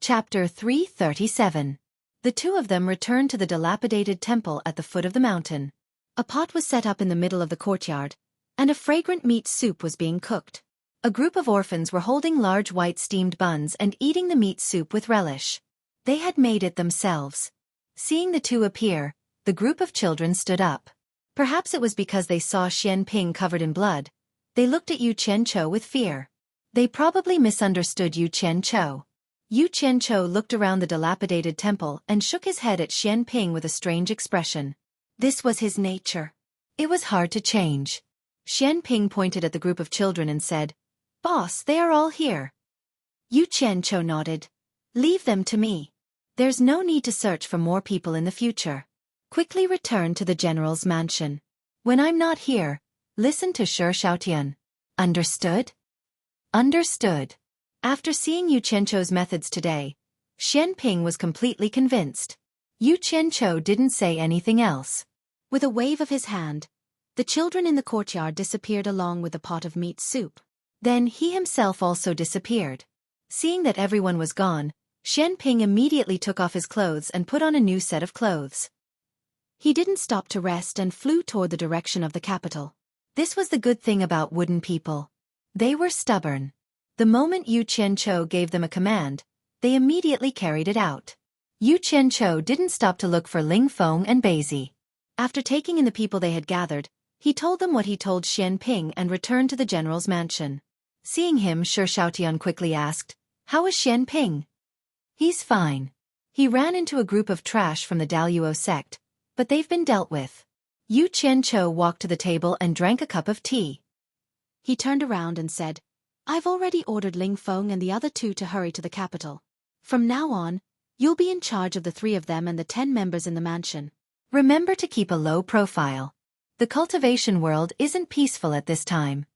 Chapter 337. The two of them returned to the dilapidated temple at the foot of the mountain. A pot was set up in the middle of the courtyard, and a fragrant meat soup was being cooked. A group of orphans were holding large white steamed buns and eating the meat soup with relish. They had made it themselves. Seeing the two appear, the group of children stood up. Perhaps it was because they saw Xian Ping covered in blood. They looked at Yu Qianchou with fear. They probably misunderstood Yu Qianchou. Yu Qianchou looked around the dilapidated temple and shook his head at Xian Ping with a strange expression. This was his nature. It was hard to change. Xian Ping pointed at the group of children and said, "Boss, they are all here." Yu Qianchou nodded. "Leave them to me. There's no need to search for more people in the future. Quickly return to the general's mansion. When I'm not here, listen to Xueqi. Understood?" Understood. After seeing Yu Qianchou's methods today, Xian Ping was completely convinced. Yu Qianchou didn't say anything else. With a wave of his hand, the children in the courtyard disappeared along with the pot of meat soup. Then he himself also disappeared. Seeing that everyone was gone, Xian Ping immediately took off his clothes and put on a new set of clothes. He didn't stop to rest and flew toward the direction of the capital. This was the good thing about wooden people. They were stubborn. The moment Yu Qianchou gave them a command, they immediately carried it out. Yu Qianchou didn't stop to look for Ling Feng and Beizi. After taking in the people they had gathered, he told them what he told Xian Ping and returned to the general's mansion. Seeing him, Xueqi quickly asked, "How is Xian Ping?" "He's fine. He ran into a group of trash from the Daluo sect, but they've been dealt with." Yu Qianchou walked to the table and drank a cup of tea. He turned around and said, "I've already ordered Ling Feng and the other two to hurry to the capital. From now on, you'll be in charge of the 3 of them and the 10 members in the mansion. Remember to keep a low profile. The cultivation world isn't peaceful at this time."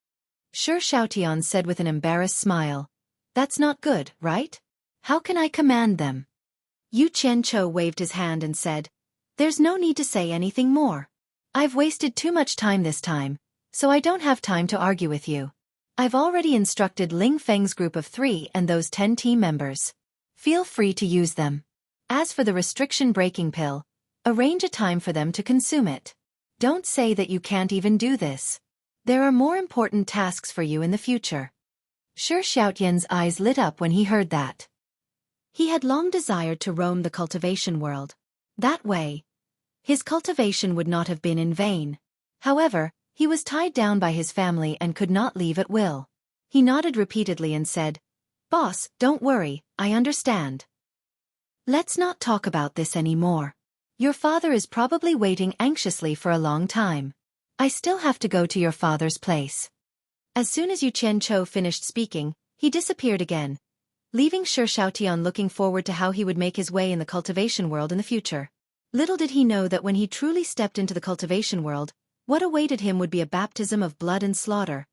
Xueqi said with an embarrassed smile. "That's not good, right? How can I command them?" Yu Qianchou waved his hand and said, "There's no need to say anything more. I've wasted too much time this time, so I don't have time to argue with you. I've already instructed Ling Feng's group of 3 and those 10 team members. Feel free to use them. As for the restriction-breaking pill, arrange a time for them to consume it. Don't say that you can't even do this. There are more important tasks for you in the future." Xueqi's eyes lit up when he heard that. He had long desired to roam the cultivation world. That way, his cultivation would not have been in vain. However, he was tied down by his family and could not leave at will. He nodded repeatedly and said, "Boss, don't worry, I understand. Let's not talk about this anymore. Your father is probably waiting anxiously for a long time. I still have to go to your father's place." As soon as Yu Qianchou finished speaking, he disappeared again, leaving Xueqi looking forward to how he would make his way in the cultivation world in the future. Little did he know that when he truly stepped into the cultivation world, what awaited him would be a baptism of blood and slaughter.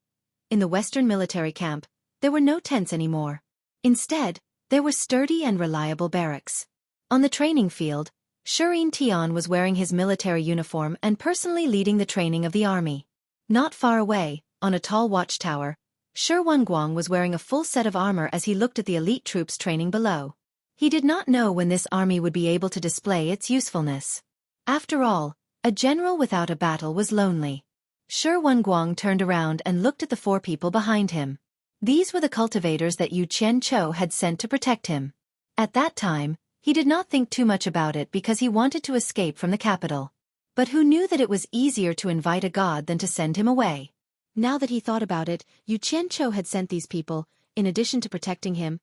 In the Western military camp, there were no tents anymore. Instead, there were sturdy and reliable barracks. On the training field, Xueqi was wearing his military uniform and personally leading the training of the army. Not far away, on a tall watchtower, Xueqi was wearing a full set of armor as he looked at the elite troops training below. He did not know when this army would be able to display its usefulness. After all, a general without a battle was lonely. Xueqi turned around and looked at the 4 people behind him. These were the cultivators that Yu Qianchou had sent to protect him. At that time, he did not think too much about it because he wanted to escape from the capital. But who knew that it was easier to invite a god than to send him away? Now that he thought about it, Yu Qianchou had sent these people, in addition to protecting him.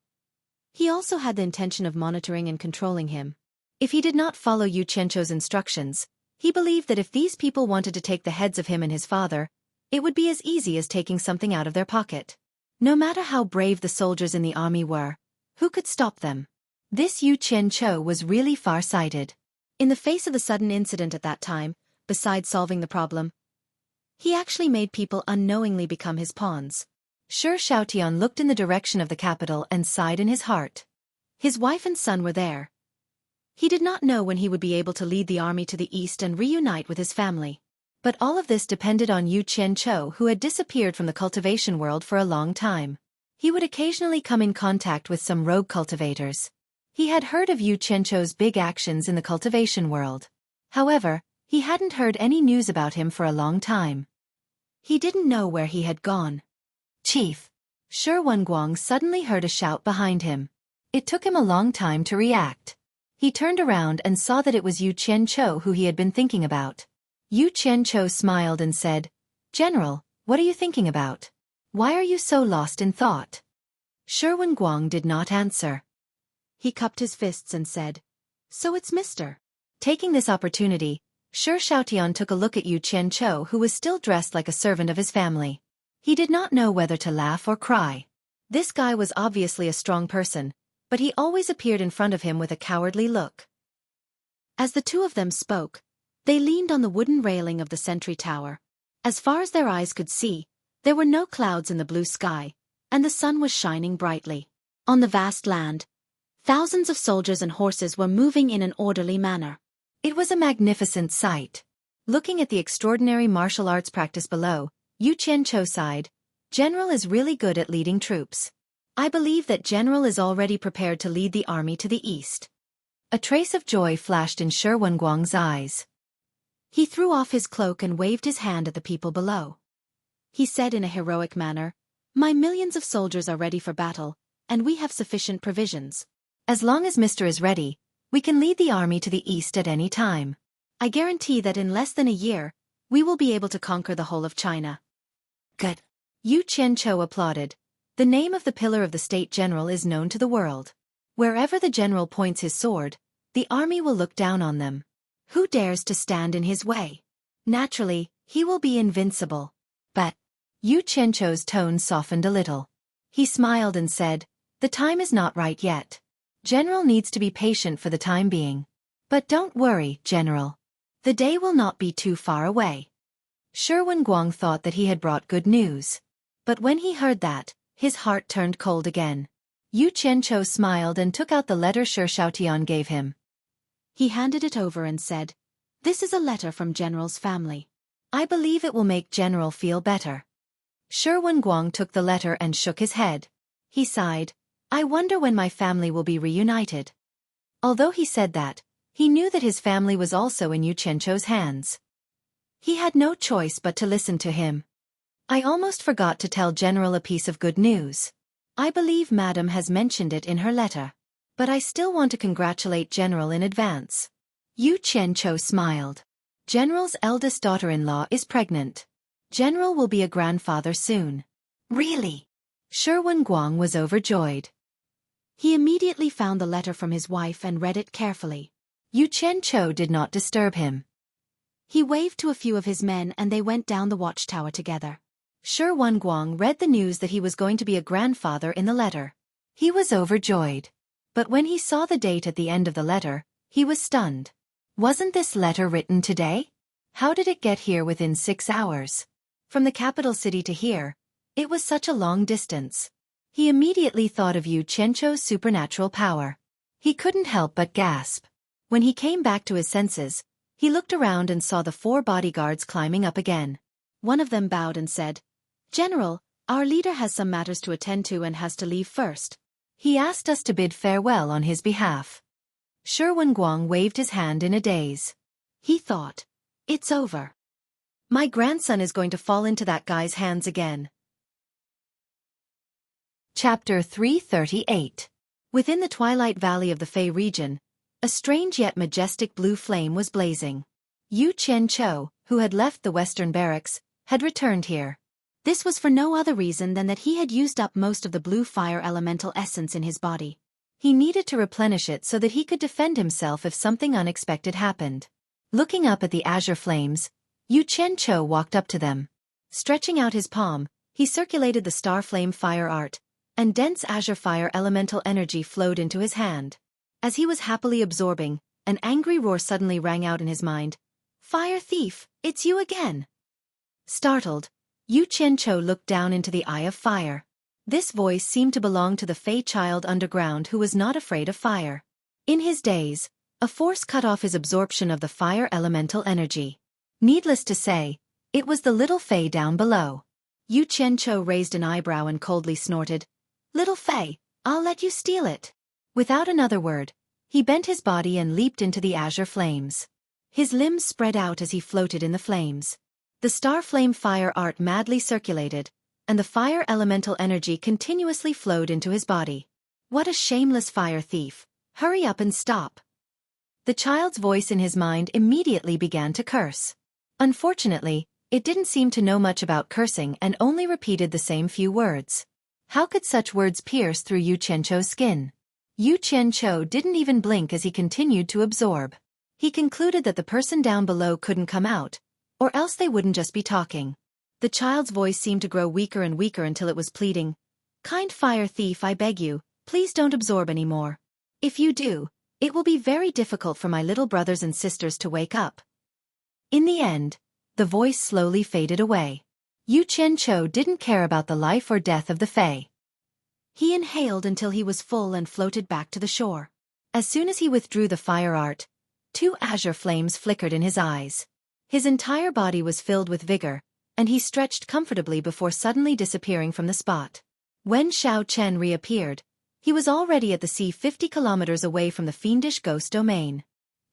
He also had the intention of monitoring and controlling him. If he did not follow Yu Qianchou's instructions, he believed that if these people wanted to take the heads of him and his father, it would be as easy as taking something out of their pocket. No matter how brave the soldiers in the army were, who could stop them? This Yu Qianchou was really far-sighted. In the face of the sudden incident at that time, besides solving the problem, he actually made people unknowingly become his pawns. Xueqi looked in the direction of the capital and sighed in his heart. His wife and son were there. He did not know when he would be able to lead the army to the east and reunite with his family. But all of this depended on Yu Qianchou, who had disappeared from the cultivation world for a long time. He would occasionally come in contact with some rogue cultivators. He had heard of Yu Qianzhou's big actions in the cultivation world. However, he hadn't heard any news about him for a long time. He didn't know where he had gone. "Chief!" Shi Wenguang suddenly heard a shout behind him. It took him a long time to react. He turned around and saw that it was Yu Qianzhou who he had been thinking about. Yu Qianzhou smiled and said, "General, what are you thinking about? Why are you so lost in thought?" Shi Wenguang did not answer. He cupped his fists and said, "So it's Mr." Taking this opportunity, Shi Shaotian took a look at Yu Qianzhou, who was still dressed like a servant of his family. He did not know whether to laugh or cry. This guy was obviously a strong person, but he always appeared in front of him with a cowardly look. As the two of them spoke, they leaned on the wooden railing of the sentry tower. As far as their eyes could see, there were no clouds in the blue sky, and the sun was shining brightly. On the vast land, thousands of soldiers and horses were moving in an orderly manner. It was a magnificent sight. Looking at the extraordinary martial arts practice below, Yu Qianzhou sighed, "General is really good at leading troops. I believe that General is already prepared to lead the army to the east." A trace of joy flashed in Shi Wenguang's eyes. He threw off his cloak and waved his hand at the people below. He said in a heroic manner, "My millions of soldiers are ready for battle, and we have sufficient provisions. As long as Mr. is ready, we can lead the army to the east at any time. I guarantee that in less than a year, we will be able to conquer the whole of China." "Good." Yu Qianzhou applauded. The name of the pillar of the state general is known to the world. Wherever the general points his sword, the army will look down on them. Who dares to stand in his way? Naturally, he will be invincible. But Yu Qianzhou's tone softened a little. He smiled and said, "The time is not right yet. General needs to be patient for the time being. But don't worry, General. The day will not be too far away." Shi Wenguang thought that he had brought good news. But when he heard that, his heart turned cold again. Yu Qianzhou smiled and took out the letter Shi Shaotian gave him. He handed it over and said, "This is a letter from General's family. I believe it will make General feel better." Shi Wenguang took the letter and shook his head. He sighed, "I wonder when my family will be reunited." Although he said that, he knew that his family was also in Yu Qianzhou's hands. He had no choice but to listen to him. "I almost forgot to tell General a piece of good news. I believe Madam has mentioned it in her letter. But I still want to congratulate General in advance." Yu Qianzhou smiled. "General's eldest daughter-in-law is pregnant. General will be a grandfather soon." "Really?" Shi Wenguang was overjoyed. He immediately found the letter from his wife and read it carefully. Yu Qianzhou did not disturb him. He waved to a few of his men and they went down the watchtower together. Shi Wenguang read the news that he was going to be a grandfather in the letter. He was overjoyed. But when he saw the date at the end of the letter, he was stunned. Wasn't this letter written today? How did it get here within 6 hours? From the capital city to here, it was such a long distance. He immediately thought of Yu Qianzhou's supernatural power. He couldn't help but gasp. When he came back to his senses, he looked around and saw the 4 bodyguards climbing up again. One of them bowed and said, "General, our leader has some matters to attend to and has to leave first. He asked us to bid farewell on his behalf." Shi Wenguang waved his hand in a daze. He thought, "It's over. My grandson is going to fall into that guy's hands again." Chapter 338. Within the twilight valley of the Fei region, a strange yet majestic blue flame was blazing. Yu Qianzhou, who had left the western barracks, had returned here. This was for no other reason than that he had used up most of the blue fire elemental essence in his body. He needed to replenish it so that he could defend himself if something unexpected happened. Looking up at the azure flames, Yu Qianzhou walked up to them. Stretching out his palm, he circulated the star flame fire art, and dense azure fire elemental energy flowed into his hand. As he was happily absorbing, an angry roar suddenly rang out in his mind. "Fire thief, it's you again!" Startled, Yu Qianzhou looked down into the eye of fire. This voice seemed to belong to the Fey child underground who was not afraid of fire. In his days, a force cut off his absorption of the fire elemental energy. Needless to say, it was the little Fey down below. Yu Qianzhou raised an eyebrow and coldly snorted, "Little Fey, I'll let you steal it." Without another word, he bent his body and leaped into the azure flames. His limbs spread out as he floated in the flames. The star flame fire art madly circulated, and the fire elemental energy continuously flowed into his body. What a shameless fire thief! Hurry up and stop! The child's voice in his mind immediately began to curse. Unfortunately, it didn't seem to know much about cursing and only repeated the same few words. How could such words pierce through Yu Qianqiu's skin? Yu Qianqiu didn't even blink as he continued to absorb. He concluded that the person down below couldn't come out, or else they wouldn't just be talking. The child's voice seemed to grow weaker and weaker until it was pleading. "Kind fire thief, I beg you, please don't absorb anymore. If you do, it will be very difficult for my little brothers and sisters to wake up." In the end, the voice slowly faded away. Yu Qianqiu didn't care about the life or death of the Fae. He inhaled until he was full and floated back to the shore. As soon as he withdrew the fire art, 2 azure flames flickered in his eyes. His entire body was filled with vigor, and he stretched comfortably before suddenly disappearing from the spot. When Xiao Chen reappeared, he was already at the sea 50 kilometers away from the fiendish ghost domain.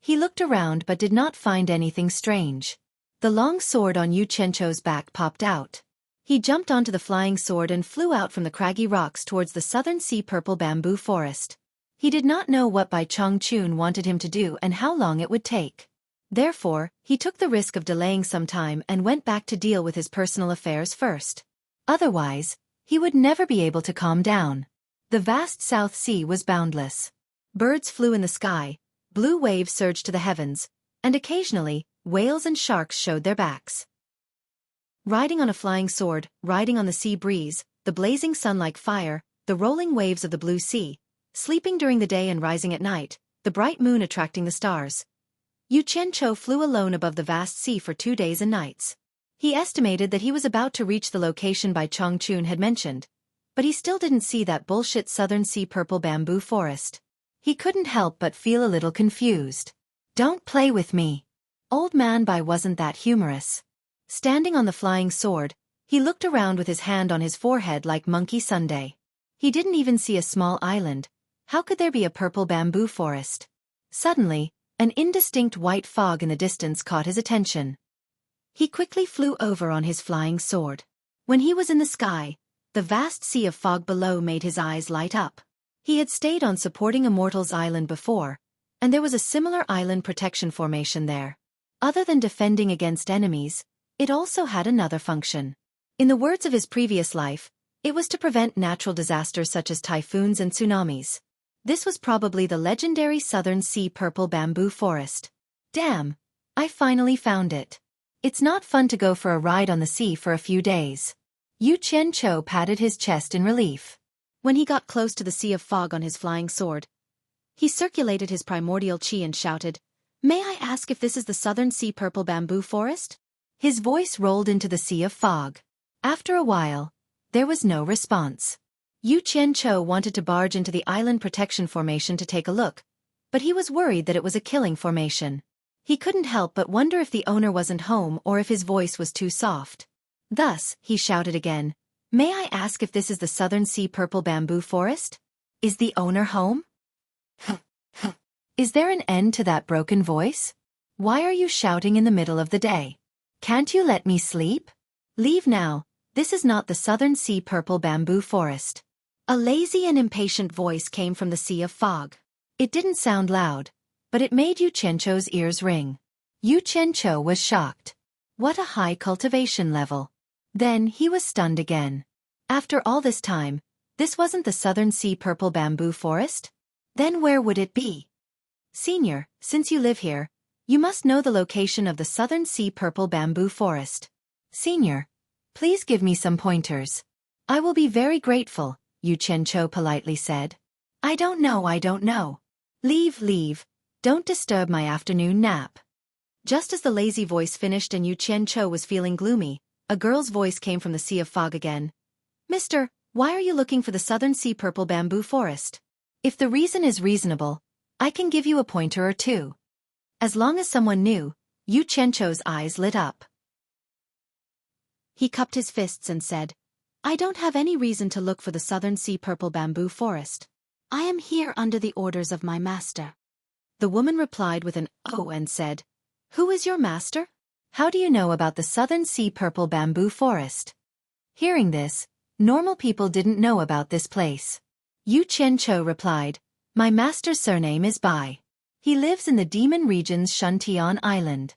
He looked around but did not find anything strange. The long sword on Yu Qianqiu's back popped out. He jumped onto the flying sword and flew out from the craggy rocks towards the southern sea purple bamboo forest. He did not know what Bai Chongqun wanted him to do and how long it would take. Therefore, he took the risk of delaying some time and went back to deal with his personal affairs first. Otherwise, he would never be able to calm down. The vast South Sea was boundless. Birds flew in the sky, blue waves surged to the heavens, and occasionally, whales and sharks showed their backs. Riding on a flying sword, riding on the sea breeze, the blazing sun like fire, the rolling waves of the blue sea, sleeping during the day and rising at night, the bright moon attracting the stars. Yu Qianqiu flew alone above the vast sea for 2 days and nights. He estimated that he was about to reach the location Bai Chongqun had mentioned, but he still didn't see that bullshit southern sea purple bamboo forest. He couldn't help but feel a little confused. "Don't play with me." Old Man Bai wasn't that humorous. Standing on the flying sword, he looked around with his hand on his forehead like Monkey Sunday. He didn't even see a small island. How could there be a purple bamboo forest? Suddenly, an indistinct white fog in the distance caught his attention. He quickly flew over on his flying sword. When he was in the sky, the vast sea of fog below made his eyes light up. He had stayed on Supporting Immortals Island before, and there was a similar island protection formation there. Other than defending against enemies, it also had another function. In the words of his previous life, it was to prevent natural disasters such as typhoons and tsunamis. This was probably the legendary southern sea purple bamboo forest. Damn, I finally found it. It's not fun to go for a ride on the sea for a few days. Yu Qianqiu patted his chest in relief. When he got close to the sea of fog on his flying sword, he circulated his primordial qi and shouted, "May I ask if this is the southern sea purple bamboo forest?" His voice rolled into the sea of fog. After a while, there was no response. Yu Qianqiu wanted to barge into the island protection formation to take a look, but he was worried that it was a killing formation. He couldn't help but wonder if the owner wasn't home or if his voice was too soft. Thus, he shouted again, "May I ask if this is the southern sea purple bamboo forest? Is the owner home?" Is there an end to that broken voice? Why are you shouting in the middle of the day? Can't you let me sleep? Leave now, this is not the southern sea purple bamboo forest. A lazy and impatient voice came from the sea of fog. It didn't sound loud, but it made Yu Qianqiu's ears ring. Yu Qianqiu was shocked. What a high cultivation level. Then he was stunned again. After all this time, this wasn't the southern sea purple bamboo forest? Then where would it be? Senior, since you live here, you must know the location of the southern sea purple bamboo forest. Senior, please give me some pointers. I will be very grateful, Yu Qianqiu politely said. I don't know. Leave, don't disturb my afternoon nap. Just as the lazy voice finished and Yu Qianqiu was feeling gloomy, a girl's voice came from the sea of fog again. Mister, why are you looking for the southern sea purple bamboo forest? If the reason is reasonable, I can give you a pointer or two. As long as someone knew, Yu Qianqiu's eyes lit up. He cupped his fists and said, I don't have any reason to look for the southern sea purple bamboo forest. I am here under the orders of my master. The woman replied with an "Oh" and said, Who is your master? How do you know about the Southern Sea Purple Bamboo Forest? Hearing this, normal people didn't know about this place. Yu Qianqiu replied, My master's surname is Bai. He lives in the demon region's Shuntian Island.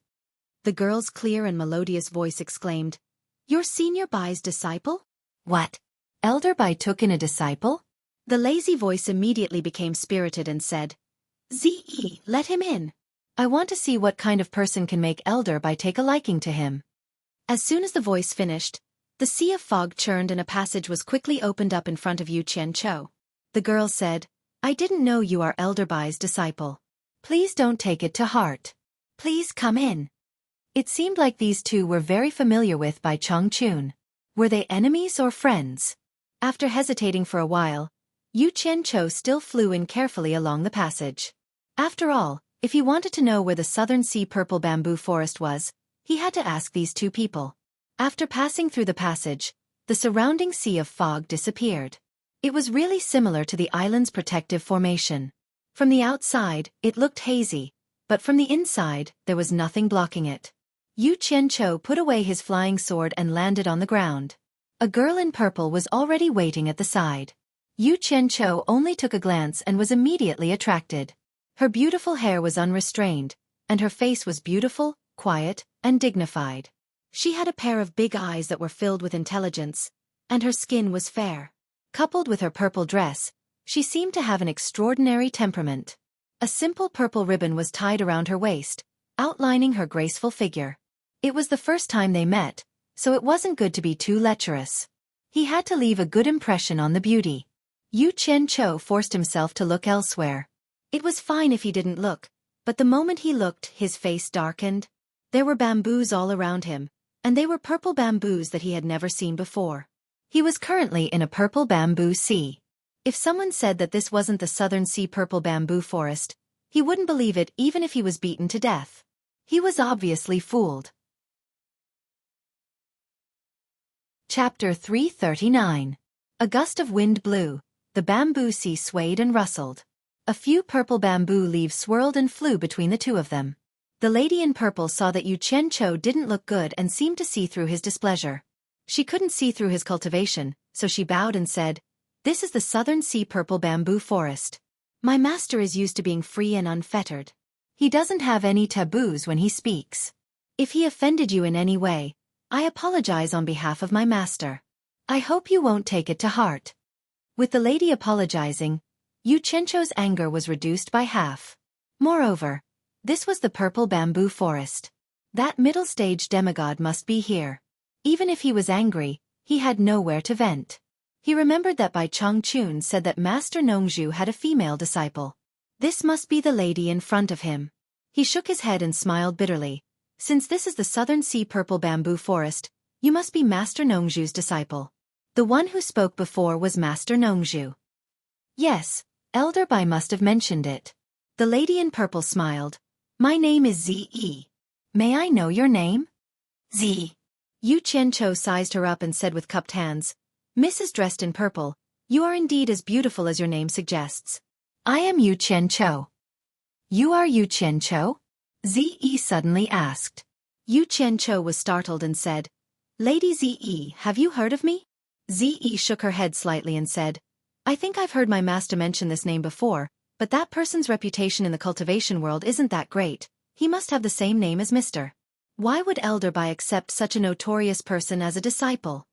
The girl's clear and melodious voice exclaimed, You're Senior Bai's disciple? What? Elder Bai took in a disciple? The lazy voice immediately became spirited and said, Zi, let him in. I want to see what kind of person can make Elder Bai take a liking to him. As soon as the voice finished, the sea of fog churned and a passage was quickly opened up in front of Yu Qianqiu. The girl said, I didn't know you are Elder Bai's disciple. Please don't take it to heart. Please come in. It seemed like these two were very familiar with Bai Chongqun. Were they enemies or friends? After hesitating for a while, Yu Qianqiu still flew in carefully along the passage. After all, if he wanted to know where the Southern Sea Purple Bamboo Forest was, he had to ask these two people. After passing through the passage, the surrounding sea of fog disappeared. It was really similar to the island's protective formation. From the outside, it looked hazy, but from the inside, there was nothing blocking it. Yu Qianqiu put away his flying sword and landed on the ground. A girl in purple was already waiting at the side. Yu Qianqiu only took a glance and was immediately attracted. Her beautiful hair was unrestrained, and her face was beautiful, quiet, and dignified. She had a pair of big eyes that were filled with intelligence, and her skin was fair. Coupled with her purple dress, she seemed to have an extraordinary temperament. A simple purple ribbon was tied around her waist, outlining her graceful figure. It was the first time they met, so it wasn't good to be too lecherous. He had to leave a good impression on the beauty. Yu Qianqiu forced himself to look elsewhere. It was fine if he didn't look, but the moment he looked, his face darkened. There were bamboos all around him, and they were purple bamboos that he had never seen before. He was currently in a purple bamboo sea. If someone said that this wasn't the Southern Sea Purple Bamboo Forest, he wouldn't believe it even if he was beaten to death. He was obviously fooled. Chapter 339. A gust of wind blew, the bamboo sea swayed and rustled. A few purple bamboo leaves swirled and flew between the two of them. The lady in purple saw that Yu Qianqiu didn't look good and seemed to see through his displeasure. She couldn't see through his cultivation, so she bowed and said, This is the Southern Sea Purple Bamboo Forest. My master is used to being free and unfettered. He doesn't have any taboos when he speaks. If he offended you in any way, I apologize on behalf of my master. I hope you won't take it to heart. With the lady apologizing, Yu Qianqiu's anger was reduced by half. Moreover, this was the Purple Bamboo Forest. That middle-stage demigod must be here. Even if he was angry, he had nowhere to vent. He remembered that Bai Chongqun said that Master Nongzhu had a female disciple. This must be the lady in front of him. He shook his head and smiled bitterly. Since this is the Southern Sea Purple Bamboo Forest, you must be Master Nongzhu's disciple. The one who spoke before was Master Nongzhu. Yes, Elder Bai must have mentioned it. The lady in purple smiled. My name is Zi. May I know your name? Zi. Yu Qianqiu sized her up and said with cupped hands, Mrs. dressed in purple, you are indeed as beautiful as your name suggests. I am Yu Qianqiu. You are Yu Qianqiu? Zi suddenly asked. Yu Qianqiu was startled and said, Lady Zi, have you heard of me? Zi shook her head slightly and said, I think I've heard my master mention this name before, but that person's reputation in the cultivation world isn't that great. He must have the same name as Mr. Why would Elder Bai accept such a notorious person as a disciple?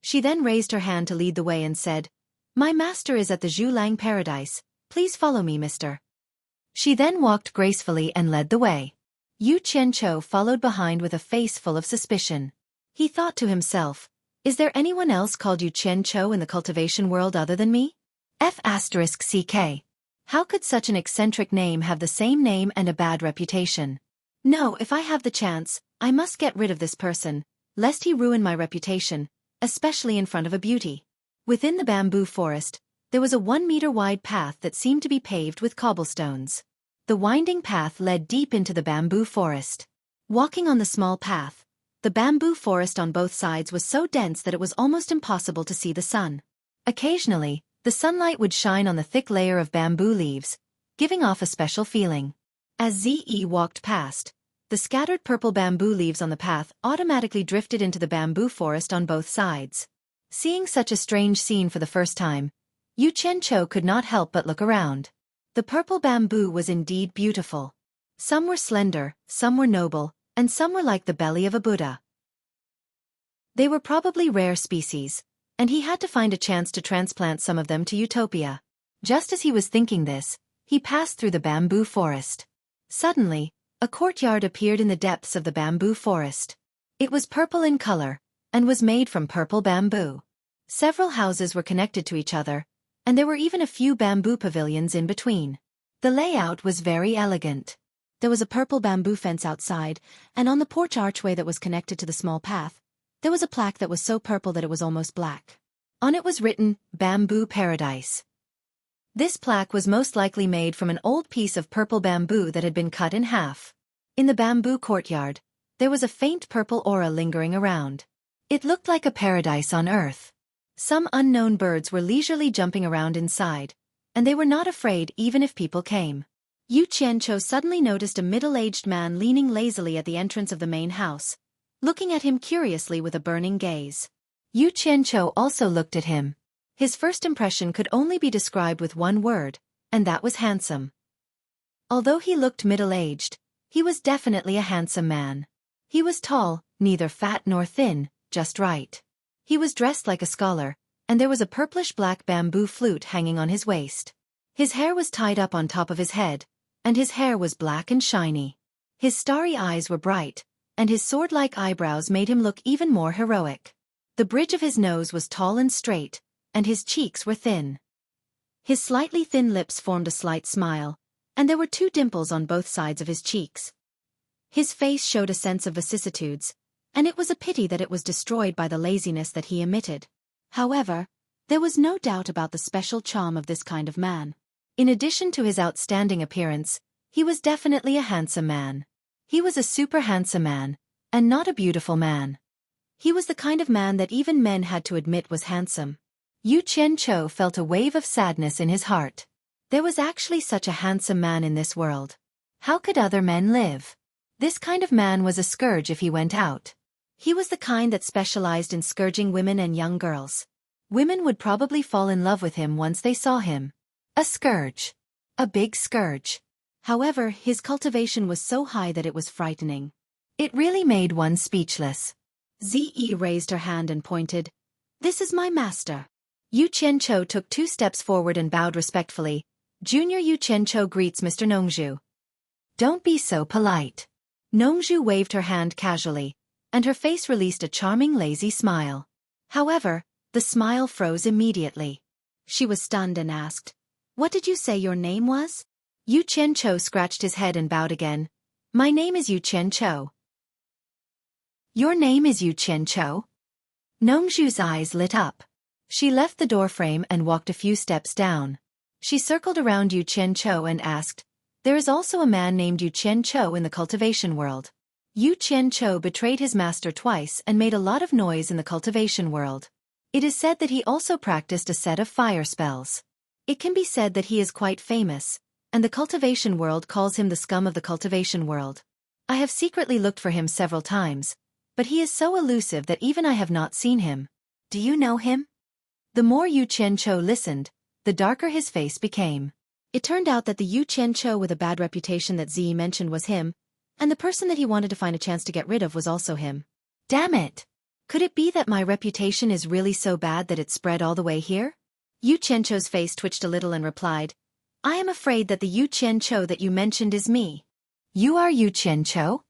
She then raised her hand to lead the way and said, My master is at the Zhulang Paradise. Please follow me, Mr. She then walked gracefully and led the way. Yu Qianqiu followed behind with a face full of suspicion. He thought to himself, Is there anyone else called Yu Qianqiu in the cultivation world other than me? F***ck. How could such an eccentric name have the same name and a bad reputation? No, if I have the chance, I must get rid of this person, lest he ruin my reputation, especially in front of a beauty. Within the bamboo forest, there was a 1-meter-wide path that seemed to be paved with cobblestones. The winding path led deep into the bamboo forest. Walking on the small path, the bamboo forest on both sides was so dense that it was almost impossible to see the sun. Occasionally, The sunlight would shine on the thick layer of bamboo leaves, giving off a special feeling. As Ze walked past, the scattered purple bamboo leaves on the path automatically drifted into the bamboo forest on both sides. Seeing such a strange scene for the first time, Yu Qianqiu could not help but look around. The purple bamboo was indeed beautiful. Some were slender, some were noble, and some were like the belly of a Buddha. They were probably rare species, and he had to find a chance to transplant some of them to Utopia. Just as he was thinking this, he passed through the bamboo forest. Suddenly, a courtyard appeared in the depths of the bamboo forest. It was purple in color, and was made from purple bamboo. Several houses were connected to each other, and there were even a few bamboo pavilions in between. The layout was very elegant. There was a purple bamboo fence outside, and on the porch archway that was connected to the small path, there was a plaque that was so purple that it was almost black. On it was written, "Bamboo Paradise." This plaque was most likely made from an old piece of purple bamboo that had been cut in half. In the bamboo courtyard, there was a faint purple aura lingering around. It looked like a paradise on earth. Some unknown birds were leisurely jumping around inside, and they were not afraid even if people came. Yu Qianqiu suddenly noticed a middle-aged man leaning lazily at the entrance of the main house, looking at him curiously with a burning gaze. Yu Qianqiu also looked at him. His first impression could only be described with one word, and that was handsome. Although he looked middle-aged, he was definitely a handsome man. He was tall, neither fat nor thin, just right. He was dressed like a scholar, and there was a purplish-black bamboo flute hanging on his waist. His hair was tied up on top of his head, and his hair was black and shiny. His starry eyes were bright, and his sword-like eyebrows made him look even more heroic. The bridge of his nose was tall and straight, and his cheeks were thin. His slightly thin lips formed a slight smile, and there were 2 dimples on both sides of his cheeks. His face showed a sense of vicissitudes, and it was a pity that it was destroyed by the laziness that he emitted. However, there was no doubt about the special charm of this kind of man. In addition to his outstanding appearance, he was definitely a handsome man. He was a super handsome man, and not a beautiful man. He was the kind of man that even men had to admit was handsome. Yu Qianqiu felt a wave of sadness in his heart. There was actually such a handsome man in this world. How could other men live? This kind of man was a scourge if he went out. He was the kind that specialized in scourging women and young girls. Women would probably fall in love with him once they saw him. A scourge. A big scourge. However, his cultivation was so high that it was frightening. It really made one speechless. Ze raised her hand and pointed. "This is my master." Yu Qianqiu took 2 steps forward and bowed respectfully. "Junior Yu Qianqiu greets Mr. Nongzhu." "Don't be so polite." Nongzhu waved her hand casually, and her face released a charming lazy smile. However, the smile froze immediately. She was stunned and asked, "What did you say your name was?" Yu Qianqiu scratched his head and bowed again. "My name is Yu Qianqiu." "Your name is Yu Qianqiu?" Nongzhu's eyes lit up. She left the doorframe and walked a few steps down. She circled around Yu Qianqiu and asked, "There is also a man named Yu Qianqiu in the cultivation world." Yu Qianqiu betrayed his master twice and made a lot of noise in the cultivation world. It is said that he also practiced a set of fire spells. It can be said that he is quite famous, and the cultivation world calls him the scum of the cultivation world. I have secretly looked for him several times, but he is so elusive that even I have not seen him. Do you know him? The more Yu Qianqiu listened, the darker his face became. It turned out that the Yu Qianqiu with a bad reputation that Ze mentioned was him, and the person that he wanted to find a chance to get rid of was also him. Damn it! Could it be that my reputation is really so bad that it spread all the way here? Yu Qianqiu's face twitched a little and replied, "I am afraid that the Yu Qianqiu that you mentioned is me." "You are Yu Qianqiu?"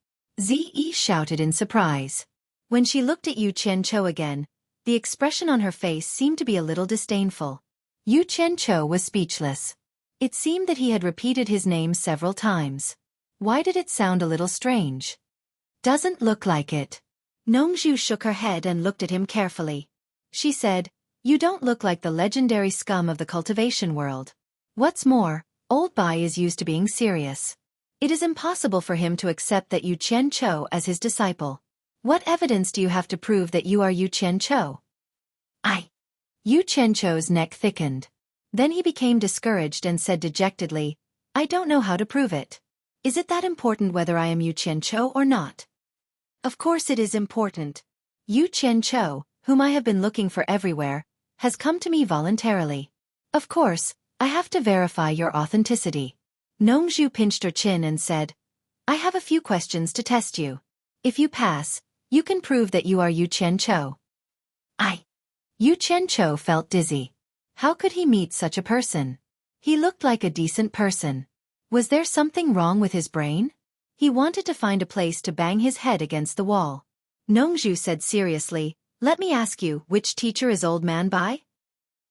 Ze shouted in surprise. When she looked at Yu Qianqiu again, the expression on her face seemed to be a little disdainful. Yu Qianqiu was speechless. It seemed that he had repeated his name several times. Why did it sound a little strange? Doesn't look like it. Nongzhu shook her head and looked at him carefully. She said, "You don't look like the legendary scum of the cultivation world. What's more, old Bai is used to being serious. It is impossible for him to accept that Yu Qianqiu as his disciple. What evidence do you have to prove that you are Yu Qianqiu?" Yu Qianqiu's neck thickened. Then he became discouraged and said dejectedly, I don't know how to prove it. Is it that important whether I am Yu Qianqiu or not? Of course it is important. Yu Qianqiu, whom I have been looking for everywhere, has come to me voluntarily. Of course, I have to verify your authenticity. Nongzhu pinched her chin and said, I have a few questions to test you. If you pass, you can prove that you are Yu Qianqiu. Yu Qianqiu felt dizzy. How could he meet such a person? He looked like a decent person. Was there something wrong with his brain? He wanted to find a place to bang his head against the wall. Nongzhu said seriously, Let me ask you, which teacher is Old Man Bai?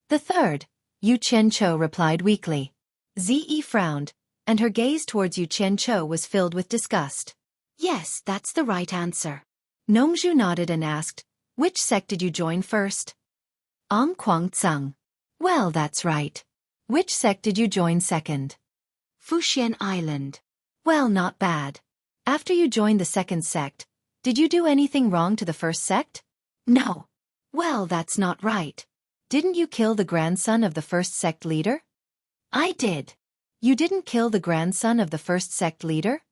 The third, Yu Qianqiu replied weakly. Ziyi frowned, and her gaze towards Yu Qianqiu was filled with disgust. Yes, that's the right answer. Nongzhu nodded and asked, Which sect did you join first? Kuang-tsang. Well, that's right. Which sect did you join second? Fuxian Island. Well, not bad. After you joined the second sect, did you do anything wrong to the first sect? No. Well, that's not right. Didn't you kill the grandson of the first sect leader? I did. You didn't kill the grandson of the first sect leader?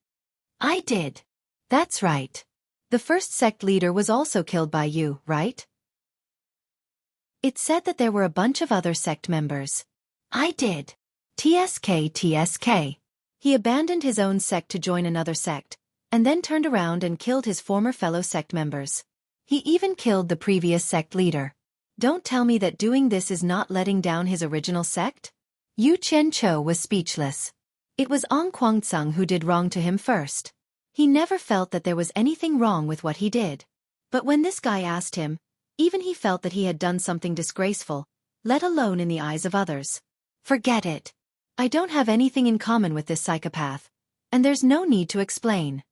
I did. That's right. The first sect leader was also killed by you, right? It said that there were a bunch of other sect members. I did. TSK. He abandoned his own sect to join another sect, and then turned around and killed his former fellow sect members. He even killed the previous sect leader. Don't tell me that doing this is not letting down his original sect? Yu Qianqiu was speechless. It was Kuang-tsang who did wrong to him first. He never felt that there was anything wrong with what he did. But when this guy asked him, even he felt that he had done something disgraceful, let alone in the eyes of others. Forget it. I don't have anything in common with this psychopath, and there's no need to explain.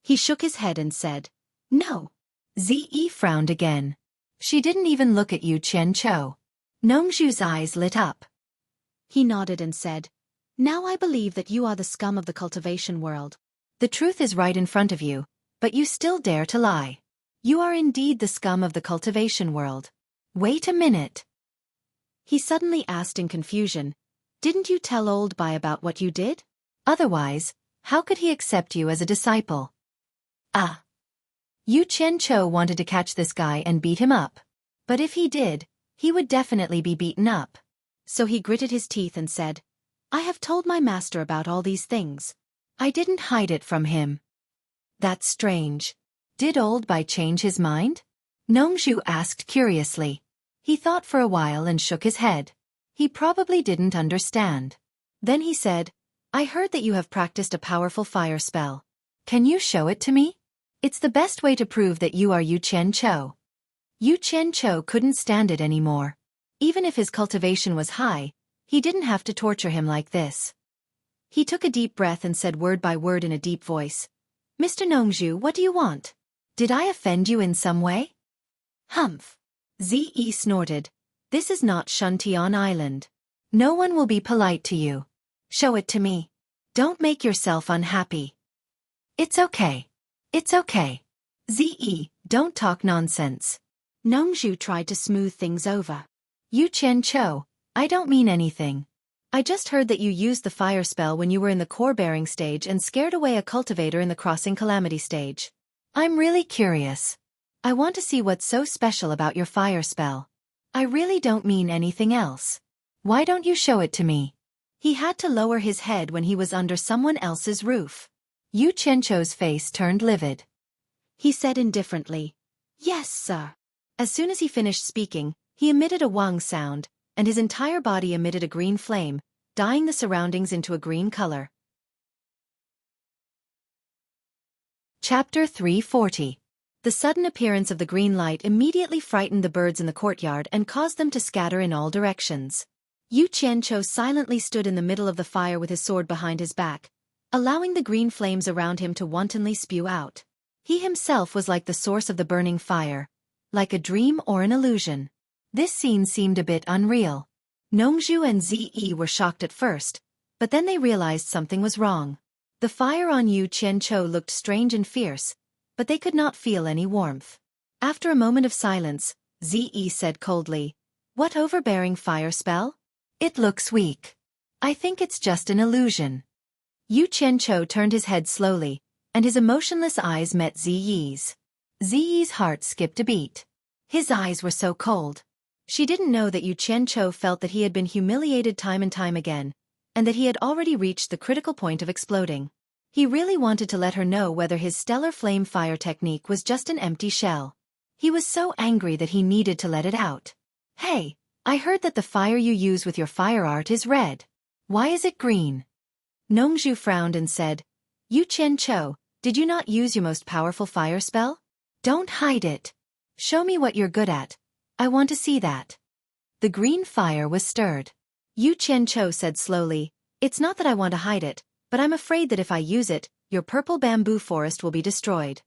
He shook his head and said, No. Ziyi frowned again. She didn't even look at Yu Qianqiu. Nongzhu's eyes lit up. He nodded and said, Now I believe that you are the scum of the cultivation world. The truth is right in front of you, but you still dare to lie. You are indeed the scum of the cultivation world. Wait a minute. He suddenly asked in confusion, Didn't you tell Old Bai about what you did? Otherwise, how could he accept you as a disciple? Yu Qianqiu wanted to catch this guy and beat him up. But if he did, he would definitely be beaten up. So he gritted his teeth and said, I have told my master about all these things. I didn't hide it from him. That's strange. Did Old Bai change his mind? Nongzhu asked curiously. He thought for a while and shook his head. He probably didn't understand. Then he said, I heard that you have practiced a powerful fire spell. Can you show it to me? It's the best way to prove that you are Yu Qianqiu. Yu Qianqiu couldn't stand it anymore. Even if his cultivation was high, he didn't have to torture him like this. He took a deep breath and said word by word in a deep voice, Mr. Nongzhu, what do you want? Did I offend you in some way? Humph. Ziyi snorted. This is not Shuntian Island. No one will be polite to you. Show it to me. Don't make yourself unhappy. It's okay. It's okay. Ziyi, don't talk nonsense. Nongzhu tried to smooth things over. Yu Qianqiu, I don't mean anything. I just heard that you used the fire spell when you were in the core-bearing stage and scared away a cultivator in the crossing calamity stage. I'm really curious. I want to see what's so special about your fire spell. I really don't mean anything else. Why don't you show it to me? He had to lower his head when he was under someone else's roof. Yu Qianqiu's face turned livid. He said indifferently, Yes, sir. As soon as he finished speaking, he emitted a wang sound, and his entire body emitted a green flame, dyeing the surroundings into a green color. Chapter 340. The sudden appearance of the green light immediately frightened the birds in the courtyard and caused them to scatter in all directions. Yu Qianqiu silently stood in the middle of the fire with his sword behind his back, allowing the green flames around him to wantonly spew out. He himself was like the source of the burning fire, like a dream or an illusion. This scene seemed a bit unreal. Nongzhu and Ziyi were shocked at first, but then they realized something was wrong. The fire on Yu Qianqiu looked strange and fierce, but they could not feel any warmth. After a moment of silence, Ziyi said coldly, What overbearing fire spell? It looks weak. I think it's just an illusion. Yu Qianqiu turned his head slowly, and his emotionless eyes met Ziyi's. Ziyi's heart skipped a beat. His eyes were so cold. She didn't know that Yu Qianqiu felt that he had been humiliated time and time again, and that he had already reached the critical point of exploding. He really wanted to let her know whether his stellar flame fire technique was just an empty shell. He was so angry that he needed to let it out. Hey, I heard that the fire you use with your fire art is red. Why is it green? Nongzhu frowned and said, Yu Qianqiu, did you not use your most powerful fire spell? Don't hide it. Show me what you're good at. I want to see that. The green fire was stirred. Yu Qianqiu said slowly, It's not that I want to hide it, but I'm afraid that if I use it, your purple bamboo forest will be destroyed.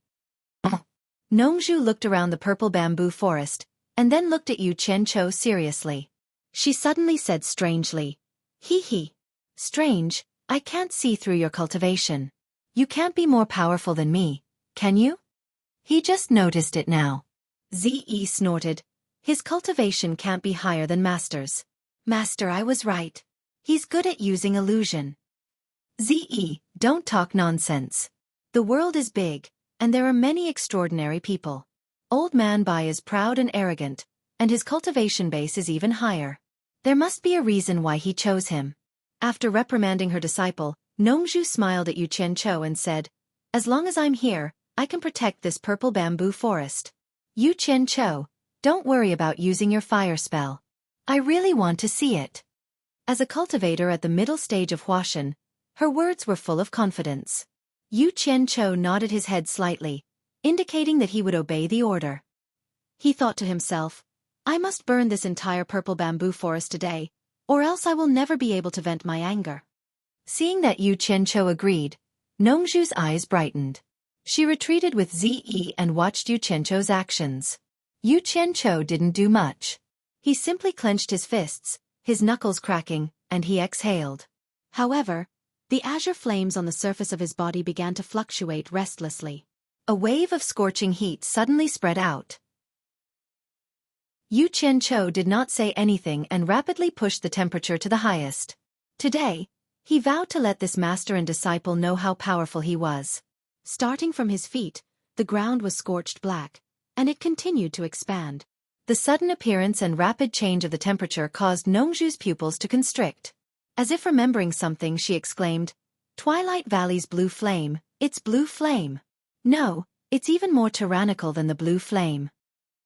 Nongzhu looked around the purple bamboo forest, and then looked at Yu Qianqiu seriously. She suddenly said strangely, Hee hee. Strange, I can't see through your cultivation. You can't be more powerful than me, can you? He just noticed it now. Ziyi snorted. His cultivation can't be higher than Master's. Master, I was right. He's good at using illusion. Ziyi, don't talk nonsense. The world is big, and there are many extraordinary people. Old Man Bai is proud and arrogant, and his cultivation base is even higher. There must be a reason why he chose him. After reprimanding her disciple, Nongzhu smiled at Yu Qianqiu and said, As long as I'm here, I can protect this purple bamboo forest. Yu Qianqiu, don't worry about using your fire spell. I really want to see it. As a cultivator at the middle stage of Huashan, her words were full of confidence. Yu Qianqiu nodded his head slightly, indicating that he would obey the order. He thought to himself, I must burn this entire purple bamboo forest today, or else I will never be able to vent my anger. Seeing that Yu Qianqiu agreed, Nongzhu's eyes brightened. She retreated with Ziyi and watched Yu Qianqiu's actions. Yu Qianqiu didn't do much. He simply clenched his fists, his knuckles cracking, and he exhaled. However, the azure flames on the surface of his body began to fluctuate restlessly. A wave of scorching heat suddenly spread out. Yu Qianqiu did not say anything and rapidly pushed the temperature to the highest. Today, he vowed to let this master and disciple know how powerful he was. Starting from his feet, the ground was scorched black, and it continued to expand. The sudden appearance and rapid change of the temperature caused Nongzhu's pupils to constrict. As if remembering something, she exclaimed, Twilight Valley's blue flame, it's blue flame. No, it's even more tyrannical than the blue flame.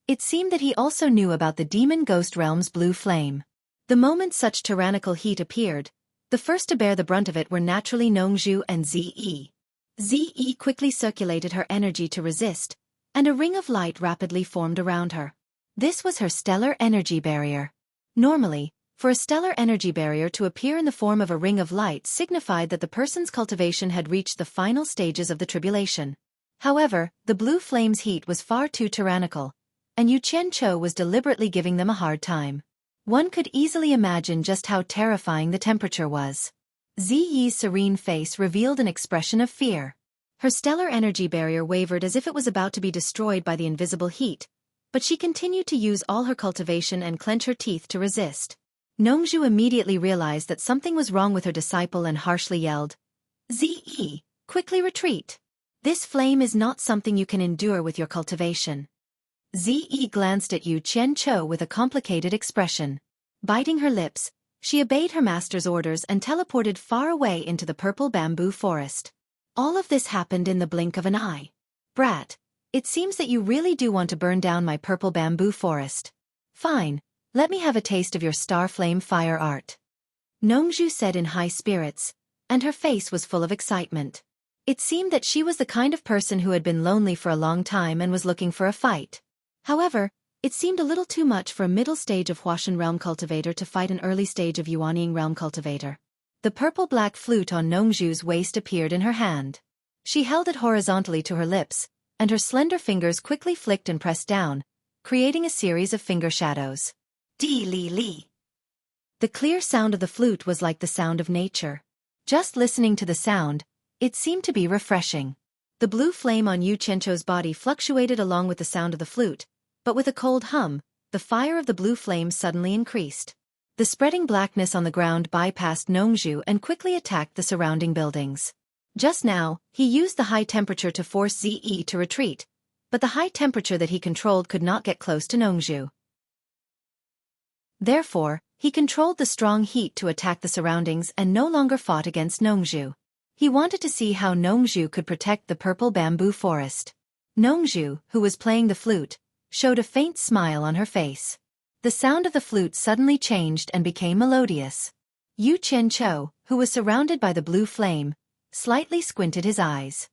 It seemed that he also knew about the demon ghost realm's blue flame. The moment such tyrannical heat appeared, the first to bear the brunt of it were naturally Nongzhu and Ziyi. Ziyi quickly circulated her energy to resist, and a ring of light rapidly formed around her. This was her stellar energy barrier. Normally, for a stellar energy barrier to appear in the form of a ring of light signified that the person's cultivation had reached the final stages of the tribulation. However, the blue flame's heat was far too tyrannical, and Yu Qianqiu was deliberately giving them a hard time. One could easily imagine just how terrifying the temperature was. Ziyi's serene face revealed an expression of fear. Her stellar energy barrier wavered as if it was about to be destroyed by the invisible heat, but she continued to use all her cultivation and clench her teeth to resist. Nongzhu immediately realized that something was wrong with her disciple and harshly yelled, Ziyi, quickly retreat. This flame is not something you can endure with your cultivation. Ziyi glanced at Yu Qianqiu with a complicated expression. Biting her lips, she obeyed her master's orders and teleported far away into the purple bamboo forest. All of this happened in the blink of an eye. Brat, it seems that you really do want to burn down my purple bamboo forest. Fine, let me have a taste of your star flame fire art. Nongzhu said in high spirits, and her face was full of excitement. It seemed that she was the kind of person who had been lonely for a long time and was looking for a fight. However, it seemed a little too much for a middle stage of Huashan realm cultivator to fight an early stage of Yuanying realm cultivator. The purple-black flute on Nongzhu's waist appeared in her hand. She held it horizontally to her lips, and her slender fingers quickly flicked and pressed down, creating a series of finger shadows. Di li li. The clear sound of the flute was like the sound of nature. Just listening to the sound, it seemed to be refreshing. The blue flame on Yu Qianqiu's body fluctuated along with the sound of the flute, but with a cold hum, the fire of the blue flame suddenly increased. The spreading blackness on the ground bypassed Nongzhu and quickly attacked the surrounding buildings. Just now, he used the high temperature to force Ze to retreat, but the high temperature that he controlled could not get close to Nongzhu. Therefore, he controlled the strong heat to attack the surroundings and no longer fought against Nongzhu. He wanted to see how Nongzhu could protect the purple bamboo forest. Nongzhu, who was playing the flute, showed a faint smile on her face. The sound of the flute suddenly changed and became melodious. Yu Qianqiu, who was surrounded by the blue flame, slightly squinted his eyes.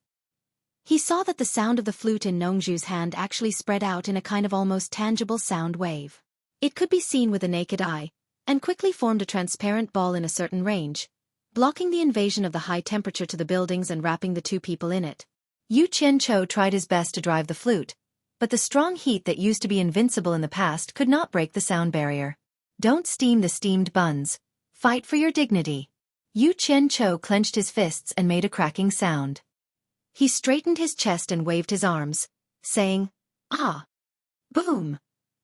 He saw that the sound of the flute in Nongzhu's hand actually spread out in a kind of almost tangible sound wave. It could be seen with the naked eye, and quickly formed a transparent ball in a certain range, blocking the invasion of the high temperature to the buildings and wrapping the two people in it. Yu Qianqiu tried his best to drive the flute, but the strong heat that used to be invincible in the past could not break the sound barrier. Don't steam the steamed buns. Fight for your dignity. Yu Qianqiu clenched his fists and made a cracking sound. He straightened his chest and waved his arms, saying, "Ah!" Boom!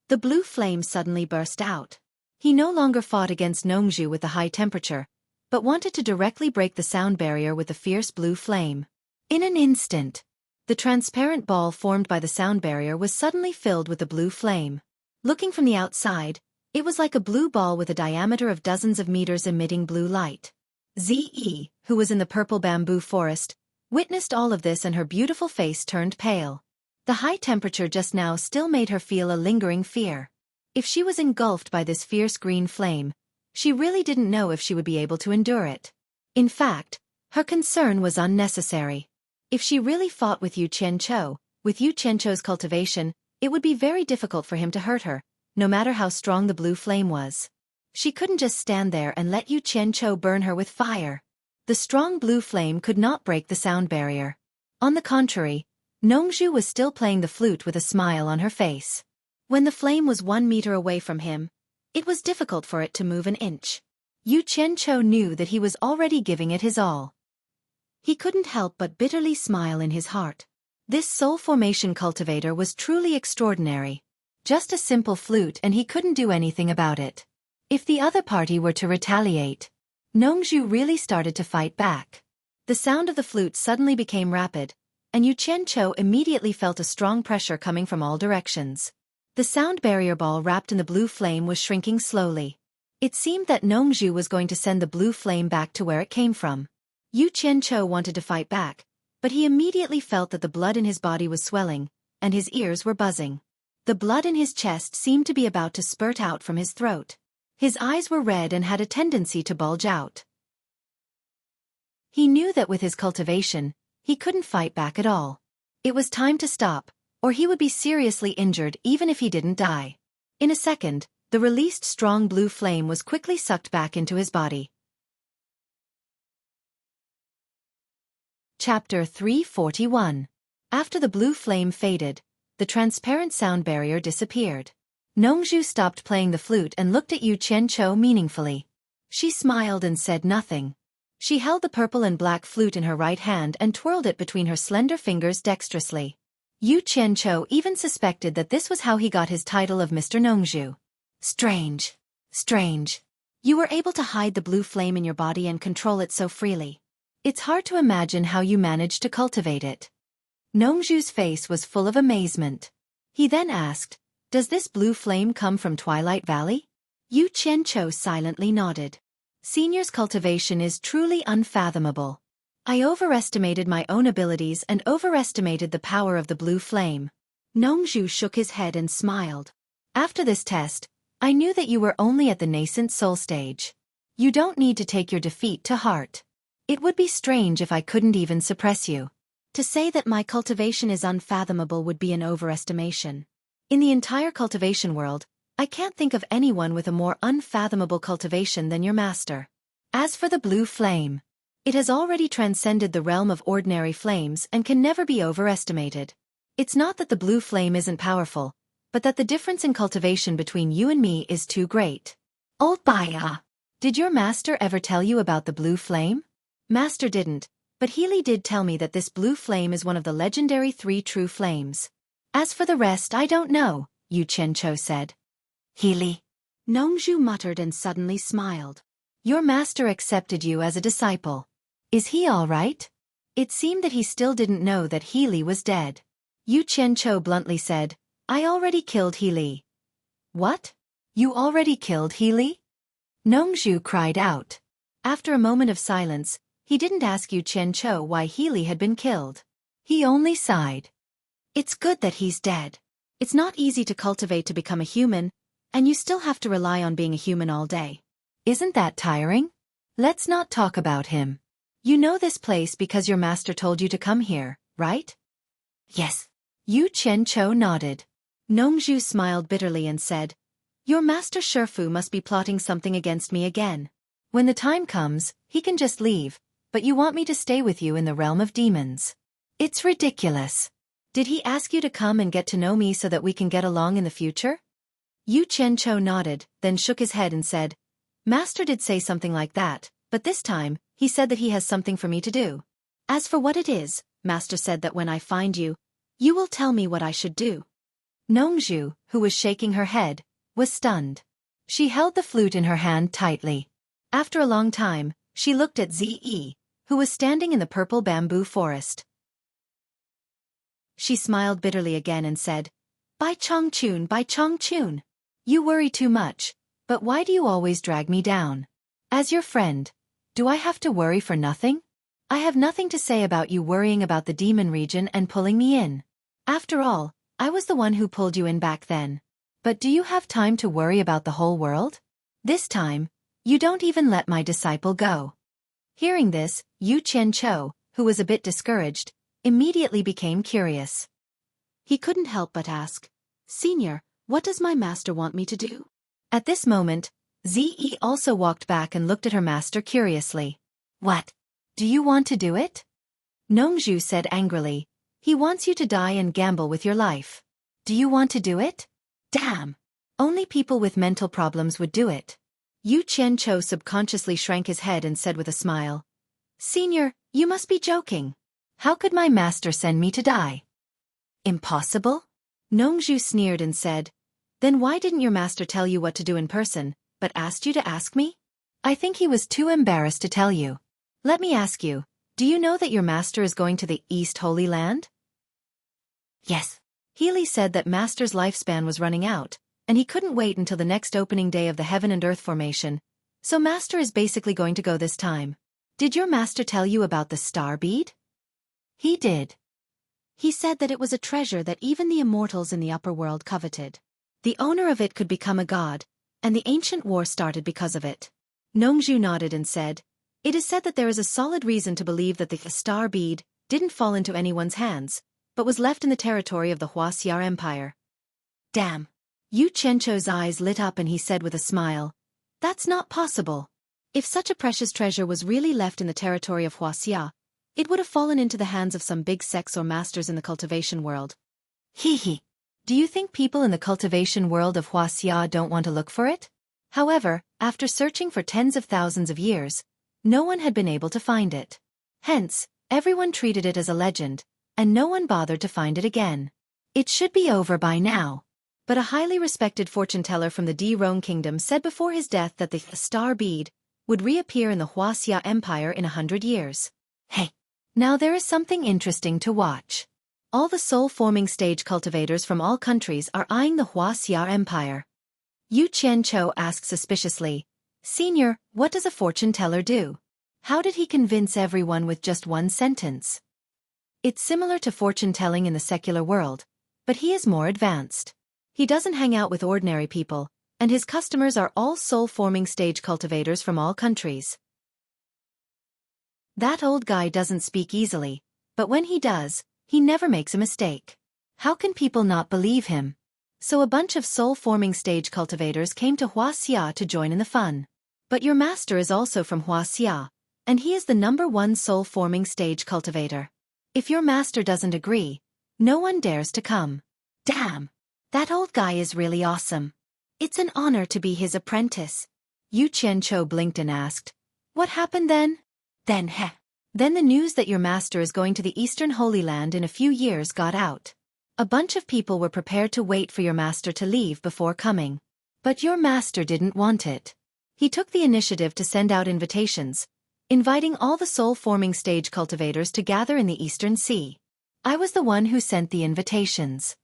The blue flame suddenly burst out. He no longer fought against Nongzhu with the high temperature, but wanted to directly break the sound barrier with the fierce blue flame. In an instant, the transparent ball formed by the sound barrier was suddenly filled with the blue flame. Looking from the outside, it was like a blue ball with a diameter of dozens of meters emitting blue light. Ze, who was in the purple bamboo forest, witnessed all of this and her beautiful face turned pale. The high temperature just now still made her feel a lingering fear. If she was engulfed by this fierce green flame, she really didn't know if she would be able to endure it. In fact, her concern was unnecessary. If she really fought with Yu Qianqiu's cultivation, it would be very difficult for him to hurt her, no matter how strong the blue flame was. She couldn't just stand there and let Yu Qianqiu burn her with fire. The strong blue flame could not break the sound barrier. On the contrary, Nongzhu was still playing the flute with a smile on her face. When the flame was 1 meter away from him, it was difficult for it to move an inch. Yu Qianqiu knew that he was already giving it his all. He couldn't help but bitterly smile in his heart. This soul formation cultivator was truly extraordinary. Just a simple flute and he couldn't do anything about it. If the other party were to retaliate, Nongzhu really started to fight back. The sound of the flute suddenly became rapid, and Yu Qianqiu immediately felt a strong pressure coming from all directions. The sound barrier ball wrapped in the blue flame was shrinking slowly. It seemed that Nongzhu was going to send the blue flame back to where it came from. Yu Qianqiu wanted to fight back, but he immediately felt that the blood in his body was swelling, and his ears were buzzing. The blood in his chest seemed to be about to spurt out from his throat. His eyes were red and had a tendency to bulge out. He knew that with his cultivation, he couldn't fight back at all. It was time to stop, or he would be seriously injured even if he didn't die. In a second, the released strong blue flame was quickly sucked back into his body. Chapter 341. After the blue flame faded, the transparent sound barrier disappeared. Nongzhu stopped playing the flute and looked at Yu Qianqiu meaningfully. She smiled and said nothing. She held the purple and black flute in her right hand and twirled it between her slender fingers dexterously. Yu Qianqiu even suspected that this was how he got his title of Mr. Nongzhu. Strange. Strange. You were able to hide the blue flame in your body and control it so freely. It's hard to imagine how you managed to cultivate it. Nongzhu's face was full of amazement. He then asked, "Does this blue flame come from Twilight Valley?" Yu Qianqiu silently nodded. Senior's cultivation is truly unfathomable. I overestimated my own abilities and overestimated the power of the blue flame. Nongzhu shook his head and smiled. After this test, I knew that you were only at the nascent soul stage. You don't need to take your defeat to heart. It would be strange if I couldn't even suppress you. To say that my cultivation is unfathomable would be an overestimation. In the entire cultivation world, I can't think of anyone with a more unfathomable cultivation than your master. As for the blue flame, it has already transcended the realm of ordinary flames and can never be overestimated. It's not that the blue flame isn't powerful, but that the difference in cultivation between you and me is too great. Old Baya, did your master ever tell you about the blue flame? Master didn't, but Healy did tell me that this blue flame is one of the legendary 3 true flames. As for the rest I don't know, Yu Qianqiu said. Healy. Nongzhu muttered and suddenly smiled. Your master accepted you as a disciple. Is he all right? It seemed that he still didn't know that Healy was dead. Yu Qianchou bluntly said, I already killed Healy. What? You already killed Healy? Nongzhu cried out. After a moment of silence, he didn't ask Yu Qianchou why Healy had been killed. He only sighed. It's good that he's dead. It's not easy to cultivate to become a human, and you still have to rely on being a human all day. Isn't that tiring? Let's not talk about him. You know this place because your master told you to come here, right? Yes. Yu Qianchou nodded. Nongzhu smiled bitterly and said, Your master Xueqi must be plotting something against me again. When the time comes, he can just leave, but you want me to stay with you in the realm of demons. It's ridiculous. Did he ask you to come and get to know me so that we can get along in the future? Yu Qianchou nodded, then shook his head and said, Master did say something like that, but this time, he said that he has something for me to do. As for what it is, Master said that when I find you, you will tell me what I should do. Nongzhu, who was shaking her head, was stunned. She held the flute in her hand tightly. After a long time, she looked at Ziyi, who was standing in the purple bamboo forest. She smiled bitterly again and said, By Chongqun. You worry too much, but why do you always drag me down? As your friend, do I have to worry for nothing? I have nothing to say about you worrying about the demon region and pulling me in. After all, I was the one who pulled you in back then. But do you have time to worry about the whole world? This time, you don't even let my disciple go. Hearing this, Yu Qianchou, who was a bit discouraged, immediately became curious. He couldn't help but ask, Senior, what does my master want me to do? At this moment, Ziyi also walked back and looked at her master curiously. What? Do you want to do it? Nongzhu said angrily, He wants you to die and gamble with your life. Do you want to do it? Damn! Only people with mental problems would do it. Yu Qianchou subconsciously shrank his head and said with a smile, Senior, you must be joking. How could my master send me to die? Impossible? Nongzhu sneered and said, Then why didn't your master tell you what to do in person, but asked you to ask me? I think he was too embarrassed to tell you. Let me ask you, do you know that your master is going to the East Holy Land? Yes. Healy said that master's lifespan was running out, and he couldn't wait until the next opening day of the Heaven and Earth formation, so master is basically going to go this time. Did your master tell you about the star bead? He did. He said that it was a treasure that even the immortals in the upper world coveted. The owner of it could become a god, and the ancient war started because of it. Nongzhu nodded and said, It is said that there is a solid reason to believe that the star bead didn't fall into anyone's hands, but was left in the territory of the Huaxia Empire. Damn. Yu Qianchou's eyes lit up and he said with a smile, That's not possible. If such a precious treasure was really left in the territory of Huaxia, it would have fallen into the hands of some big sects or masters in the cultivation world. Hee. Do you think people in the cultivation world of Huaxia don't want to look for it? However, after searching for tens of thousands of years, no one had been able to find it. Hence, everyone treated it as a legend, and no one bothered to find it again. It should be over by now. But a highly respected fortune-teller from the Di-Rong Kingdom said before his death that the star bead would reappear in the Huaxia Empire in 100 years. Hey! Now there is something interesting to watch. All the soul-forming stage cultivators from all countries are eyeing the Huaxia Empire. Yu Qianchou asked suspiciously, Senior, what does a fortune-teller do? How did he convince everyone with just one sentence? It's similar to fortune-telling in the secular world, but he is more advanced. He doesn't hang out with ordinary people, and his customers are all soul-forming stage cultivators from all countries. That old guy doesn't speak easily, but when he does, he never makes a mistake. How can people not believe him? So a bunch of soul-forming stage cultivators came to Huaxia to join in the fun. But your master is also from Huaxia, and he is the #1 soul-forming stage cultivator. If your master doesn't agree, no one dares to come. Damn! That old guy is really awesome. It's an honor to be his apprentice. Yu Qianchou blinked and asked, What happened then? Then the news that your master is going to the Eastern Holy Land in a few years got out. A bunch of people were prepared to wait for your master to leave before coming. But your master didn't want it. He took the initiative to send out invitations, inviting all the soul-forming stage cultivators to gather in the Eastern Sea. I was the one who sent the invitations.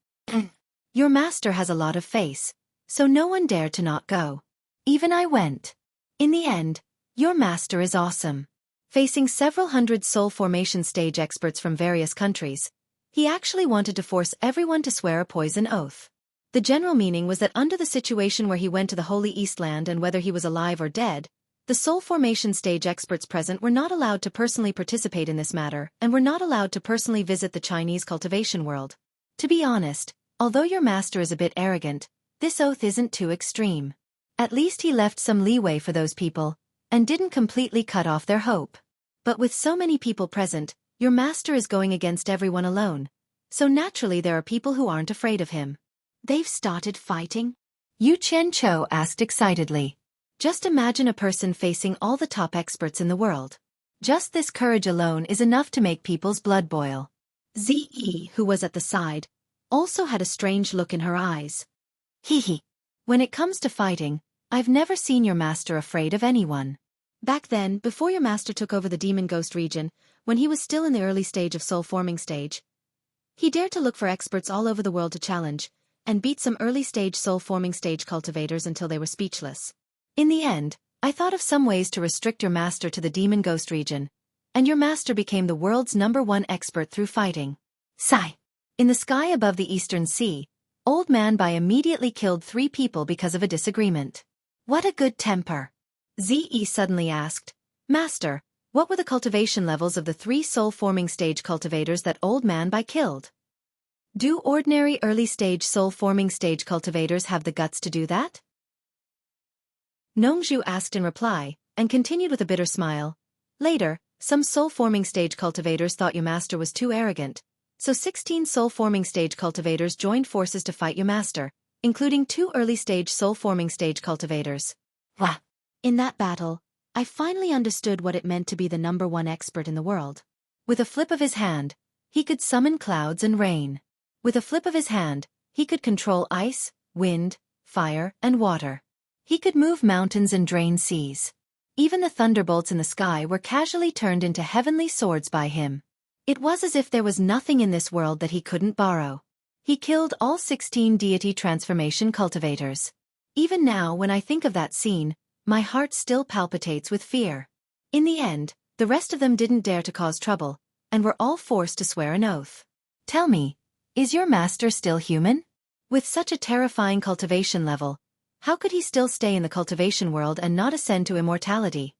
Your master has a lot of face, so no one dared to not go. Even I went. In the end, your master is awesome. Facing several hundred soul formation stage experts from various countries, he actually wanted to force everyone to swear a poison oath. The general meaning was that under the situation where he went to the Holy Eastland and whether he was alive or dead, the soul formation stage experts present were not allowed to personally participate in this matter and were not allowed to personally visit the Chinese cultivation world. To be honest, although your master is a bit arrogant, this oath isn't too extreme. At least he left some leeway for those people, and didn't completely cut off their hope. But with so many people present, your master is going against everyone alone. So naturally there are people who aren't afraid of him. They've started fighting? Yu Qianqiu asked excitedly. Just imagine a person facing all the top experts in the world. Just this courage alone is enough to make people's blood boil. Ziyi, who was at the side, also had a strange look in her eyes. Hehe. When it comes to fighting, I've never seen your master afraid of anyone. Back then, before your master took over the demon ghost region, when he was still in the early stage of soul-forming stage, he dared to look for experts all over the world to challenge, and beat some early-stage soul-forming stage cultivators until they were speechless. In the end, I thought of some ways to restrict your master to the demon ghost region, and your master became the world's #1 expert through fighting. Sigh. In the sky above the Eastern Sea, Old Man Bai immediately killed 3 people because of a disagreement. What a good temper. Ziyi suddenly asked, Master, what were the cultivation levels of the 3 soul-forming stage cultivators that Old Man Bai killed? Do ordinary early-stage soul-forming stage cultivators have the guts to do that? Nongzhu asked in reply, and continued with a bitter smile. Later, some soul-forming stage cultivators thought your master was too arrogant, so 16 soul-forming stage cultivators joined forces to fight your master, including 2 early-stage soul-forming stage cultivators. Wah! In that battle, I finally understood what it meant to be the #1 expert in the world. With a flip of his hand, he could summon clouds and rain. With a flip of his hand, he could control ice, wind, fire, and water. He could move mountains and drain seas. Even the thunderbolts in the sky were casually turned into heavenly swords by him. It was as if there was nothing in this world that he couldn't borrow. He killed all 16 deity transformation cultivators. Even now when I think of that scene, my heart still palpitates with fear. In the end, the rest of them didn't dare to cause trouble, and were all forced to swear an oath. Tell me, is your master still human? With such a terrifying cultivation level, how could he still stay in the cultivation world and not ascend to immortality?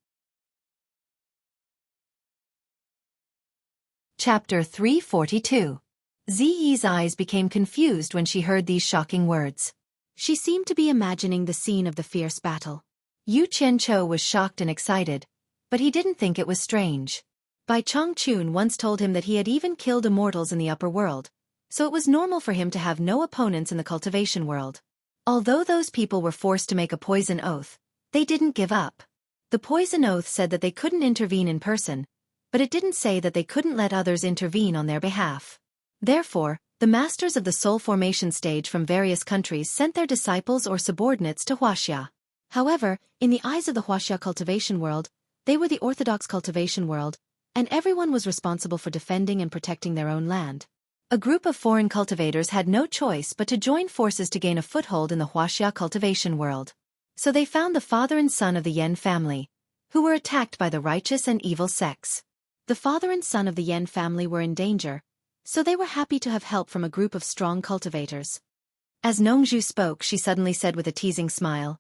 Chapter 342. Ziyi's eyes became confused when she heard these shocking words. She seemed to be imagining the scene of the fierce battle. Yu Qianqiu was shocked and excited, but he didn't think it was strange. Bai Chongqun once told him that he had even killed immortals in the upper world, so it was normal for him to have no opponents in the cultivation world. Although those people were forced to make a poison oath, they didn't give up. The poison oath said that they couldn't intervene in person, but it didn't say that they couldn't let others intervene on their behalf. Therefore, the masters of the soul formation stage from various countries sent their disciples or subordinates to Huaxia. However, in the eyes of the Huaxia cultivation world, they were the orthodox cultivation world, and everyone was responsible for defending and protecting their own land. A group of foreign cultivators had no choice but to join forces to gain a foothold in the Huaxia cultivation world. So they found the father and son of the Yan family, who were attacked by the righteous and evil sects. The father and son of the Yan family were in danger, so they were happy to have help from a group of strong cultivators. As Nongzhu spoke, she suddenly said with a teasing smile,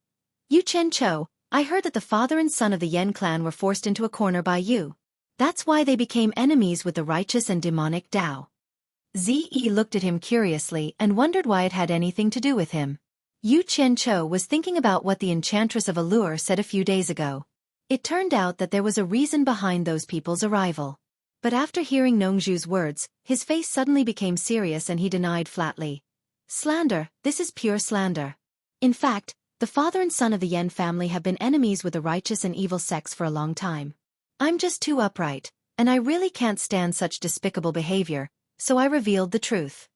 Yu Qianqiu, I heard that the father and son of the Yan clan were forced into a corner by you. That's why they became enemies with the righteous and demonic Tao. Ziyi looked at him curiously and wondered why it had anything to do with him. Yu Qianqiu was thinking about what the enchantress of Allure said a few days ago. It turned out that there was a reason behind those people's arrival. But after hearing Nongzhu's words, his face suddenly became serious and he denied flatly. Slander, this is pure slander. In fact, the father and son of the Yan family have been enemies with the righteous and evil sects for a long time. I'm just too upright, and I really can't stand such despicable behavior, so I revealed the truth.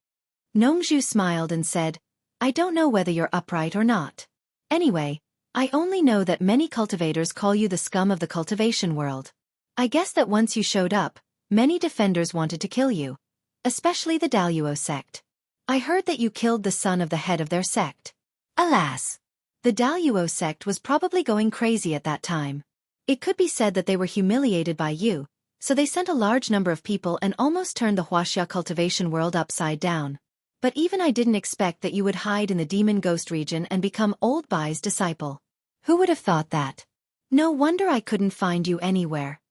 Nongzhu smiled and said, I don't know whether you're upright or not. Anyway, I only know that many cultivators call you the scum of the cultivation world. I guess that once you showed up, many defenders wanted to kill you, especially the Daluo sect. I heard that you killed the son of the head of their sect. Alas! The Daluo sect was probably going crazy at that time. It could be said that they were humiliated by you, so they sent a large number of people and almost turned the Huaxia cultivation world upside down. But even I didn't expect that you would hide in the demon ghost region and become Old Bai's disciple. Who would have thought that? No wonder I couldn't find you anywhere.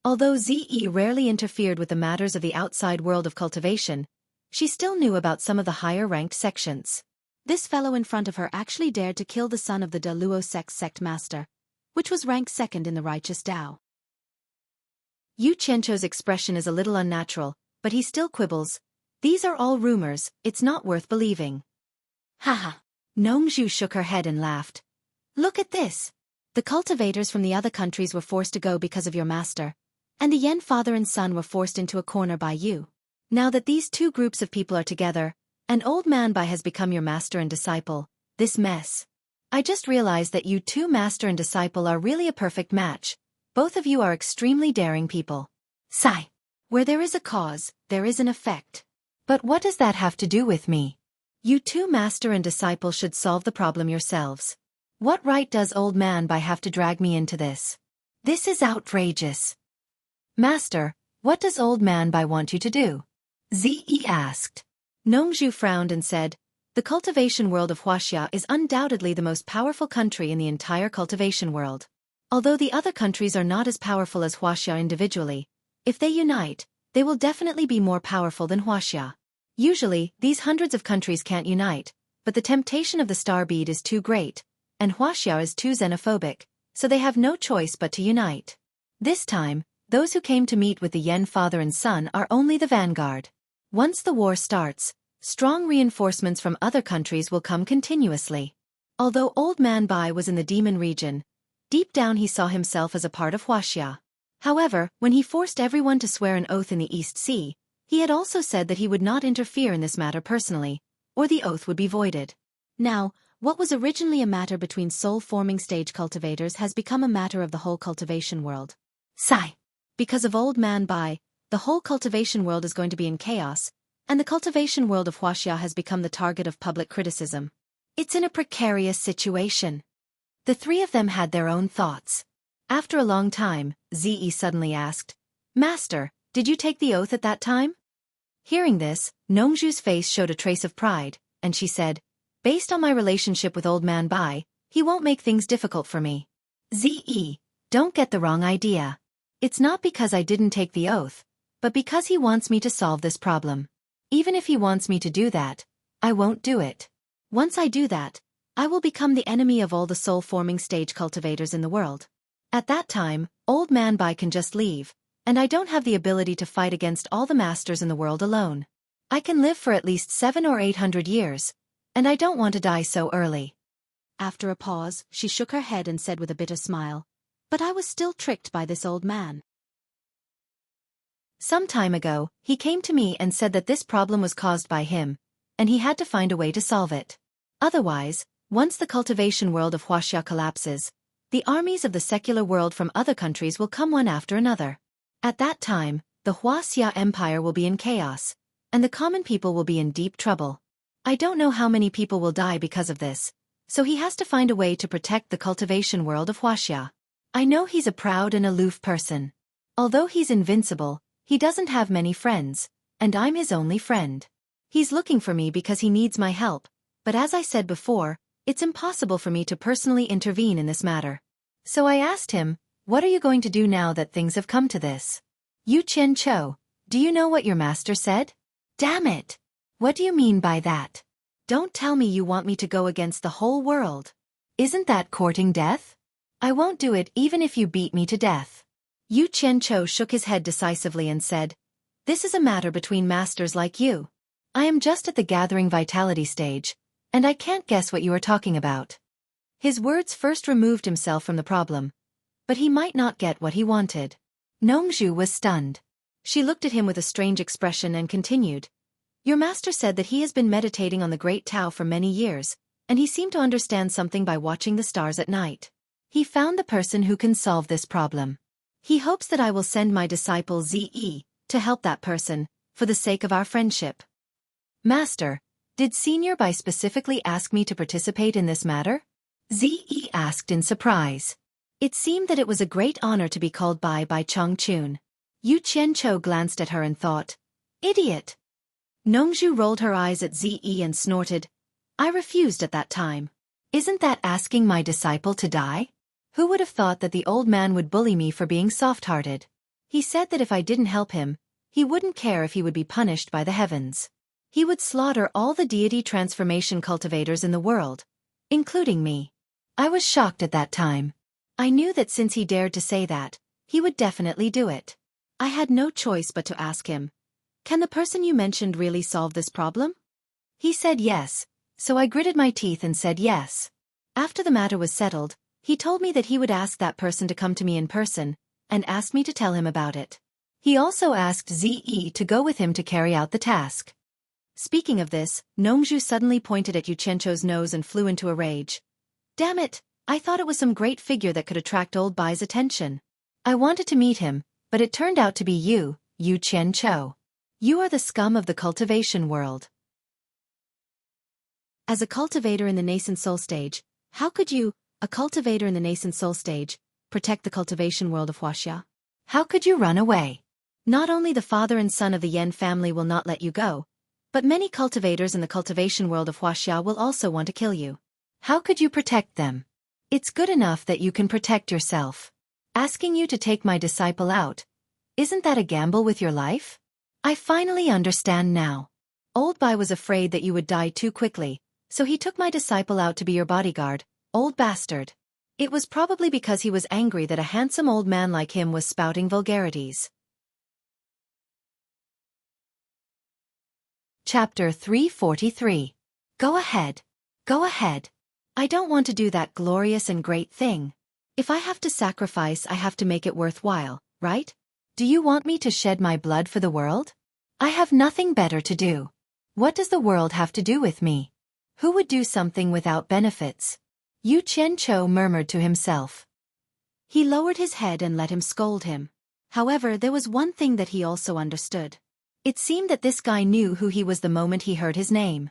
Although Ze rarely interfered with the matters of the outside world of cultivation, she still knew about some of the higher-ranked sections. This fellow in front of her actually dared to kill the son of the Daluo sect master, which was ranked second in the righteous Dao. Yu Qianzhou's expression is a little unnatural, but he still quibbles. These are all rumors, it's not worth believing. Haha. Nongzhu shook her head and laughed. Look at this. The cultivators from the other countries were forced to go because of your master, and the Yen father and son were forced into a corner by you. Now that these two groups of people are together, and Old Man Bai has become your master and disciple, this mess. I just realized that you two master and disciple are really a perfect match. Both of you are extremely daring people. Sigh. Where there is a cause, there is an effect. But what does that have to do with me? You two master and disciple should solve the problem yourselves. What right does Old Man Bai have to drag me into this? This is outrageous. Master, what does Old Man Bai want you to do? Ze asked. Nongzhu frowned and said, the cultivation world of Huaxia is undoubtedly the most powerful country in the entire cultivation world. Although the other countries are not as powerful as Huaxia individually, if they unite, they will definitely be more powerful than Huaxia. Usually, these hundreds of countries can't unite, but the temptation of the star bead is too great, and Huaxia is too xenophobic, so they have no choice but to unite. This time, those who came to meet with the Yen father and son are only the vanguard. Once the war starts, strong reinforcements from other countries will come continuously. Although Old Man Bai was in the demon region, deep down he saw himself as a part of Huaxia. However, when he forced everyone to swear an oath in the East Sea, he had also said that he would not interfere in this matter personally, or the oath would be voided. Now, what was originally a matter between soul-forming stage cultivators has become a matter of the whole cultivation world. Sigh. Because of Old Man Bai, the whole cultivation world is going to be in chaos, and the cultivation world of Huaxia has become the target of public criticism. It's in a precarious situation. The three of them had their own thoughts. After a long time, Ze suddenly asked, Master, did you take the oath at that time? Hearing this, Nongzhu's face showed a trace of pride, and she said, based on my relationship with Old Man Bai, he won't make things difficult for me. Ze, don't get the wrong idea. It's not because I didn't take the oath, but because he wants me to solve this problem. Even if he wants me to do that, I won't do it. Once I do that, I will become the enemy of all the soul-forming stage cultivators in the world. At that time, Old Man Bai can just leave, and I don't have the ability to fight against all the masters in the world alone. I can live for at least 700 or 800 years, and I don't want to die so early. After a pause, she shook her head and said with a bitter smile, but I was still tricked by this old man. Some time ago, he came to me and said that this problem was caused by him, and he had to find a way to solve it. Otherwise, once the cultivation world of Huaxia collapses, the armies of the secular world from other countries will come one after another. At that time, the Huaxia Empire will be in chaos, and the common people will be in deep trouble. I don't know how many people will die because of this, so he has to find a way to protect the cultivation world of Huaxia. I know he's a proud and aloof person. Although he's invincible, he doesn't have many friends, and I'm his only friend. He's looking for me because he needs my help, but as I said before, it's impossible for me to personally intervene in this matter. So I asked him, what are you going to do now that things have come to this? Yu Qianzhou, do you know what your master said? Damn it! What do you mean by that? Don't tell me you want me to go against the whole world. Isn't that courting death? I won't do it even if you beat me to death. Yu Qianzhou shook his head decisively and said, this is a matter between masters like you. I am just at the gathering vitality stage, and I can't guess what you are talking about. His words first removed himself from the problem, but he might not get what he wanted. Nongzhu was stunned. She looked at him with a strange expression and continued, your master said that he has been meditating on the Great Tao for many years, and he seemed to understand something by watching the stars at night. He found the person who can solve this problem. He hopes that I will send my disciple Ze to help that person, for the sake of our friendship. Master, did Senior Bai specifically ask me to participate in this matter? Ze asked in surprise. It seemed that it was a great honor to be called by Changchun. Yu Qianqiu glanced at her and thought, "Idiot." Nongzhu rolled her eyes at Ze and snorted, "I refused at that time. Isn't that asking my disciple to die? Who would have thought that the old man would bully me for being soft-hearted? He said that if I didn't help him, he wouldn't care if he would be punished by the heavens. He would slaughter all the deity transformation cultivators in the world, including me." I was shocked at that time. I knew that since he dared to say that, he would definitely do it. I had no choice but to ask him, "Can the person you mentioned really solve this problem?" He said yes, so I gritted my teeth and said yes. After the matter was settled, he told me that he would ask that person to come to me in person, and asked me to tell him about it. He also asked Ze to go with him to carry out the task. Speaking of this, Nongzhu suddenly pointed at Yu Qianqiu's nose and flew into a rage. "Damn it, I thought it was some great figure that could attract old Bai's attention. I wanted to meet him, but it turned out to be you, Yu Qianqiu. You are the scum of the cultivation world." As a cultivator in the nascent soul stage, how could you, a cultivator in the nascent soul stage, protect the cultivation world of Huaxia? How could you run away? Not only the father and son of the Yan family will not let you go, but many cultivators in the cultivation world of Huaxia will also want to kill you. How could you protect them? It's good enough that you can protect yourself. Asking you to take my disciple out, isn't that a gamble with your life? I finally understand now. Old Bai was afraid that you would die too quickly, so he took my disciple out to be your bodyguard, old bastard. It was probably because he was angry that a handsome old man like him was spouting vulgarities. Chapter 343. Go ahead. Go ahead. I don't want to do that glorious and great thing. If I have to sacrifice, I have to make it worthwhile, right? Do you want me to shed my blood for the world? I have nothing better to do. What does the world have to do with me? Who would do something without benefits? Yu Qianqiu murmured to himself. He lowered his head and let him scold him. However, there was one thing that he also understood. It seemed that this guy knew who he was the moment he heard his name.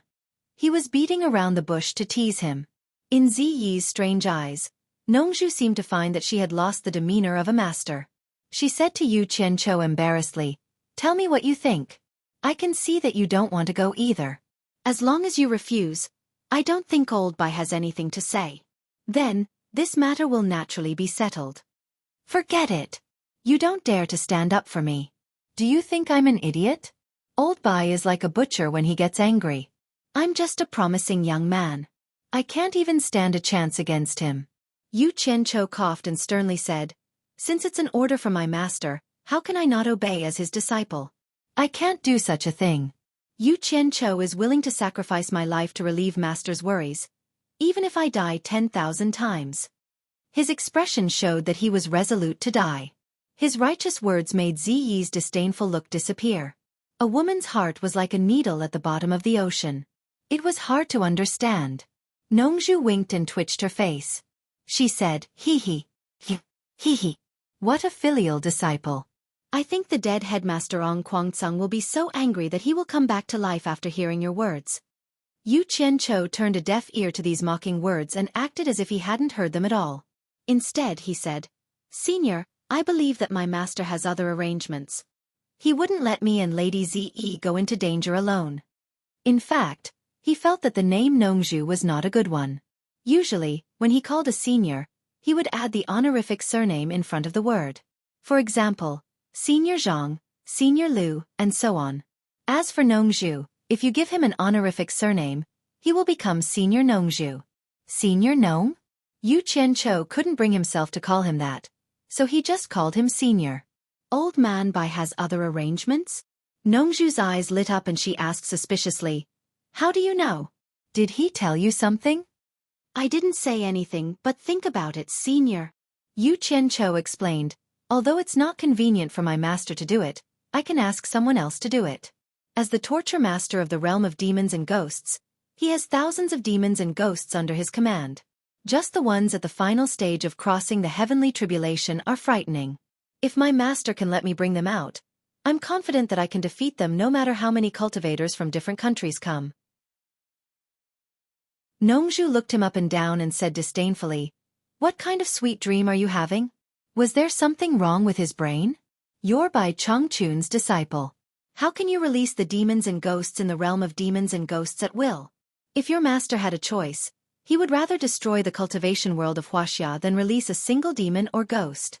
He was beating around the bush to tease him. In Ziyi's strange eyes, Nongzhu seemed to find that she had lost the demeanor of a master. She said to Yu Qianqiu embarrassedly, "Tell me what you think. I can see that you don't want to go either. As long as you refuse, I don't think old Bai has anything to say. Then, this matter will naturally be settled." "Forget it. You don't dare to stand up for me. Do you think I'm an idiot? Old Bai is like a butcher when he gets angry. I'm just a promising young man. I can't even stand a chance against him." Yu Qianqiu coughed and sternly said, "Since it's an order from my master, how can I not obey as his disciple? I can't do such a thing. Yu Qianqiu is willing to sacrifice my life to relieve master's worries, even if I die 10,000 times." His expression showed that he was resolute to die. His righteous words made Ziyi's disdainful look disappear. A woman's heart was like a needle at the bottom of the ocean. It was hard to understand. Nongzhu winked and twitched her face. She said, "Hee hee. What a filial disciple. I think the dead headmaster Ong Guangcang will be so angry that he will come back to life after hearing your words." Yu Qianqiu turned a deaf ear to these mocking words and acted as if he hadn't heard them at all. Instead, he said, "Senior, I believe that my master has other arrangements. He wouldn't let me and Lady Ze go into danger alone." In fact, he felt that the name Nongzhu was not a good one. Usually, when he called a senior, he would add the honorific surname in front of the word. For example, Senior Zhang, Senior Liu, and so on. As for Nongzhu, if you give him an honorific surname, he will become Senior Nongzhu. Senior Nong? Yu Qianqiu couldn't bring himself to call him that, so he just called him Senior. Old Man Bai has other arrangements? Nongzhu's eyes lit up and she asked suspiciously, "How do you know? Did he tell you something?" "I didn't say anything, but think about it, Senior." Yu Qianqiu explained, "Although it's not convenient for my master to do it, I can ask someone else to do it. As the torture master of the realm of demons and ghosts, He has thousands of demons and ghosts under his command. Just the ones at the final stage of crossing the heavenly tribulation are frightening. If my master can let me bring them out, I'm confident that I can defeat them no matter how many cultivators from different countries come. Nongzhu looked him up and down and said disdainfully, "What kind of sweet dream are you having? Was there something wrong with his brain? You're Bai Chongqun's disciple. How can you release the demons and ghosts in the realm of demons and ghosts at will? If your master had a choice, he would rather destroy the cultivation world of Huaxia than release a single demon or ghost.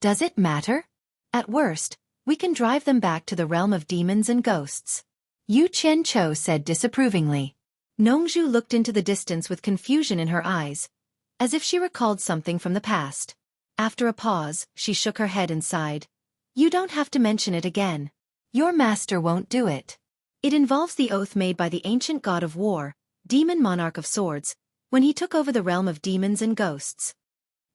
Does it matter? At worst, we can drive them back to the realm of demons and ghosts." Yu Qianqiu said disapprovingly. Nongzhu looked into the distance with confusion in her eyes, as if she recalled something from the past. After a pause, she shook her head and sighed. "You don't have to mention it again. Your master won't do it. It involves the oath made by the ancient god of war, demon monarch of swords, when he took over the realm of demons and ghosts."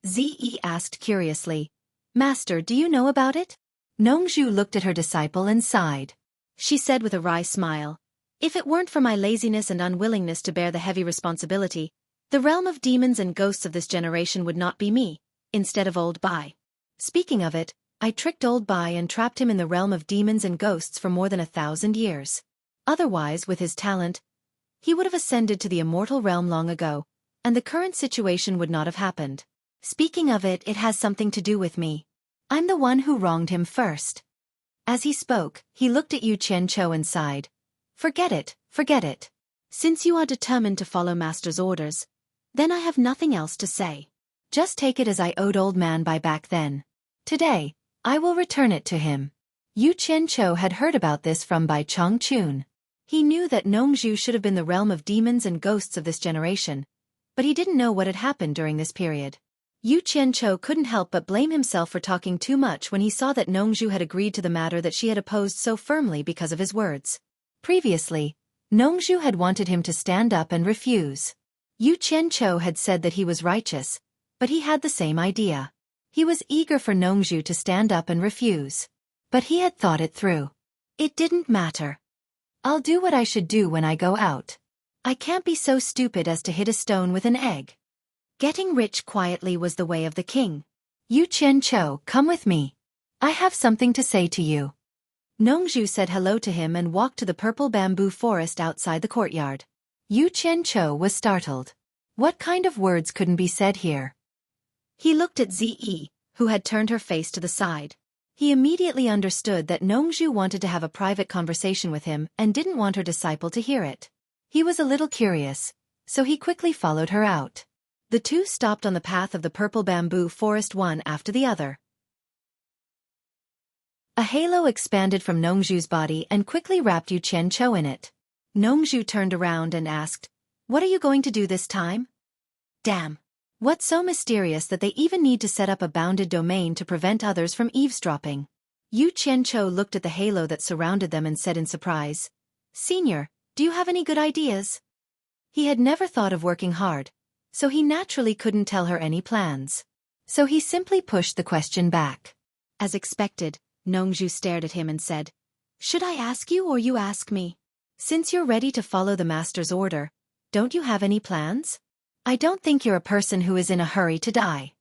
Zi asked curiously, "Master, do you know about it?" Nongzhu looked at her disciple and sighed. She said with a wry smile, "If it weren't for my laziness and unwillingness to bear the heavy responsibility, the realm of demons and ghosts of this generation would not be me, instead of old Bai. Speaking of it, I tricked old Bai and trapped him in the realm of demons and ghosts for more than 1,000 years. Otherwise, with his talent, he would have ascended to the immortal realm long ago, and the current situation would not have happened. Speaking of it, it has something to do with me. I'm the one who wronged him first." As he spoke, he looked at Yu Qianqiu and sighed. Forget it, forget it. Since you are determined to follow Master's orders, then I have nothing else to say. Just take it as I owed old man Bai back then. Today, I will return it to him." Yu Qianqiu had heard about this from Bai Chongqun. He knew that Nongzhu should have been the realm of demons and ghosts of this generation, but he didn't know what had happened during this period. Yu Qianqiu couldn't help but blame himself for talking too much when he saw that Nongzhu had agreed to the matter that she had opposed so firmly because of his words. Previously, Nongzhu had wanted him to stand up and refuse. Yu Qianqiu had said that he was righteous, but he had the same idea. He was eager for Nongzhu to stand up and refuse. But he had thought it through. It didn't matter. I'll do what I should do when I go out. I can't be so stupid as to hit a stone with an egg. Getting rich quietly was the way of the king. Yu Qianqiu, come with me. I have something to say to you. Nongzhu said hello to him and walked to the purple bamboo forest outside the courtyard. Yu Qianqiu was startled. What kind of words couldn't be said here? He looked at Zi, who had turned her face to the side. He immediately understood that Nongzhu wanted to have a private conversation with him and didn't want her disciple to hear it. He was a little curious, so he quickly followed her out. The two stopped on the path of the purple bamboo forest one after the other. A halo expanded from Nongzhu's body and quickly wrapped Yu Qianqiu in it. Nongzhu turned around and asked, "What are you going to do this time?" Damn. What's so mysterious that they even need to set up a bounded domain to prevent others from eavesdropping? Yu Qianqiu looked at the halo that surrounded them and said in surprise, "Senior, do you have any good ideas?" He had never thought of working hard, so he naturally couldn't tell her any plans. So he simply pushed the question back. As expected, Nongzhu stared at him and said, "Should I ask you or you ask me? Since you're ready to follow the master's order, don't you have any plans? I don't think you're a person who is in a hurry to die."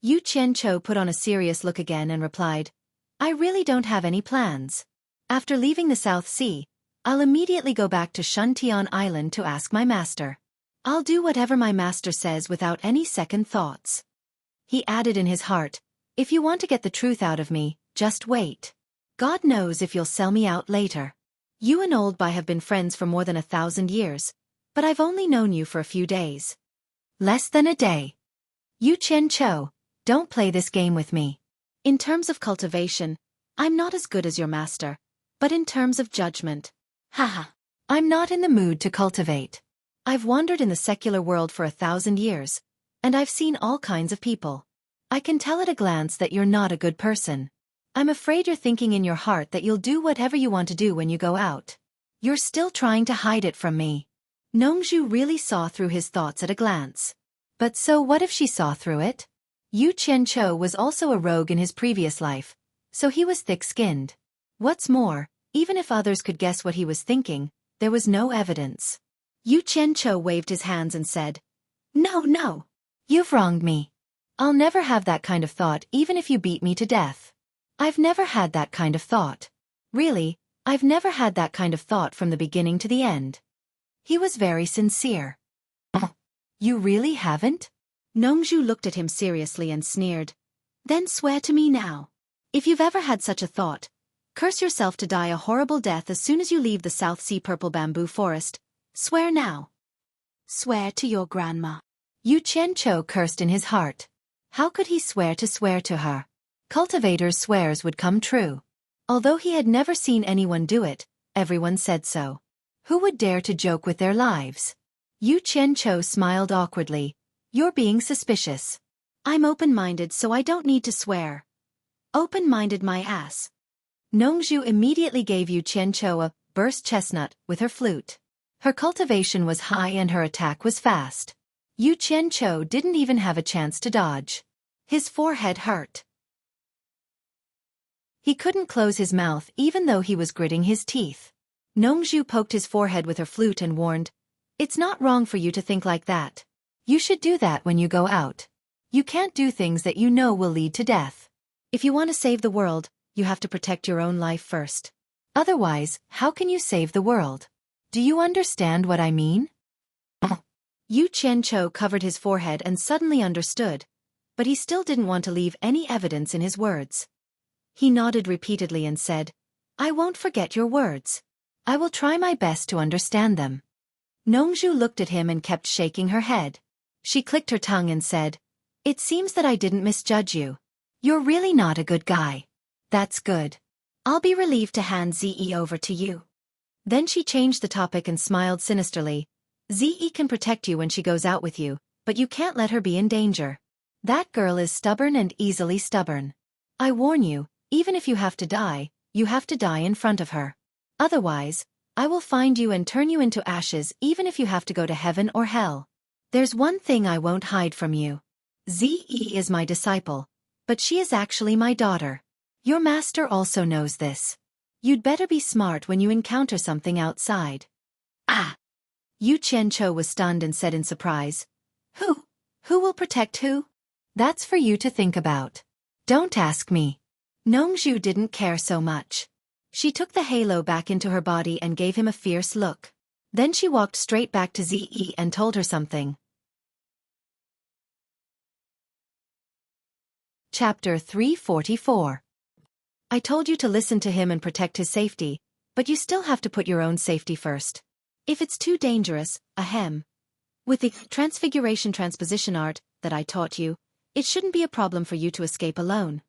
Yu Qianqiu put on a serious look again and replied, "I really don't have any plans. After leaving the South Sea, I'll immediately go back to Shuntian Island to ask my master. I'll do whatever my master says without any second thoughts." He added in his heart, "If you want to get the truth out of me, just wait. God knows if you'll sell me out later. You and Old Bai have been friends for more than 1,000 years, but I've only known you for a few days. Less than a day. Yu Qianqiu, don't play this game with me. In terms of cultivation, I'm not as good as your master, but in terms of judgment, haha, I'm not in the mood to cultivate. I've wandered in the secular world for 1,000 years, and I've seen all kinds of people. I can tell at a glance that you're not a good person. I'm afraid you're thinking in your heart that you'll do whatever you want to do when you go out. You're still trying to hide it from me." Nongzhu really saw through his thoughts at a glance. But so what if she saw through it? Yu Qianqiu was also a rogue in his previous life, so he was thick-skinned. What's more, even if others could guess what he was thinking, there was no evidence. Yu Qianqiu waved his hands and said, "No, no. You've wronged me. I'll never have that kind of thought even if you beat me to death. I've never had that kind of thought. Really, I've never had that kind of thought from the beginning to the end." He was very sincere. "You really haven't?" Nongzhu looked at him seriously and sneered. "Then swear to me now. If you've ever had such a thought, curse yourself to die a horrible death as soon as you leave the South Sea Purple Bamboo Forest. Swear now." "Swear to your grandma." Yu Qianqiu cursed in his heart. How could he swear to her? Cultivator's swears would come true. Although he had never seen anyone do it, everyone said so. Who would dare to joke with their lives? Yu Qianqiu smiled awkwardly. "You're being suspicious." "I'm open-minded so I don't need to swear." "Open-minded my ass." Nongzhu immediately gave Yu Qianqiu a burst chestnut with her flute. Her cultivation was high and her attack was fast. Yu Qianqiu didn't even have a chance to dodge. His forehead hurt. He couldn't close his mouth even though he was gritting his teeth. Nongzhu poked his forehead with her flute and warned, "It's not wrong for you to think like that. You should do that when you go out. You can't do things that you know will lead to death. If you want to save the world, you have to protect your own life first. Otherwise, how can you save the world? Do you understand what I mean?" Yu Qianqiu covered his forehead and suddenly understood, but he still didn't want to leave any evidence in his words. He nodded repeatedly and said, "I won't forget your words. I will try my best to understand them." Nongzhu looked at him and kept shaking her head. She clicked her tongue and said, "It seems that I didn't misjudge you. You're really not a good guy. That's good. I'll be relieved to hand Ze over to you." Then she changed the topic and smiled sinisterly. "Ze can protect you when she goes out with you, but you can't let her be in danger. That girl is stubborn and easily stubborn. I warn you, even if you have to die in front of her. Otherwise, I will find you and turn you into ashes even if you have to go to heaven or hell. There's one thing I won't hide from you. Ze is my disciple, but she is actually my daughter. Your master also knows this. You'd better be smart when you encounter something outside." "Ah!" Yu Qianqiu was stunned and said in surprise, Who will protect who? That's for you to think about. Don't ask me." Nongzhu didn't care so much. She took the halo back into her body and gave him a fierce look. Then she walked straight back to Ze and told her something. Chapter 344. I told you to listen to him and protect his safety, but you still have to put your own safety first. If it's too dangerous, ahem. With the transfiguration transposition art that I taught you, it shouldn't be a problem for you to escape alone.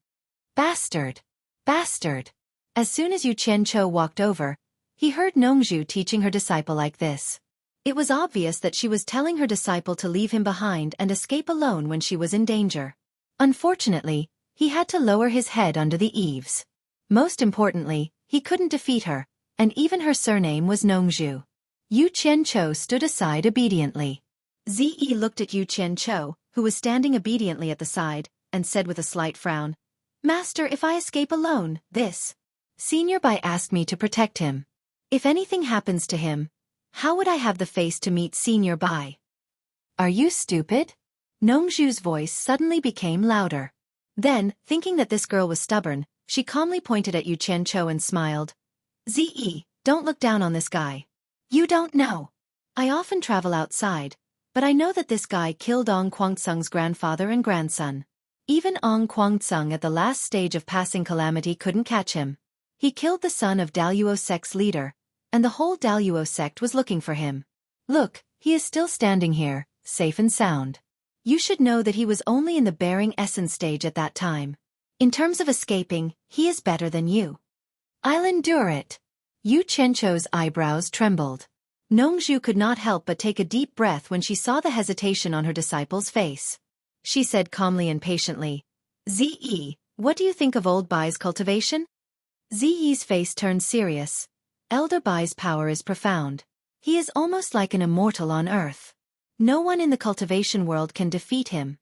Bastard! Bastard! As soon as Yu Qianqiu walked over, he heard Nongzhu teaching her disciple like this. It was obvious that she was telling her disciple to leave him behind and escape alone when she was in danger. Unfortunately, he had to lower his head under the eaves. Most importantly, he couldn't defeat her, and even her surname was Nongzhu. Yu Qianqiu stood aside obediently. Ze looked at Yu Qianqiu, who was standing obediently at the side, and said with a slight frown, "Master, if I escape alone, this Senior Bai asked me to protect him. If anything happens to him, how would I have the face to meet Senior Bai?" "Are you stupid?" Nongzhu's voice suddenly became louder. Then, thinking that this girl was stubborn, she calmly pointed at Yu Qianqiu and smiled. "Ze, don't look down on this guy. You don't know. I often travel outside, but I know that this guy killed Ong Guangceng's grandfather and grandson. Even Ong Guangceng at the last stage of passing calamity couldn't catch him. He killed the son of Daluo sect's leader, and the whole Daluo sect was looking for him. Look, he is still standing here, safe and sound. You should know that he was only in the bearing essence stage at that time. In terms of escaping, he is better than you." "I'll endure it." Yu Qianqiu's eyebrows trembled. Nongzhu could not help but take a deep breath when she saw the hesitation on her disciple's face. She said calmly and patiently, "Ze, what do you think of old Bai's cultivation?" Ze's face turned serious. Elder Bai's power is profound. He is almost like an immortal on earth. No one in the cultivation world can defeat him.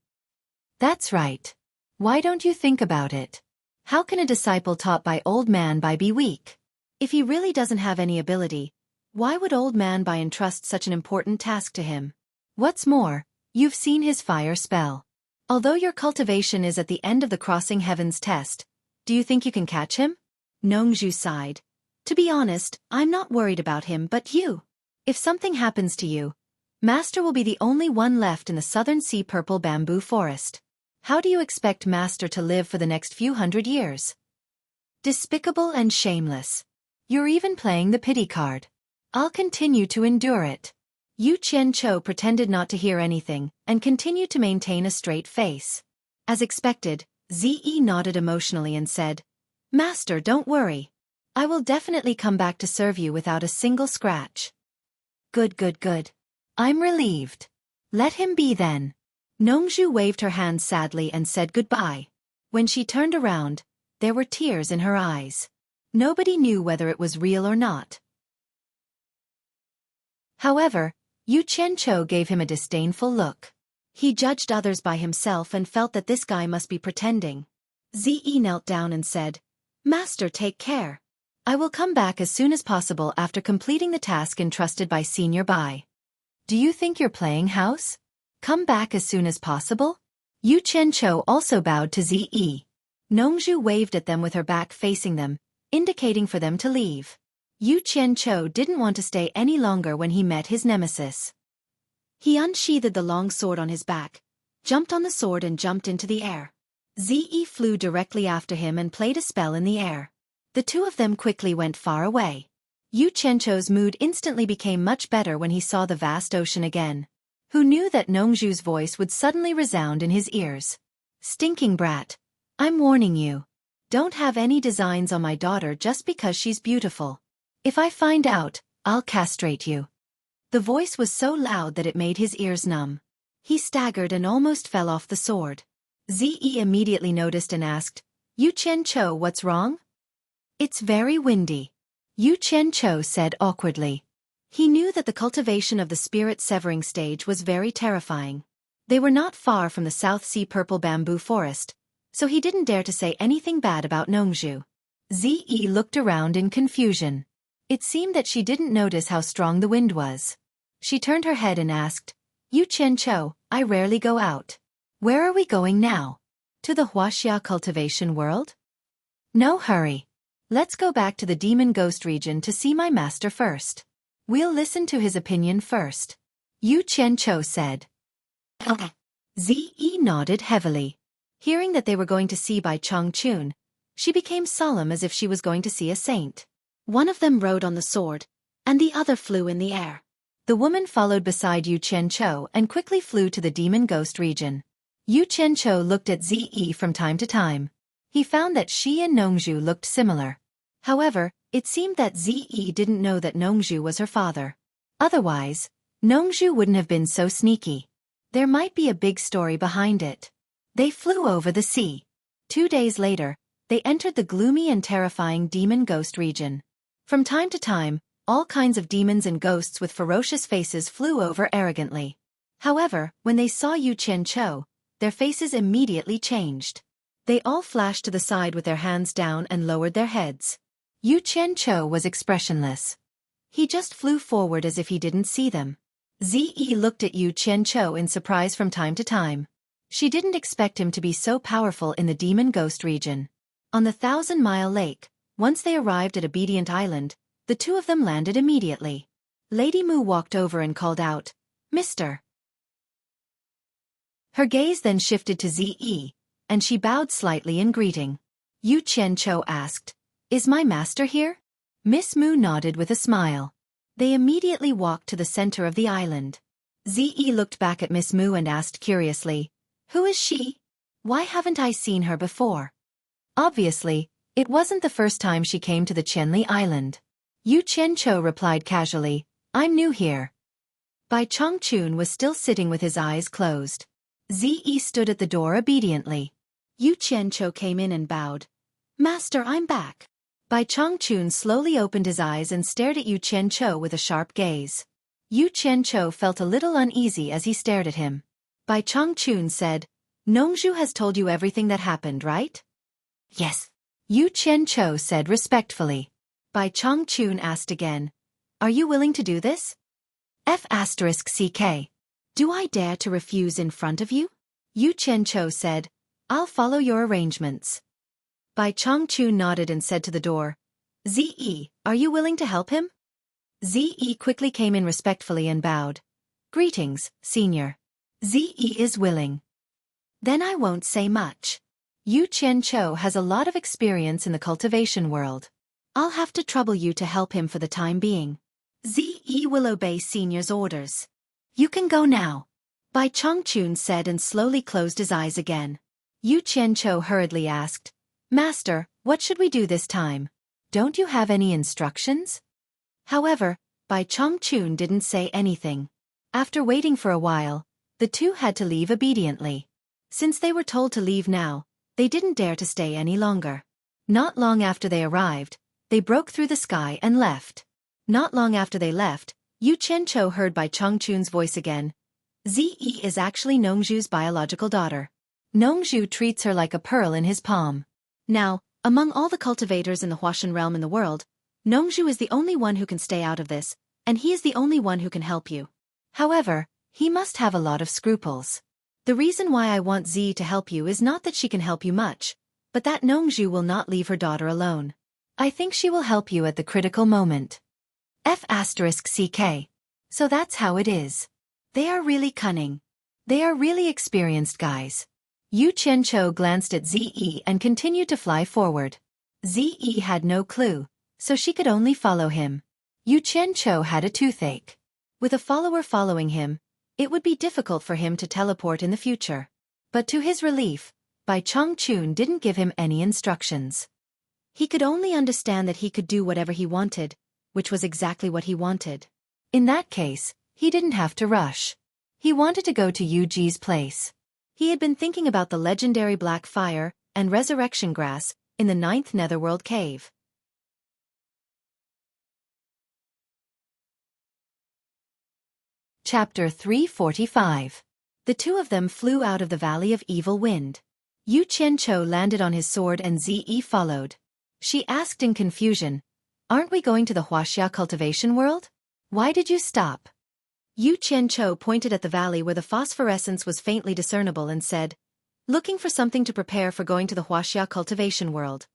"That's right. Why don't you think about it? How can a disciple taught by old man Bai be weak? If he really doesn't have any ability, Why would old man Bai entrust such an important task to him? What's more, you've seen his fire spell. Although your cultivation is at the end of the crossing heavens test, do you think you can catch him? Nongzhu sighed. To be honest, I'm not worried about him but you. If something happens to you, Master will be the only one left in the southern sea purple bamboo forest. How do you expect Master to live for the next few hundred years? Despicable and shameless. You're even playing the pity card. I'll continue to endure it. Yu Qianqiu pretended not to hear anything and continued to maintain a straight face. As expected, Zi nodded emotionally and said, Master, don't worry. I will definitely come back to serve you without a single scratch. Good, good, good. I'm relieved. Let him be then. Nongzhu waved her hand sadly and said goodbye. When she turned around, there were tears in her eyes. Nobody knew whether it was real or not. However, Yu Qianqiu gave him a disdainful look. He judged others by himself and felt that this guy must be pretending. Zi knelt down and said, Master, take care. I will come back as soon as possible after completing the task entrusted by Senior Bai. Do you think you're playing house? Come back as soon as possible? Yu Qianqiu also bowed to Zi. Nongzhu waved at them with her back facing them, indicating for them to leave. Yu Qianqiu didn't want to stay any longer when he met his nemesis. He unsheathed the long sword on his back, jumped on the sword and jumped into the air. Zi flew directly after him and played a spell in the air. The two of them quickly went far away. Yu Qianqiu's mood instantly became much better when he saw the vast ocean again. Who knew that Nongzhu's voice would suddenly resound in his ears? Stinking brat. I'm warning you. Don't have any designs on my daughter just because she's beautiful. If I find out, I'll castrate you. The voice was so loud that it made his ears numb. He staggered and almost fell off the sword. Zi immediately noticed and asked, Yu Qianqiu, what's wrong? It's very windy. Yu Qianqiu said awkwardly. He knew that the cultivation of the spirit severing stage was very terrifying. They were not far from the South Sea purple bamboo forest, so he didn't dare to say anything bad about Nongzhu. Zi looked around in confusion. It seemed that she didn't notice how strong the wind was. She turned her head and asked, Yu Qianqiu, I rarely go out. Where are we going now? To the Huaxia cultivation world? No hurry. Let's go back to the demon ghost region to see my master first. We'll listen to his opinion first. Yu Qianqiu said. Zi nodded heavily. Hearing that they were going to see Bai Changchun, she became solemn as if she was going to see a saint. One of them rode on the sword, and the other flew in the air. The woman followed beside Yu Qianqiu and quickly flew to the demon ghost region. Yu Qianqiu looked at Zi from time to time. He found that she and Nongzhu looked similar. However, it seemed that Zi didn't know that Nongzhu was her father. Otherwise, Nongzhu wouldn't have been so sneaky. There might be a big story behind it. They flew over the sea. 2 days later, they entered the gloomy and terrifying demon ghost region. From time to time, all kinds of demons and ghosts with ferocious faces flew over arrogantly. However, when they saw Yu Qianqiu, their faces immediately changed. They all flashed to the side with their hands down and lowered their heads. Yu Qianqiu was expressionless. He just flew forward as if he didn't see them. Zi looked at Yu Qianqiu in surprise from time to time. She didn't expect him to be so powerful in the demon ghost region. On the 1,000-mile lake, once they arrived at Obedient Island, the two of them landed immediately. Lady Mu walked over and called out, Mr. Her gaze then shifted to Zi, and she bowed slightly in greeting. Yu Qianqiu asked, Is my master here? Miss Mu nodded with a smile. They immediately walked to the center of the island. Zi looked back at Miss Mu and asked curiously, Who is she? Why haven't I seen her before? Obviously, it wasn't the first time she came to the Qianli Island. Yu Qianqiu replied casually, I'm new here. Bai Changchun was still sitting with his eyes closed. Zi stood at the door obediently. Yu Qianqiu came in and bowed. Master, I'm back. Bai Changchun slowly opened his eyes and stared at Yu Qianqiu with a sharp gaze. Yu Qianqiu felt a little uneasy as he stared at him. Bai Changchun said, Nongzhu has told you everything that happened, right? Yes. Yu Qianqiu said respectfully. Bai Changchun asked again, are you willing to do this? F***CK. Do I dare to refuse in front of you? Yu Qianqiu said, I'll follow your arrangements. Bai Chongqiu nodded and said to the door, Ze, are you willing to help him? Ze quickly came in respectfully and bowed. Greetings, senior. Ze is willing. Then I won't say much. Yu Qianqiu has a lot of experience in the cultivation world. I'll have to trouble you to help him for the time being. Ze will obey senior's orders. You can go now. Bai Chongqun said and slowly closed his eyes again. Yu Qianqiu hurriedly asked, Master, what should we do this time? Don't you have any instructions? However, Bai Chongqun didn't say anything. After waiting for a while, the two had to leave obediently. Since they were told to leave now, they didn't dare to stay any longer. Not long after they arrived, they broke through the sky and left. Not long after they left, Yu Qianqiu heard Bai Chongqun's voice again. Ze is actually Nongzhu's biological daughter. Nongzhu treats her like a pearl in his palm. Now, among all the cultivators in the Huashan realm in the world, Nongzhu is the only one who can stay out of this, and he is the only one who can help you. However, he must have a lot of scruples. The reason why I want Z to help you is not that she can help you much, but that Nongzhu will not leave her daughter alone. I think she will help you at the critical moment. F***CK. So that's how it is. They are really cunning. They are really experienced guys. Yu Qianqiu glanced at Ze and continued to fly forward. Ze had no clue, so she could only follow him. Yu Qianqiu had a toothache. With a follower following him, it would be difficult for him to teleport in the future. But to his relief, Bai Chongqun didn't give him any instructions. He could only understand that he could do whatever he wanted, which was exactly what he wanted. In that case, he didn't have to rush. He wanted to go to Yu Ji's place. He had been thinking about the legendary black fire and resurrection grass in the 9th Netherworld cave. Chapter 345. The two of them flew out of the Valley of Evil Wind. Yu Qianqiu landed on his sword and Ze followed. She asked in confusion, Aren't we going to the Huaxia cultivation world? Why did you stop? Yu Qianqiu pointed at the valley where the phosphorescence was faintly discernible and said, Looking for something to prepare for going to the Huaxia cultivation world.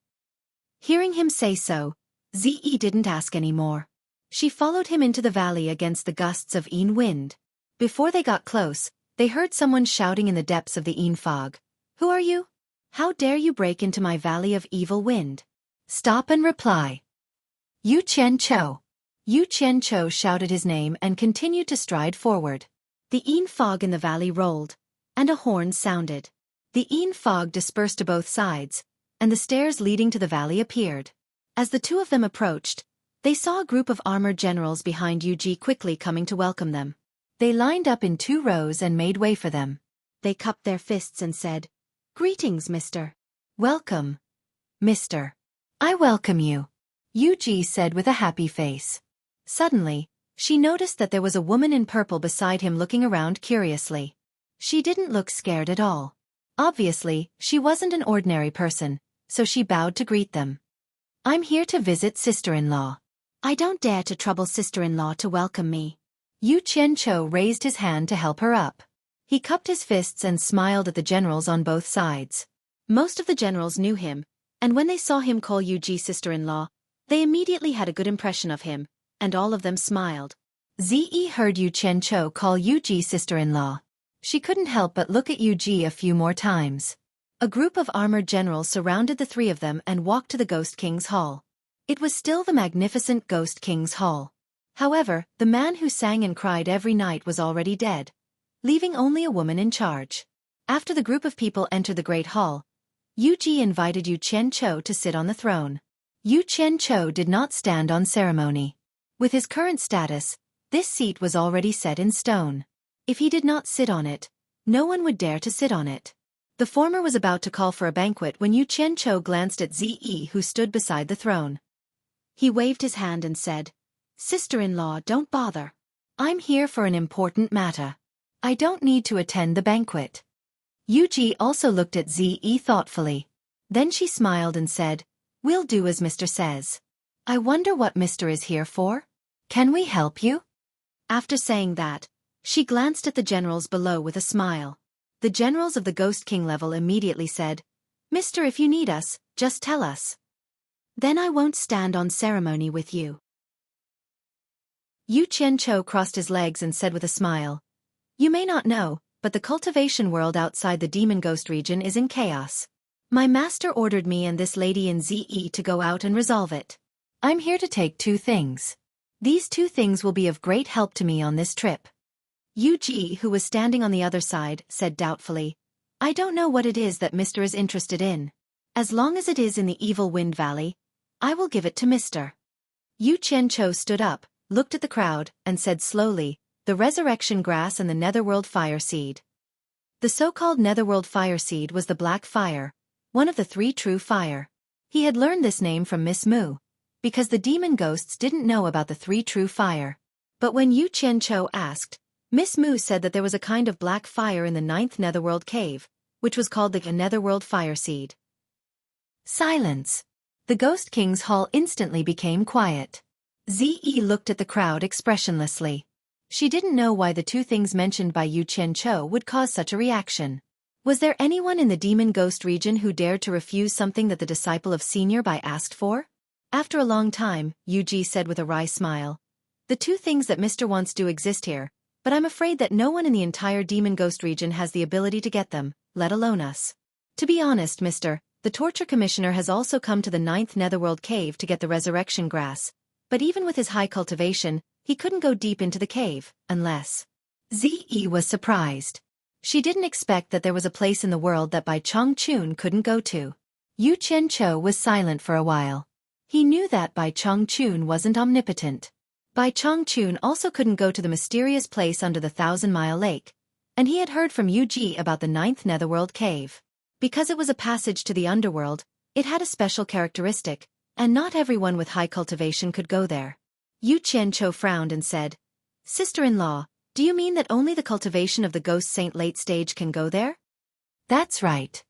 Hearing him say so, Ze didn't ask any more. She followed him into the valley against the gusts of Yin wind. Before they got close, they heard someone shouting in the depths of the Yin fog. Who are you? How dare you break into my valley of evil wind? Stop and reply. Yu Qianqiu. Yu Qianqiu shouted his name and continued to stride forward. The Yin fog in the valley rolled, and a horn sounded. The Yin fog dispersed to both sides, and the stairs leading to the valley appeared. As the two of them approached, they saw a group of armored generals behind Yu Ji quickly coming to welcome them. They lined up in 2 rows and made way for them. They cupped their fists and said, Greetings, mister. Welcome, mister. I welcome you, Yu Ji said with a happy face. Suddenly, she noticed that there was a woman in purple beside him looking around curiously. She didn't look scared at all. Obviously, she wasn't an ordinary person, so she bowed to greet them. I'm here to visit sister-in-law. I don't dare to trouble sister-in-law to welcome me. Yu Qianqiu raised his hand to help her up. He cupped his fists and smiled at the generals on both sides. Most of the generals knew him, and when they saw him call Yu Ji sister-in-law, they immediately had a good impression of him, and all of them smiled. Ze heard Yu Qianqiu call Yu Ji sister-in-law. She couldn't help but look at Yu Ji a few more times. A group of armored generals surrounded the 3 of them and walked to the Ghost King's hall. It was still the magnificent Ghost King's hall. However, the man who sang and cried every night was already dead, leaving only a woman in charge. After the group of people entered the great hall, Yu Ji invited Yu Qianqiu to sit on the throne. Yu Qianqiu did not stand on ceremony. With his current status, this seat was already set in stone. If he did not sit on it, no one would dare to sit on it. The former was about to call for a banquet when Yu Qianqiu glanced at Ze who stood beside the throne. He waved his hand and said, Sister-in-law, don't bother. I'm here for an important matter. I don't need to attend the banquet. Yu Ji also looked at Ze thoughtfully. Then she smiled and said, We'll do as Mr. says. I wonder what Mr. is here for? Can we help you? After saying that, she glanced at the generals below with a smile. The generals of the Ghost King level immediately said, Mister, if you need us, just tell us. Then I won't stand on ceremony with you. Yu Qianqiu crossed his legs and said with a smile, You may not know, but the cultivation world outside the demon ghost region is in chaos. My master ordered me and this lady in Ze to go out and resolve it. I'm here to take 2 things. These 2 things will be of great help to me on this trip. Yu Ji, who was standing on the other side, said doubtfully, I don't know what it is that Mr. is interested in. As long as it is in the Evil Wind Valley, I will give it to Mr. Yu Qianqiu stood up, looked at the crowd, and said slowly, the resurrection grass and the netherworld fire seed. The so-called netherworld fire seed was the black fire, one of the 3 true fire. He had learned this name from Miss Mu, because the demon ghosts didn't know about the 3 true fire. But when Yu Qianqiu asked, Miss Mu said that there was a kind of black fire in the 9th netherworld cave, which was called the netherworld fire seed. Silence. The Ghost King's hall instantly became quiet. Ze looked at the crowd expressionlessly. She didn't know why the 2 things mentioned by Yu Qianqiu would cause such a reaction. Was there anyone in the demon ghost region who dared to refuse something that the disciple of Senior Bai asked for? After a long time, Yu Ji said with a wry smile, The 2 things that Mr. wants do exist here, but I'm afraid that no one in the entire demon ghost region has the ability to get them, let alone us. To be honest, Mr., the torture commissioner has also come to the 9th netherworld cave to get the resurrection grass, but even with his high cultivation, he couldn't go deep into the cave, unless... Ze was surprised. She didn't expect that there was a place in the world that Bai Chongqun couldn't go to. Yu Qianqiu was silent for a while. He knew that Bai Chongqun wasn't omnipotent. Bai Chongqun also couldn't go to the mysterious place under the 1,000-mile lake, and he had heard from Yu Ji about the 9th netherworld cave. Because it was a passage to the underworld, it had a special characteristic, and not everyone with high cultivation could go there. Yu Qianqiu frowned and said, Sister-in-law, do you mean that only the cultivation of the ghost saint late stage can go there? That's right.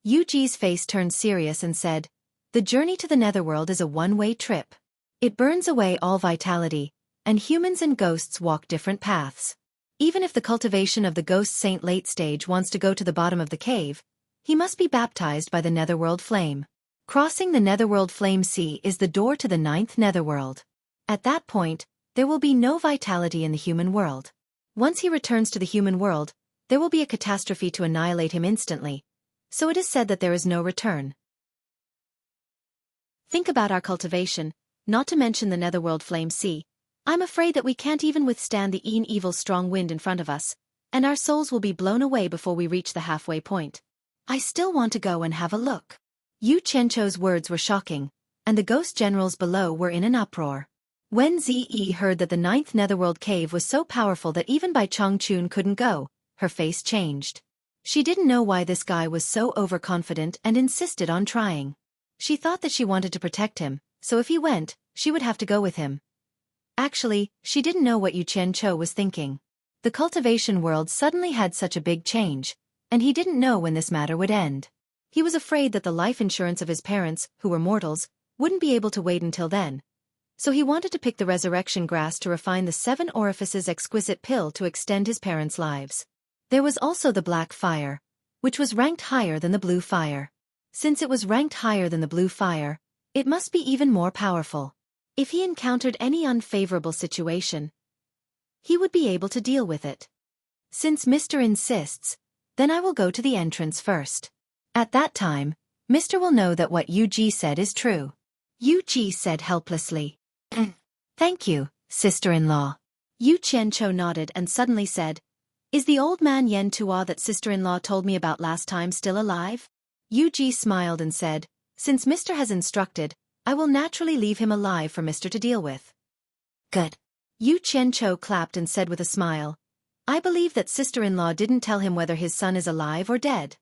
Yu Ji's face turned serious and said, The journey to the netherworld is a one-way trip. It burns away all vitality, and humans and ghosts walk different paths. Even if the cultivation of the ghost saint late stage wants to go to the bottom of the cave, he must be baptized by the netherworld flame. Crossing the netherworld flame sea is the door to the 9th netherworld. At that point, there will be no vitality in the human world. Once he returns to the human world, there will be a catastrophe to annihilate him instantly, so it is said that there is no return. Think about our cultivation, not to mention the netherworld flame sea. I'm afraid that we can't even withstand the evil strong wind in front of us, and our souls will be blown away before we reach the halfway point. I still want to go and have a look. Yu Qianqiu's words were shocking, and the ghost generals below were in an uproar. When Ze heard that the 9th netherworld cave was so powerful that even Bai Chongqun couldn't go, her face changed. She didn't know why this guy was so overconfident and insisted on trying. She thought that she wanted to protect him, so if he went, she would have to go with him. Actually, she didn't know what Yu Qianqiu was thinking. The cultivation world suddenly had such a big change, and he didn't know when this matter would end. He was afraid that the life insurance of his parents, who were mortals, wouldn't be able to wait until then. So he wanted to pick the resurrection grass to refine the 7 orifices exquisite pill to extend his parents' lives. There was also the black fire, which was ranked higher than the blue fire. Since it was ranked higher than the blue fire, it must be even more powerful. If he encountered any unfavorable situation, he would be able to deal with it. Since Mr. insists, then I will go to the entrance first. At that time, Mr. will know that what Yu Ji said is true. Yu Ji said helplessly. Thank you, sister-in-law. Yu Qianqiu nodded and suddenly said, Is the old man Yan Tua that sister-in-law told me about last time still alive? Yu Ji smiled and said, Since Mr. has instructed, I will naturally leave him alive for Mr. to deal with. Good. Yu Qianqiu clapped and said with a smile, I believe that sister-in-law didn't tell him whether his son is alive or dead.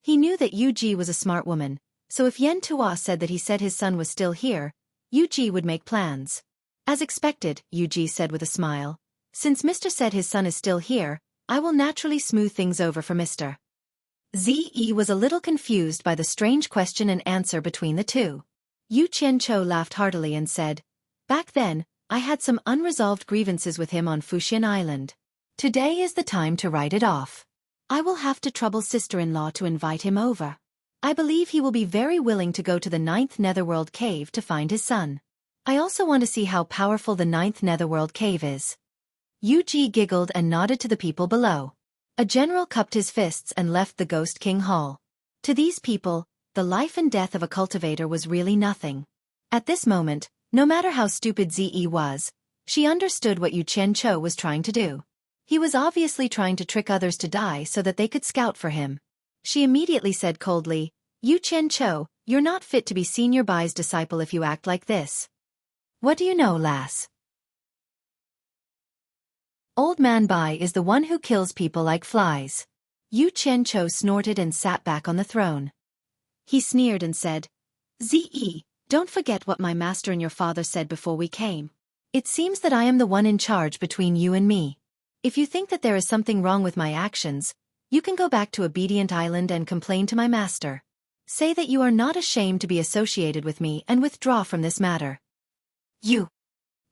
He knew that Yu Ji was a smart woman, so if Yan Tua said that he said his son was still here, Yu Ji would make plans. As expected, Yu Ji said with a smile, Since Mr. said his son is still here, I will naturally smooth things over for Mr. Ze was a little confused by the strange question and answer between the two. Yu Qianqiu laughed heartily and said, Back then, I had some unresolved grievances with him on Fuxian Island. Today is the time to write it off. I will have to trouble sister-in-law to invite him over. I believe he will be very willing to go to the 9th Netherworld Cave to find his son. I also want to see how powerful the 9th Netherworld Cave is. Yu-Ji giggled and nodded to the people below. A general cupped his fists and left the Ghost King Hall. To these people, the life and death of a cultivator was really nothing. At this moment, no matter how stupid Ze was, she understood what Yu Qianqiu was trying to do. He was obviously trying to trick others to die so that they could scout for him. She immediately said coldly, "Yu Qianqiu, you're not fit to be Senior Bai's disciple if you act like this." "What do you know, lass? Old Man Bai is the one who kills people like flies." Yu Qianqiu snorted and sat back on the throne. He sneered and said, "Ze, don't forget what my master and your father said before we came. It seems that I am the one in charge between you and me. If you think that there is something wrong with my actions, you can go back to Obedient Island and complain to my master. Say that you are not ashamed to be associated with me and withdraw from this matter." "You."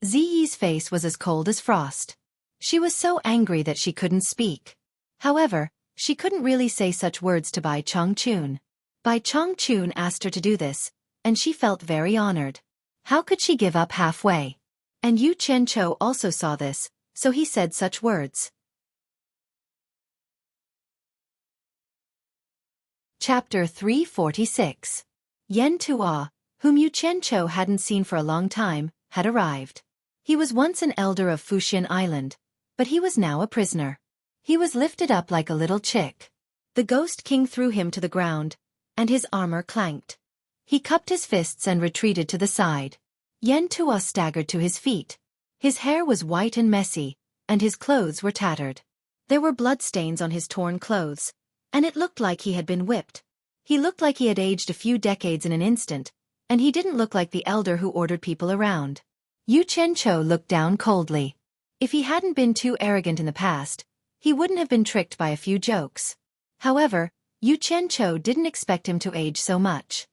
Ziyi's face was as cold as frost. She was so angry that she couldn't speak. However, she couldn't really say such words to Bai Chongqun. Bai Chongqun asked her to do this, and she felt very honored. How could she give up halfway? And Yu Qianqiu also saw this, so he said such words. Chapter 346. Yan Tuo, whom Yu Qianqiu hadn't seen for a long time, had arrived. He was once an elder of Fuxian Island, but he was now a prisoner. He was lifted up like a little chick. The Ghost King threw him to the ground, and his armor clanked. He cupped his fists and retreated to the side. Yan Tuo staggered to his feet. His hair was white and messy, and his clothes were tattered. There were bloodstains on his torn clothes, and it looked like he had been whipped. He looked like he had aged a few decades in an instant, and he didn't look like the elder who ordered people around. Yu Qianqiu looked down coldly. If he hadn't been too arrogant in the past, he wouldn't have been tricked by a few jokes. However, Yu Qianqiu didn't expect him to age so much.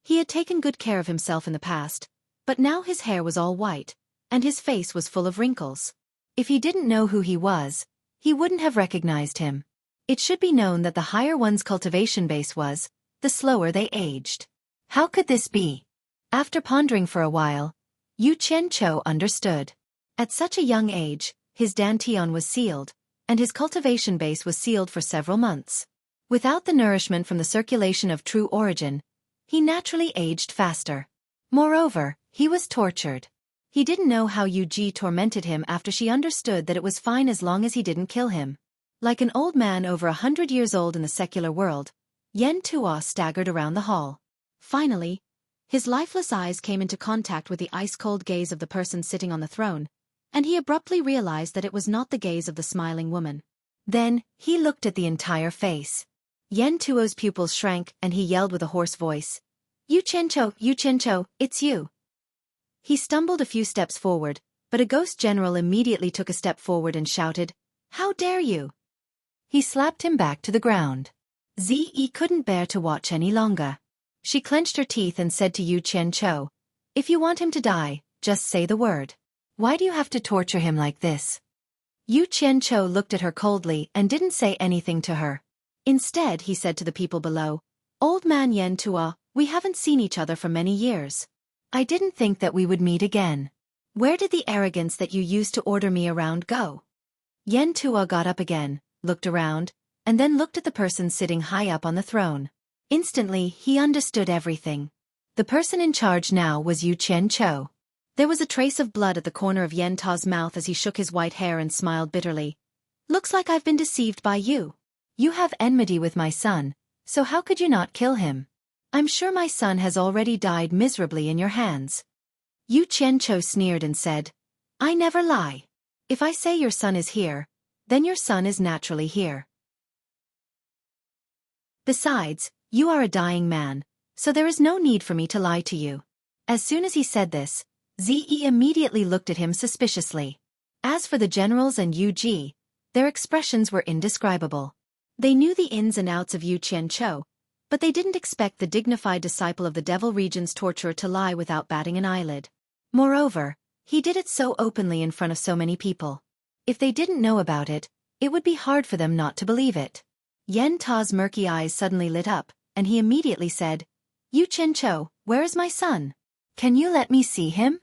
He had taken good care of himself in the past, but now his hair was all white, and his face was full of wrinkles. If he didn't know who he was, he wouldn't have recognized him. It should be known that the higher one's cultivation base was, the slower they aged. How could this be? After pondering for a while, Yu Qianqiu understood. At such a young age, his dantian was sealed, and his cultivation base was sealed for several months. Without the nourishment from the circulation of true origin, he naturally aged faster. Moreover, he was tortured. He didn't know how Yu Ji tormented him after she understood that it was fine as long as he didn't kill him. Like an old man over 100 years old in the secular world, Yan Tuo staggered around the hall. Finally, his lifeless eyes came into contact with the ice-cold gaze of the person sitting on the throne, and he abruptly realized that it was not the gaze of the smiling woman. Then, he looked at the entire face. Yan Tuo's pupils shrank and he yelled with a hoarse voice, Yu Qianqiu, it's you." He stumbled a few steps forward, but a ghost general immediately took a step forward and shouted, "How dare you!" He slapped him back to the ground. Ze couldn't bear to watch any longer. She clenched her teeth and said to Yu Qianqiu, "If you want him to die, just say the word. Why do you have to torture him like this?" Yu Qianqiu looked at her coldly and didn't say anything to her. Instead, he said to the people below, "Old man Yan Tuo, we haven't seen each other for many years. I didn't think that we would meet again. Where did the arrogance that you used to order me around go?" Yan Tuo got up again, looked around, and then looked at the person sitting high up on the throne. Instantly, he understood everything. The person in charge now was Yu Qianqiu. There was a trace of blood at the corner of Yan Tuo's mouth as he shook his white hair and smiled bitterly. "Looks like I've been deceived by you. You have enmity with my son, so how could you not kill him? I'm sure my son has already died miserably in your hands." Yu Qianqiu sneered and said, "I never lie. If I say your son is here, then your son is naturally here. Besides, you are a dying man, so there is no need for me to lie to you." As soon as he said this, Ze immediately looked at him suspiciously. As for the generals and Yu Ji, their expressions were indescribable. They knew the ins and outs of Yu Qianqiu, but they didn't expect the dignified disciple of the Devil Region's torturer to lie without batting an eyelid. Moreover, He did it so openly in front of so many people. If they didn't know about it, it would be hard for them not to believe it. Yen Ta's murky eyes suddenly lit up, and he immediately said, "Yu Qianqiu, where is my son? Can you let me see him?"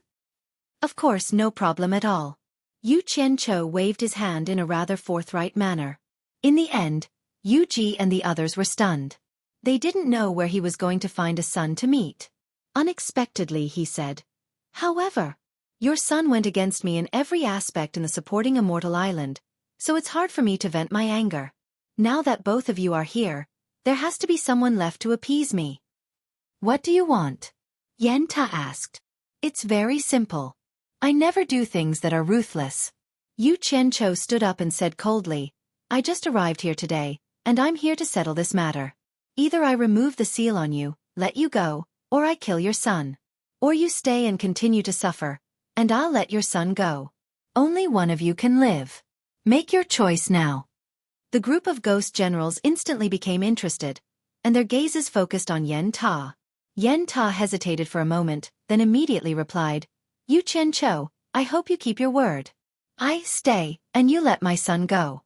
"Of course, no problem at all." Yu Qianqiu waved his hand in a rather forthright manner. In the end, Yu Ji and the others were stunned. They didn't know where he was going to find a son to meet. Unexpectedly, he said, "However, your son went against me in every aspect in the supporting Immortal Island, so it's hard for me to vent my anger. Now that both of you are here, there has to be someone left to appease me." "What do you want?" Yen Ta asked. "It's very simple. I never do things that are ruthless." Yu Qianqiu stood up and said coldly, "I just arrived here today, and I'm here to settle this matter. Either I remove the seal on you, let you go, or I kill your son. Or you stay and continue to suffer, and I'll let your son go. Only one of you can live. Make your choice now." The group of ghost generals instantly became interested, and their gazes focused on Yen Ta. Yen Ta hesitated for a moment, then immediately replied, "Yu Qianqiu, I hope you keep your word. I stay, and you let my son go."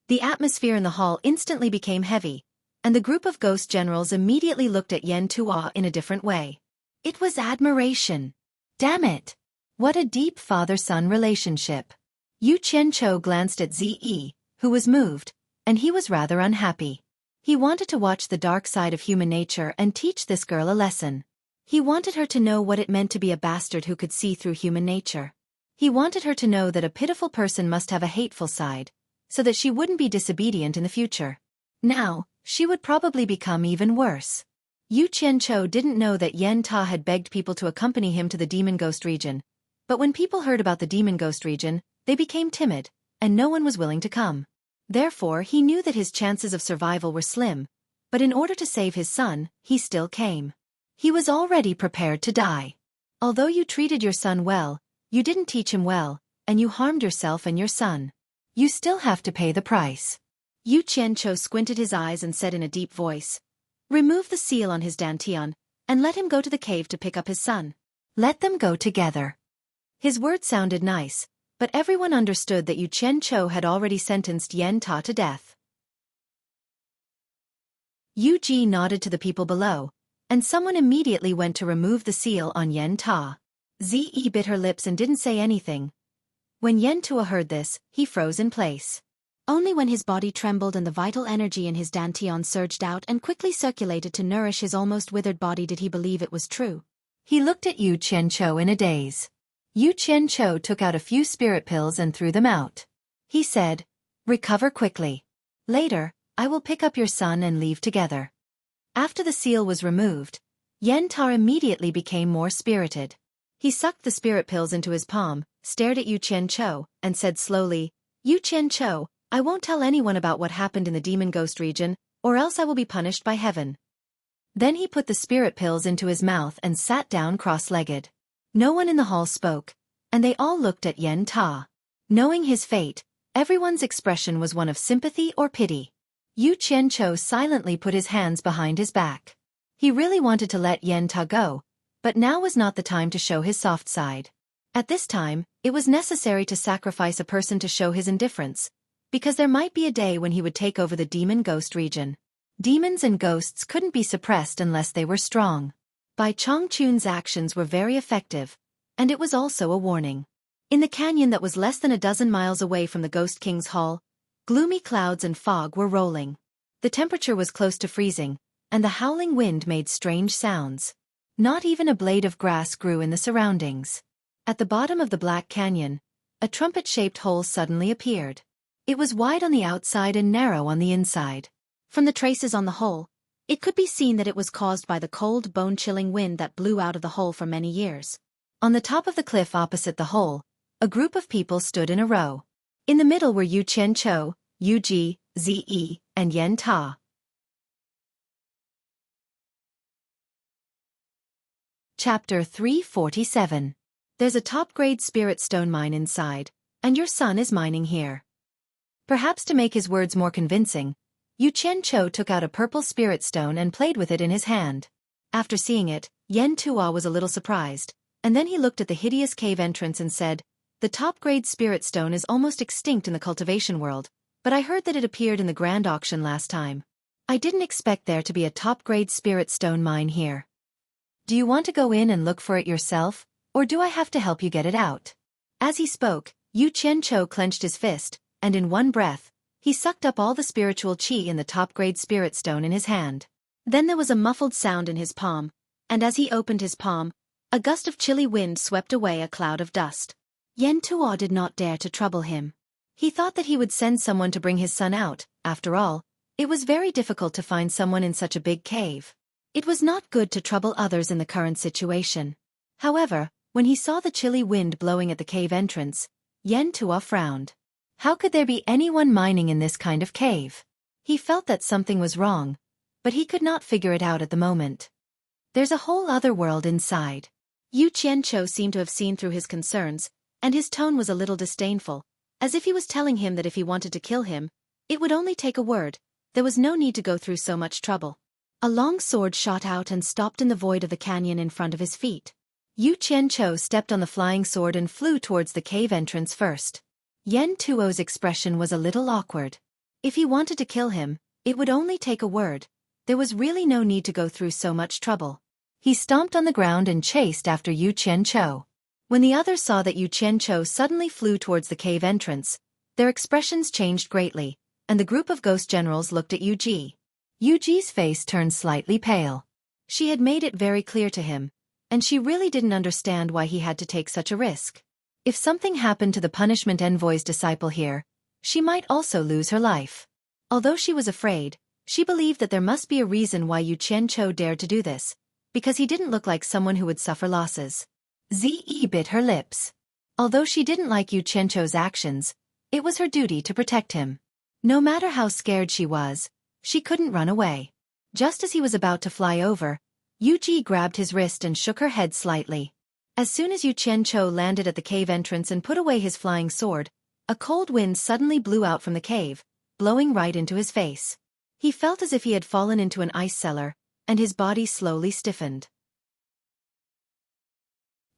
The atmosphere in the hall instantly became heavy, and the group of ghost generals immediately looked at Yen Ta in a different way. It was admiration. Damn it! What a deep father-son relationship. Yu Qianqiu glanced at Zi, who was moved, and he was rather unhappy. He wanted to watch the dark side of human nature and teach this girl a lesson. He wanted her to know what it meant to be a bastard who could see through human nature. He wanted her to know that a pitiful person must have a hateful side, so that she wouldn't be disobedient in the future. Now, she would probably become even worse. Yu Qianqiu didn't know that Yen Ta had begged people to accompany him to the Demon Ghost region, but when people heard about the Demon Ghost region, they became timid, and no one was willing to come. Therefore, he knew that his chances of survival were slim, but in order to save his son, he still came. He was already prepared to die. Although you treated your son well, you didn't teach him well, and you harmed yourself and your son. You still have to pay the price. Yu Qianqiu squinted his eyes and said in a deep voice, "Remove the seal on his dantian, and let him go to the cave to pick up his son. Let them go together." His words sounded nice, but everyone understood that Yu Qianqiu had already sentenced Yen Ta to death. Yu Ji nodded to the people below, and someone immediately went to remove the seal on Yen Ta. Zi bit her lips and didn't say anything. When Yen Ta heard this, he froze in place. Only when his body trembled and the vital energy in his dantian surged out and quickly circulated to nourish his almost withered body did he believe it was true. He looked at Yu Qianqiu in a daze. Yu Qianqiu took out a few spirit pills and threw them out. He said, "Recover quickly. Later, I will pick up your son and leave together." After the seal was removed, Yen Ta immediately became more spirited. He sucked the spirit pills into his palm, stared at Yu Qianqiu, and said slowly, "Yu Qianqiu, I won't tell anyone about what happened in the Demon Ghost region, or else I will be punished by heaven." Then he put the spirit pills into his mouth and sat down cross-legged. No one in the hall spoke, and they all looked at Yen Ta. Knowing his fate, everyone's expression was one of sympathy or pity. Yu Qianqiu silently put his hands behind his back. He really wanted to let Yen Ta go, but now was not the time to show his soft side. At this time, it was necessary to sacrifice a person to show his indifference, because there might be a day when he would take over the Demon Ghost region. Demons and ghosts couldn't be suppressed unless they were strong. Bai Chongqun's actions were very effective, and it was also a warning. In the canyon that was less than a dozen miles away from the Ghost King's hall, gloomy clouds and fog were rolling. The temperature was close to freezing, and the howling wind made strange sounds. Not even a blade of grass grew in the surroundings. At the bottom of the Black Canyon, a trumpet-shaped hole suddenly appeared. It was wide on the outside and narrow on the inside. From the traces on the hole, it could be seen that it was caused by the cold, bone-chilling wind that blew out of the hole for many years. On the top of the cliff opposite the hole, a group of people stood in a row. In the middle were Yu Qianqiu, Yu Ji, Zi, and Yen Ta. Chapter 347. There's a top-grade spirit stone mine inside, and your son is mining here. Perhaps to make his words more convincing, Yu Qianqiu took out a purple spirit stone and played with it in his hand. After seeing it, Yen Ta was a little surprised, and then he looked at the hideous cave entrance and said, "The top-grade spirit stone is almost extinct in the cultivation world, but I heard that it appeared in the grand auction last time. I didn't expect there to be a top-grade spirit stone mine here. Do you want to go in and look for it yourself, or do I have to help you get it out?" As he spoke, Yu Qianqiu clenched his fist, and in one breath, he sucked up all the spiritual qi in the top-grade spirit stone in his hand. Then there was a muffled sound in his palm, and as he opened his palm, a gust of chilly wind swept away a cloud of dust. Yan Tuo did not dare to trouble him. He thought that he would send someone to bring his son out. After all, it was very difficult to find someone in such a big cave. It was not good to trouble others in the current situation. However, when he saw the chilly wind blowing at the cave entrance, Yan Tuo frowned. How could there be anyone mining in this kind of cave? He felt that something was wrong, but he could not figure it out at the moment. There's a whole other world inside. Yu Qianqiu seemed to have seen through his concerns, and his tone was a little disdainful, as if he was telling him that if he wanted to kill him, it would only take a word. There was no need to go through so much trouble. A long sword shot out and stopped in the void of the canyon in front of his feet. Yu Qianqiu stepped on the flying sword and flew towards the cave entrance first. Yan Tuo's expression was a little awkward. If he wanted to kill him, it would only take a word. There was really no need to go through so much trouble. He stomped on the ground and chased after Yu Qianqiu. When the others saw that Yu Qianqiu suddenly flew towards the cave entrance, their expressions changed greatly, and the group of ghost generals looked at Yu Ji. Yu Ji's face turned slightly pale. She had made it very clear to him, and she really didn't understand why he had to take such a risk. If something happened to the punishment envoy's disciple here, she might also lose her life. Although she was afraid, she believed that there must be a reason why Yu Qianqiu dared to do this, because he didn't look like someone who would suffer losses. Zi bit her lips. Although she didn't like Yu Qianqiu's actions, it was her duty to protect him. No matter how scared she was, she couldn't run away. Just as he was about to fly over, Yu Ji grabbed his wrist and shook her head slightly. As soon as Yu Qianqiu landed at the cave entrance and put away his flying sword, a cold wind suddenly blew out from the cave, blowing right into his face. He felt as if he had fallen into an ice cellar, and his body slowly stiffened.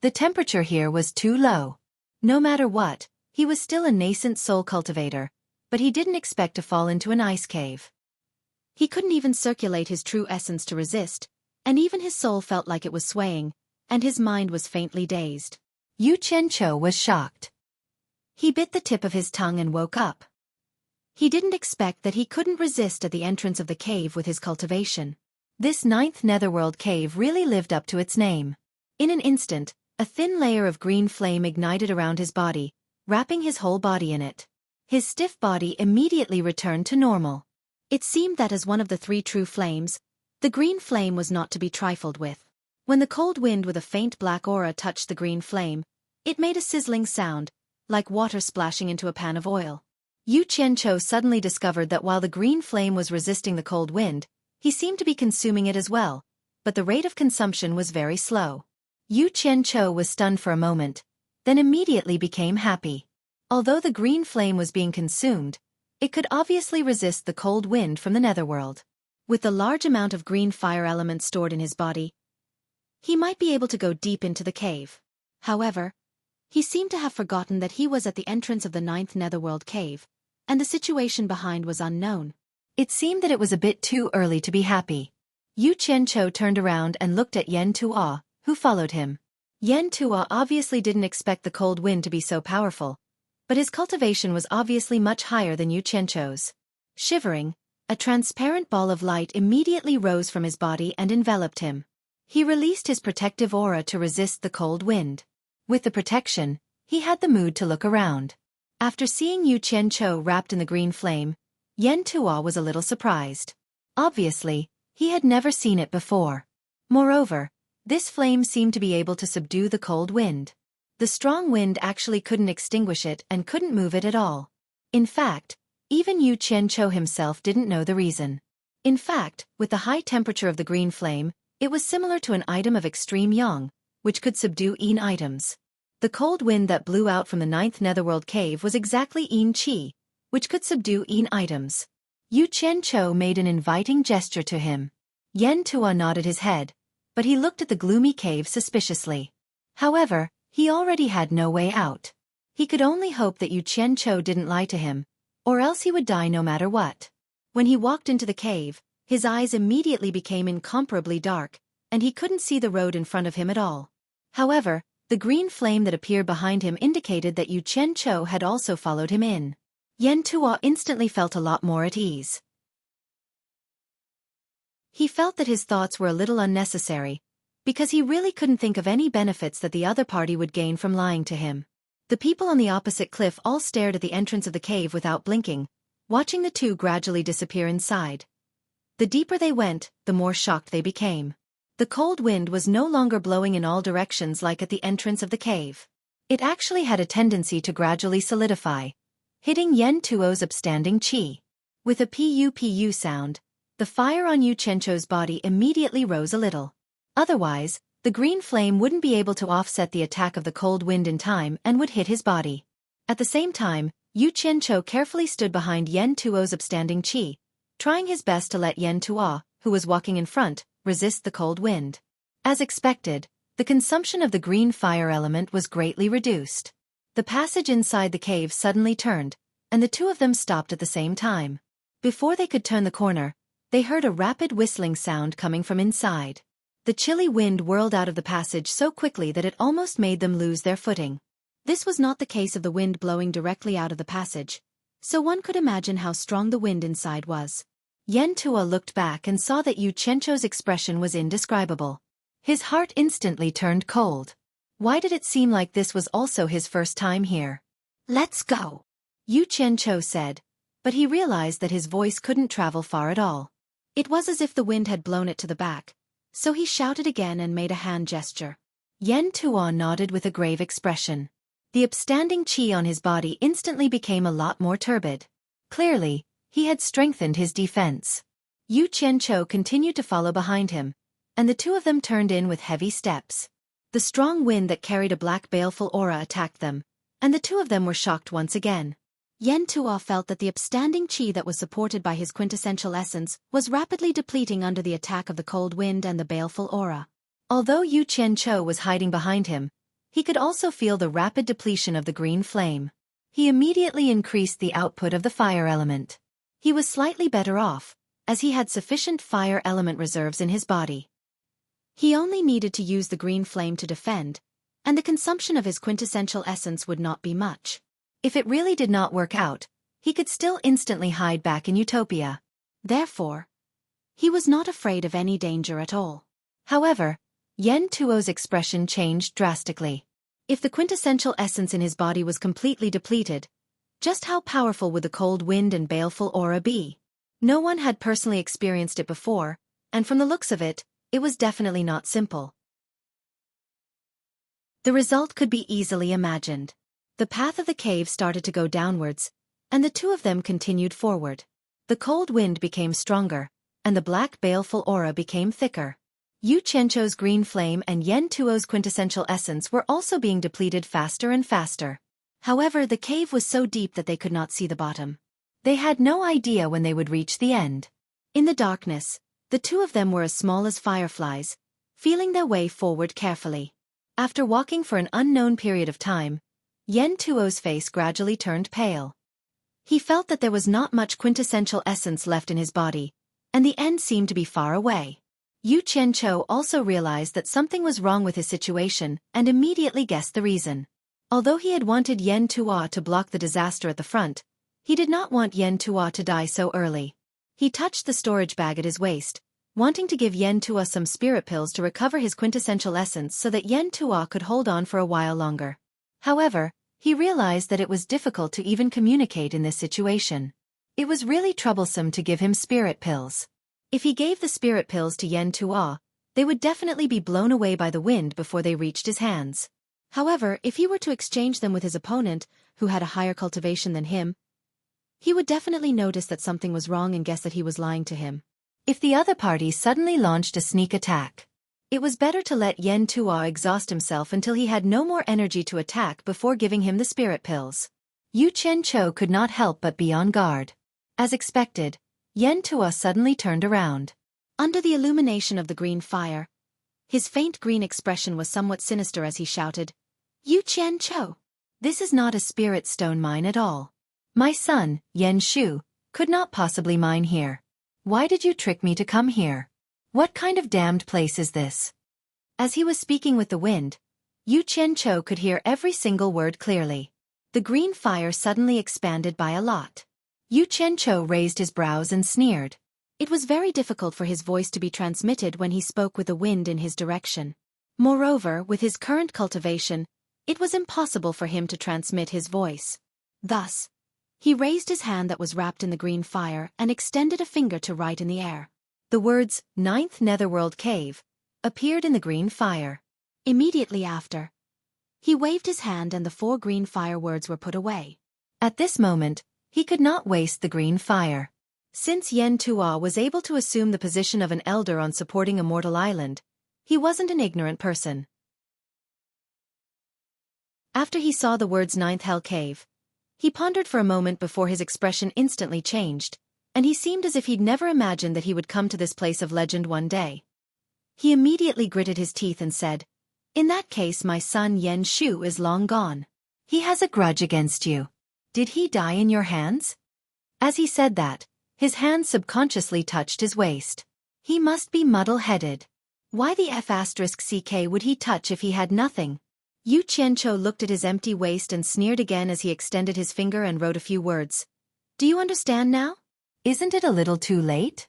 The temperature here was too low. No matter what, he was still a nascent soul cultivator, but he didn't expect to fall into an ice cave. He couldn't even circulate his true essence to resist, and even his soul felt like it was swaying, and his mind was faintly dazed. Yu Qianqiu was shocked. He bit the tip of his tongue and woke up. He didn't expect that he couldn't resist at the entrance of the cave with his cultivation. This 9th netherworld cave really lived up to its name. In an instant, a thin layer of green flame ignited around his body, wrapping his whole body in it. His stiff body immediately returned to normal. It seemed that as one of the 3 true flames, the green flame was not to be trifled with. When the cold wind with a faint black aura touched the green flame, it made a sizzling sound, like water splashing into a pan of oil. Yu Qianqiu suddenly discovered that while the green flame was resisting the cold wind, he seemed to be consuming it as well, but the rate of consumption was very slow. Yu Qianqiu was stunned for a moment, then immediately became happy. Although the green flame was being consumed, it could obviously resist the cold wind from the netherworld. With the large amount of green fire elements stored in his body, he might be able to go deep into the cave. However, he seemed to have forgotten that he was at the entrance of the 9th netherworld cave, and the situation behind was unknown. It seemed that it was a bit too early to be happy. Yu Qianqiu turned around and looked at Yan Tuo, who followed him. Yan Tuo obviously didn't expect the cold wind to be so powerful, but his cultivation was obviously much higher than Yu Qianqiu's. Shivering, a transparent ball of light immediately rose from his body and enveloped him. He released his protective aura to resist the cold wind. With the protection, he had the mood to look around. After seeing Yu Qianqiu wrapped in the green flame, Yan Tuo was a little surprised. Obviously, he had never seen it before. Moreover, this flame seemed to be able to subdue the cold wind. The strong wind actually couldn't extinguish it and couldn't move it at all. In fact, even Yu Qianqiu himself didn't know the reason. In fact, with the high temperature of the green flame, it was similar to an item of extreme yang, which could subdue Yin items. The cold wind that blew out from the 9th netherworld cave was exactly Yin Qi, which could subdue Yin items. Yu Qianqiu made an inviting gesture to him. Yan Tuo nodded his head, but he looked at the gloomy cave suspiciously. However, he already had no way out. He could only hope that Yu Qianqiu didn't lie to him, or else he would die no matter what. When he walked into the cave, his eyes immediately became incomparably dark, and he couldn't see the road in front of him at all. However, the green flame that appeared behind him indicated that Yu Qianqiu had also followed him in. Yan Tuo instantly felt a lot more at ease. He felt that his thoughts were a little unnecessary, because he really couldn't think of any benefits that the other party would gain from lying to him. The people on the opposite cliff all stared at the entrance of the cave without blinking, watching the two gradually disappear inside. The deeper they went, the more shocked they became. The cold wind was no longer blowing in all directions like at the entrance of the cave. It actually had a tendency to gradually solidify, hitting Yan Tuo's upstanding qi. With a pu sound, the fire on Yu Qianqiu's body immediately rose a little. Otherwise, the green flame wouldn't be able to offset the attack of the cold wind in time and would hit his body. At the same time, Yu Qianqiu carefully stood behind Yan Tuo's upstanding qi, trying his best to let Yan Tuo, who was walking in front, resist the cold wind. As expected, the consumption of the green fire element was greatly reduced. The passage inside the cave suddenly turned, and the two of them stopped at the same time. Before they could turn the corner, they heard a rapid whistling sound coming from inside. The chilly wind whirled out of the passage so quickly that it almost made them lose their footing. This was not the case of the wind blowing directly out of the passage, so one could imagine how strong the wind inside was. Yan Tuo looked back and saw that Yu Qianqiu's expression was indescribable. His heart instantly turned cold. Why did it seem like this was also his first time here? "Let's go," Yu Qianqiu said, but he realized that his voice couldn't travel far at all. It was as if the wind had blown it to the back, so he shouted again and made a hand gesture. Yan Tuo nodded with a grave expression. The upstanding qi on his body instantly became a lot more turbid. Clearly, he had strengthened his defense. Yu Qianqiu continued to follow behind him, and the two of them turned in with heavy steps. The strong wind that carried a black baleful aura attacked them, and the two of them were shocked once again. Yan Tuo felt that the upstanding qi that was supported by his quintessential essence was rapidly depleting under the attack of the cold wind and the baleful aura. Although Yu Qianqiu was hiding behind him, he could also feel the rapid depletion of the green flame. He immediately increased the output of the fire element. He was slightly better off, as he had sufficient fire element reserves in his body. He only needed to use the green flame to defend, and the consumption of his quintessential essence would not be much. If it really did not work out, he could still instantly hide back in Utopia. Therefore, he was not afraid of any danger at all. However, Yan Tuo's expression changed drastically. If the quintessential essence in his body was completely depleted, just how powerful would the cold wind and baleful aura be? No one had personally experienced it before, and from the looks of it, it was definitely not simple. The result could be easily imagined. The path of the cave started to go downwards, and the two of them continued forward. The cold wind became stronger, and the black baleful aura became thicker. Yu Qianqiu's green flame and Yan Tuo's quintessential essence were also being depleted faster and faster. However, the cave was so deep that they could not see the bottom. They had no idea when they would reach the end. In the darkness, the two of them were as small as fireflies, feeling their way forward carefully. After walking for an unknown period of time, Yan Tuo's face gradually turned pale. He felt that there was not much quintessential essence left in his body, and the end seemed to be far away. Yu Qianqiu also realized that something was wrong with his situation and immediately guessed the reason. Although he had wanted Yan Tuo to block the disaster at the front, he did not want Yan Tuo to die so early. He touched the storage bag at his waist, wanting to give Yan Tuo some spirit pills to recover his quintessential essence so that Yan Tuo could hold on for a while longer. However, he realized that it was difficult to even communicate in this situation. It was really troublesome to give him spirit pills. If he gave the spirit pills to Yan Tuo, they would definitely be blown away by the wind before they reached his hands. However, if he were to exchange them with his opponent, who had a higher cultivation than him, he would definitely notice that something was wrong and guess that he was lying to him. If the other party suddenly launched a sneak attack, it was better to let Yan Tuo exhaust himself until he had no more energy to attack before giving him the spirit pills. Yu Qianqiu could not help but be on guard. As expected, Yan Tuo suddenly turned around. Under the illumination of the green fire, His faint green expression was somewhat sinister as he shouted, "Yu Qianqiu! This is not a spirit stone mine at all. My son, Yan Shu, could not possibly mine here. Why did you trick me to come here? What kind of damned place is this?" As he was speaking with the wind, Yu Qianqiu could hear every single word clearly. The green fire suddenly expanded by a lot. Yu Qianqiu raised his brows and sneered. It was very difficult for his voice to be transmitted when he spoke with the wind in his direction. Moreover, with his current cultivation, it was impossible for him to transmit his voice. Thus, he raised his hand that was wrapped in the green fire and extended a finger to right in the air. The words, "Ninth Netherworld Cave," appeared in the green fire. Immediately after, he waved his hand and the 4 green fire words were put away. At this moment, he could not waste the green fire. Since Yen Tuo was able to assume the position of an elder on supporting a mortal island, he wasn't an ignorant person. After he saw the words Ninth Hell Cave, he pondered for a moment before his expression instantly changed, and he seemed as if he'd never imagined that he would come to this place of legend one day. He immediately gritted his teeth and said, "In that case my son Yan Shu is long gone. He has a grudge against you. Did he die in your hands?" As he said that, his hand subconsciously touched his waist. He must be muddle-headed. Why the F*ck would he touch if he had nothing? Yu Qianqiu looked at his empty waist and sneered again as he extended his finger and wrote a few words. "Do you understand now? Isn't it a little too late?"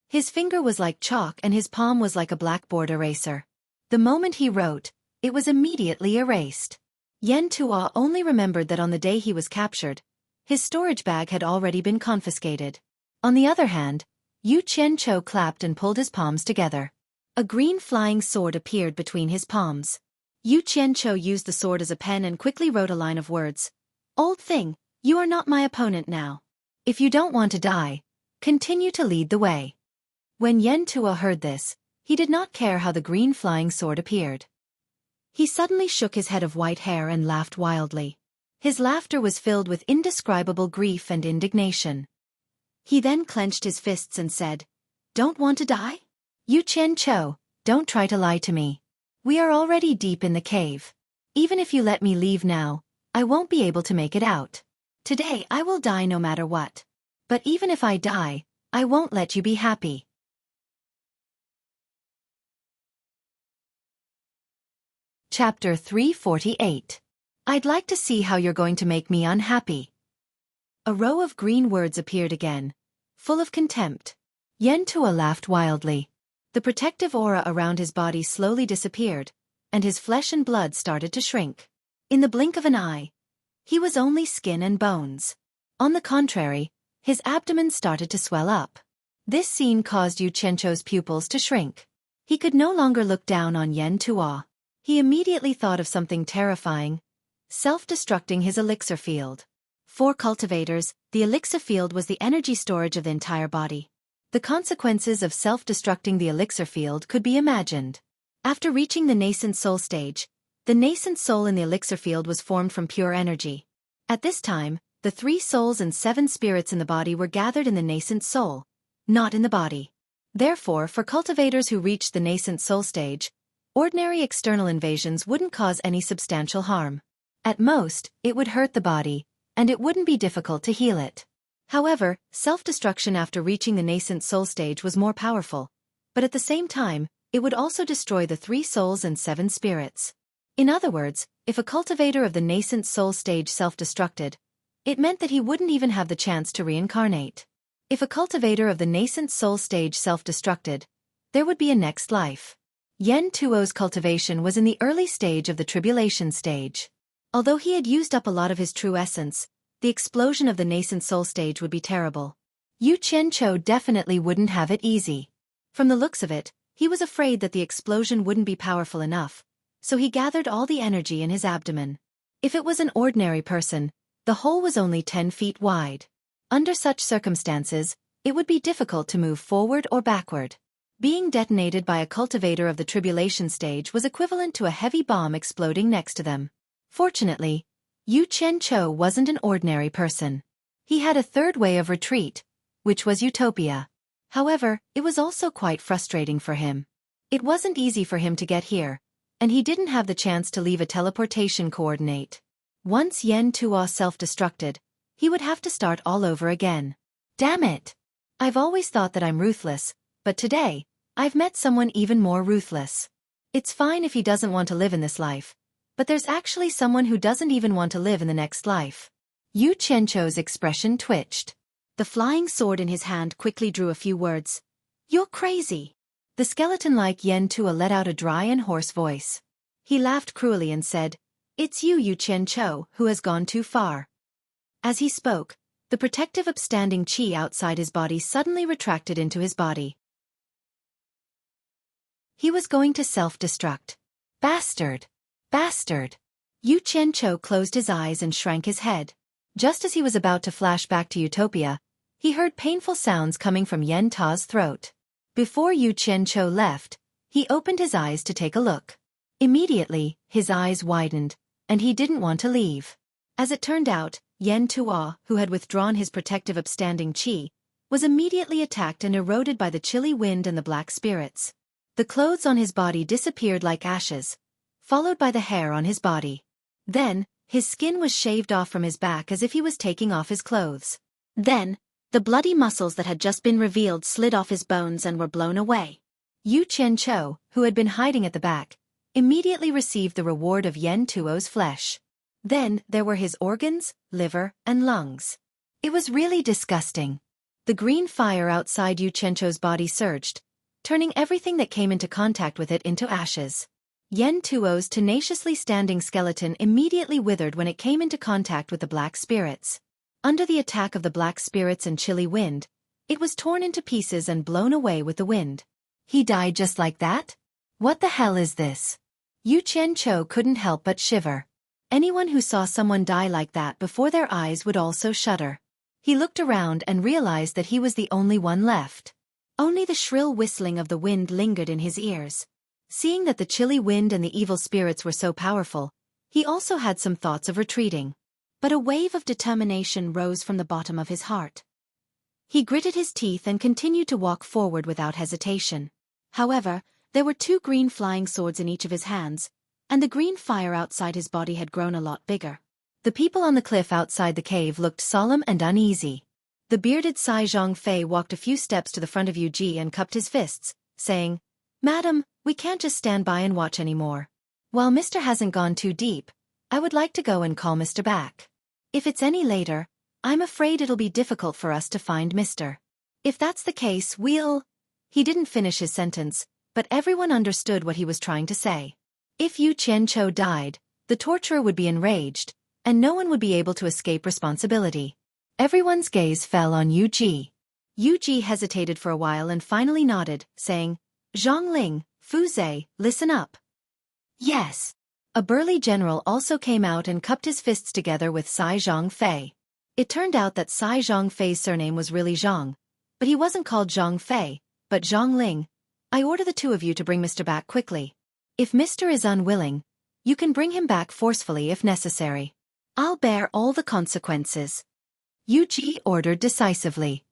His finger was like chalk and his palm was like a blackboard eraser. The moment he wrote, it was immediately erased. Yen Tuo only remembered that on the day he was captured, his storage bag had already been confiscated. On the other hand, Yu Qianqiu clapped and pulled his palms together. A green flying sword appeared between his palms. Yu Qianqiu used the sword as a pen and quickly wrote a line of words. "Old thing, you are not my opponent now. If you don't want to die, continue to lead the way." When Yen Tuo heard this, he did not care how the green flying sword appeared. He suddenly shook his head of white hair and laughed wildly. His laughter was filled with indescribable grief and indignation. He then clenched his fists and said, "Don't want to die? Yu Qianqiu, don't try to lie to me. We are already deep in the cave. Even if you let me leave now, I won't be able to make it out. Today I will die no matter what. But even if I die, I won't let you be happy." Chapter 348. I'd like to see how you're going to make me unhappy. A row of green words appeared again, full of contempt. Yen Tuo laughed wildly. The protective aura around his body slowly disappeared, and his flesh and blood started to shrink. In the blink of an eye, he was only skin and bones. On the contrary, his abdomen started to swell up. This scene caused Yu Qianqiu's pupils to shrink. He could no longer look down on Yen Tuo. He immediately thought of something terrifying: self-destructing his elixir field. For cultivators, the elixir field was the energy storage of the entire body. The consequences of self-destructing the elixir field could be imagined. After reaching the nascent soul stage, the nascent soul in the elixir field was formed from pure energy. At this time, the 3 souls and 7 spirits in the body were gathered in the nascent soul, not in the body. Therefore, for cultivators who reached the nascent soul stage, ordinary external invasions wouldn't cause any substantial harm. At most, it would hurt the body, and it wouldn't be difficult to heal it. However, self-destruction after reaching the nascent soul stage was more powerful, but at the same time, it would also destroy the 3 souls and 7 spirits. In other words, if a cultivator of the nascent soul stage self-destructed, it meant that he wouldn't even have the chance to reincarnate. If a cultivator of the nascent soul stage self-destructed, there would be a next life. Yen Tuo's cultivation was in the early stage of the Tribulation stage. Although he had used up a lot of his true essence, the explosion of the nascent soul stage would be terrible. Yu Qianqiu definitely wouldn't have it easy. From the looks of it, he was afraid that the explosion wouldn't be powerful enough, so he gathered all the energy in his abdomen. If it was an ordinary person, the hole was only 10 feet wide. Under such circumstances, it would be difficult to move forward or backward. Being detonated by a cultivator of the Tribulation stage was equivalent to a heavy bomb exploding next to them. Fortunately, Yu Qianqiu wasn't an ordinary person. He had a third way of retreat, which was utopia. However, it was also quite frustrating for him. It wasn't easy for him to get here, and he didn't have the chance to leave a teleportation coordinate. Once Yen Tuo self-destructed, he would have to start all over again. Damn it! I've always thought that I'm ruthless, but today, I've met someone even more ruthless. It's fine if he doesn't want to live in this life, but there's actually someone who doesn't even want to live in the next life. Yu Qianzhou's expression twitched. The flying sword in his hand quickly drew a few words. You're crazy. The skeleton-like Yen Tuo let out a dry and hoarse voice. He laughed cruelly and said, It's you, Yu Qianzhou, who has gone too far. As he spoke, the protective upstanding qi outside his body suddenly retracted into his body. He was going to self-destruct. Bastard! Bastard! Yu Qianzhou closed his eyes and shrank his head. Just as he was about to flash back to Utopia, he heard painful sounds coming from Yen Ta's throat. Before Yu Qianzhou left, he opened his eyes to take a look. Immediately, his eyes widened, and he didn't want to leave. As it turned out, Yen Tuo, who had withdrawn his protective upstanding qi, was immediately attacked and eroded by the chilly wind and the black spirits. The clothes on his body disappeared like ashes, followed by the hair on his body. Then, his skin was shaved off from his back as if he was taking off his clothes. Then, the bloody muscles that had just been revealed slid off his bones and were blown away. Yu Qianzhou, who had been hiding at the back, immediately received the reward of Yen Tuo's flesh. Then there were his organs, liver, and lungs. It was really disgusting. The green fire outside Yu Qianzhou's body surged, turning everything that came into contact with it into ashes. Yen Tuo's tenaciously standing skeleton immediately withered when it came into contact with the black spirits. Under the attack of the black spirits and chilly wind, it was torn into pieces and blown away with the wind. He died just like that? What the hell is this? Yu Qianzhou couldn't help but shiver. Anyone who saw someone die like that before their eyes would also shudder. He looked around and realized that he was the only one left. Only the shrill whistling of the wind lingered in his ears. Seeing that the chilly wind and the evil spirits were so powerful, he also had some thoughts of retreating. But a wave of determination rose from the bottom of his heart. He gritted his teeth and continued to walk forward without hesitation. However, there were 2 green flying swords in each of his hands, and the green fire outside his body had grown a lot bigger. The people on the cliff outside the cave looked solemn and uneasy. The bearded Sai Zhongfei walked a few steps to the front of Yu Ji and cupped his fists, saying, Madam, we can't just stand by and watch anymore. While Mr. hasn't gone too deep, I would like to go and call Mr. back. If it's any later, I'm afraid it'll be difficult for us to find Mr. If that's the case, we'll... He didn't finish his sentence, but everyone understood what he was trying to say. If Yu Qianzhou died, the torturer would be enraged, and no one would be able to escape responsibility. Everyone's gaze fell on Yu Ji. Yu Ji hesitated for a while and finally nodded, saying, Zhongling, Fu Zhe, listen up. Yes. A burly general also came out and cupped his fists together with Sai Zhongfei. It turned out that Sai Zhongfei's surname was really Zhang, but he wasn't called Zhongfei, but Zhongling. I order the 2 of you to bring Mr. back quickly. If Mr. is unwilling, you can bring him back forcefully if necessary. I'll bear all the consequences. Yu Ji ordered decisively.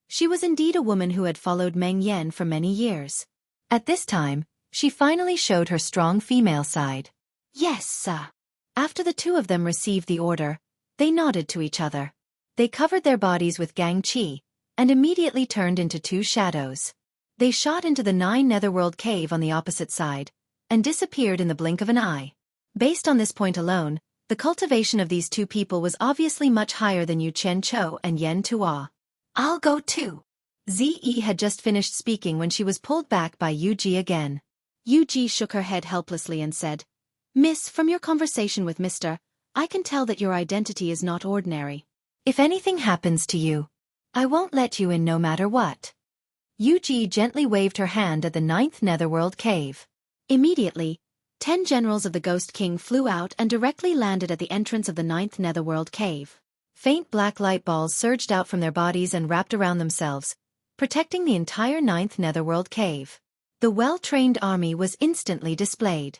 She was indeed a woman who had followed Meng Yan for many years. At this time, she finally showed her strong female side. Yes, sir. After the 2 of them received the order, they nodded to each other. They covered their bodies with Gang Qi, and immediately turned into 2 shadows. They shot into the 9 Netherworld cave on the opposite side, and disappeared in the blink of an eye. Based on this point alone, the cultivation of these 2 people was obviously much higher than Yu Qianzhou and Yen Tuo. I'll go too. Zi had just finished speaking when she was pulled back by Yu Ji again. Yu Ji shook her head helplessly and said, Miss, from your conversation with Mr., I can tell that your identity is not ordinary. If anything happens to you, I won't let you in no matter what. Yu Ji gently waved her hand at the 9th Netherworld cave. Immediately, 10 generals of the Ghost King flew out and directly landed at the entrance of the 9th Netherworld cave. Faint black light balls surged out from their bodies and wrapped around themselves, protecting the entire 9th Netherworld cave. The well-trained army was instantly displayed.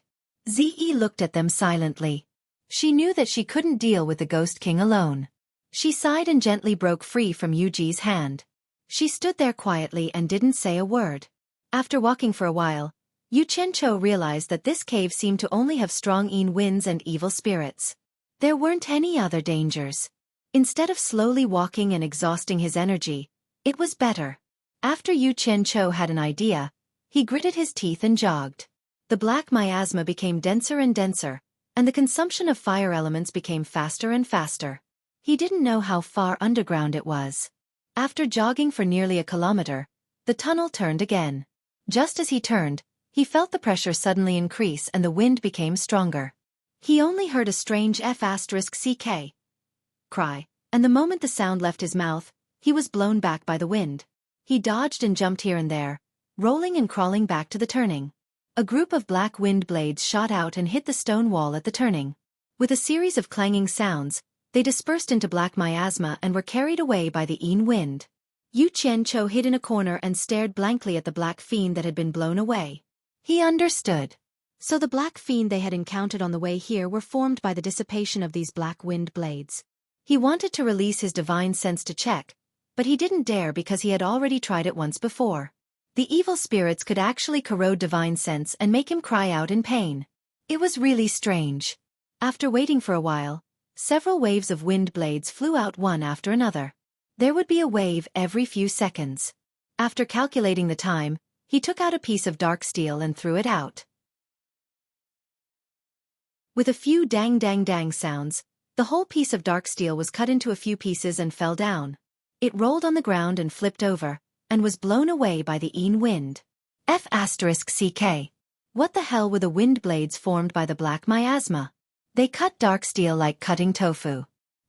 Zi looked at them silently. She knew that she couldn't deal with the Ghost King alone. She sighed and gently broke free from Yu Ji's hand. She stood there quietly and didn't say a word. After walking for a while, Yu Qianqiu realized that this cave seemed to only have strong winds and evil spirits. There weren't any other dangers. Instead of slowly walking and exhausting his energy, it was better. After Yu Qianqiu had an idea, he gritted his teeth and jogged. The black miasma became denser and denser, and the consumption of fire elements became faster and faster. He didn't know how far underground it was. After jogging for nearly a kilometer, the tunnel turned again. Just as he turned, he felt the pressure suddenly increase and the wind became stronger. He only heard a strange F***ck cry, and the moment the sound left his mouth, he was blown back by the wind. He dodged and jumped here and there, rolling and crawling back to the turning. A group of black wind blades shot out and hit the stone wall at the turning. With a series of clanging sounds, they dispersed into black miasma and were carried away by the wind. Yu Qianqiu hid in a corner and stared blankly at the black fiend that had been blown away. He understood. So the black fiend they had encountered on the way here were formed by the dissipation of these black wind blades. He wanted to release his divine sense to check, but he didn't dare because he had already tried it once before. The evil spirits could actually corrode divine sense and make him cry out in pain. It was really strange. After waiting for a while, several waves of wind blades flew out one after another. There would be a wave every few seconds. After calculating the time, he took out a piece of dark steel and threw it out. With a few dang dang dang sounds, the whole piece of dark steel was cut into a few pieces and fell down. It rolled on the ground and flipped over, and was blown away by the wind. F***ck. What the hell were the wind blades formed by the black miasma? They cut dark steel like cutting tofu.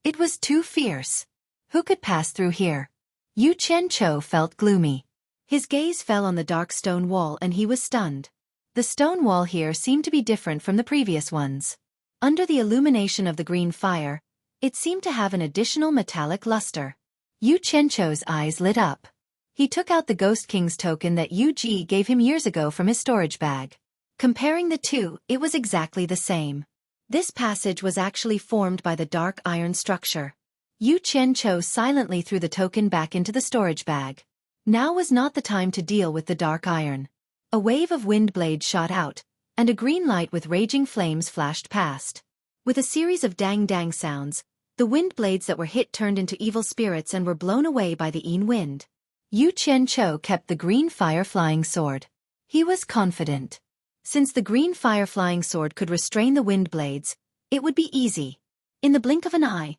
It was too fierce. Who could pass through here? Yu Qianqiu felt gloomy. His gaze fell on the dark stone wall and he was stunned. The stone wall here seemed to be different from the previous ones. Under the illumination of the green fire, it seemed to have an additional metallic luster. Yu Qianqiu's eyes lit up. He took out the Ghost King's token that Yu Ji gave him years ago from his storage bag. Comparing the two, it was exactly the same. This passage was actually formed by the dark iron structure. Yu Qianqiu silently threw the token back into the storage bag. Now was not the time to deal with the dark iron. A wave of wind blades shot out, and a green light with raging flames flashed past. With a series of dang-dang sounds, the wind blades that were hit turned into evil spirits and were blown away by the wind. Yu Qianqiu kept the green fire-flying sword. He was confident. Since the green fire-flying sword could restrain the wind blades, it would be easy. In the blink of an eye,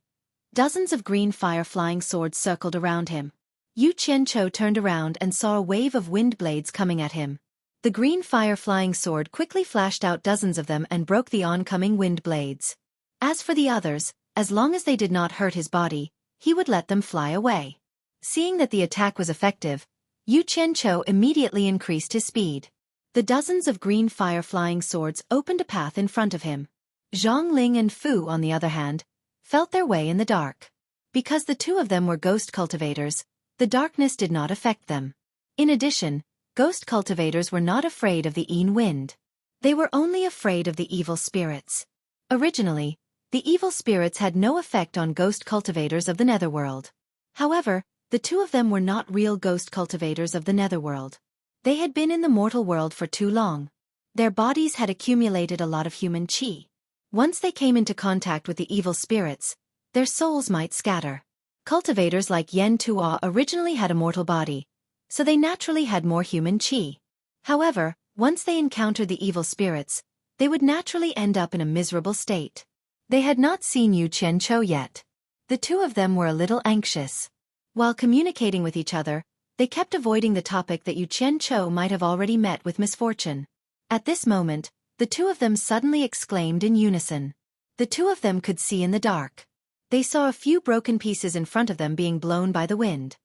dozens of green fire-flying swords circled around him. Yu Qianqiu turned around and saw a wave of wind blades coming at him. The green fire-flying sword quickly flashed out dozens of them and broke the oncoming wind blades. As for the others, as long as they did not hurt his body, he would let them fly away. Seeing that the attack was effective, Yu Qianqiu immediately increased his speed. The dozens of green fire-flying swords opened a path in front of him. Zhang Ling and Fu, on the other hand, felt their way in the dark. Because the two of them were ghost cultivators, the darkness did not affect them. In addition, ghost cultivators were not afraid of the wind. They were only afraid of the evil spirits. Originally, the evil spirits had no effect on ghost cultivators of the netherworld. However, the two of them were not real ghost cultivators of the netherworld. They had been in the mortal world for too long. Their bodies had accumulated a lot of human qi. Once they came into contact with the evil spirits, their souls might scatter. Cultivators like Yen Tuo originally had a mortal body, so they naturally had more human qi. However, once they encountered the evil spirits, they would naturally end up in a miserable state. They had not seen Yu Qianqiu yet. The two of them were a little anxious. While communicating with each other, they kept avoiding the topic that Yu Qianqiu might have already met with misfortune. At this moment, the two of them suddenly exclaimed in unison. The two of them could see in the dark. They saw a few broken pieces in front of them being blown by the wind.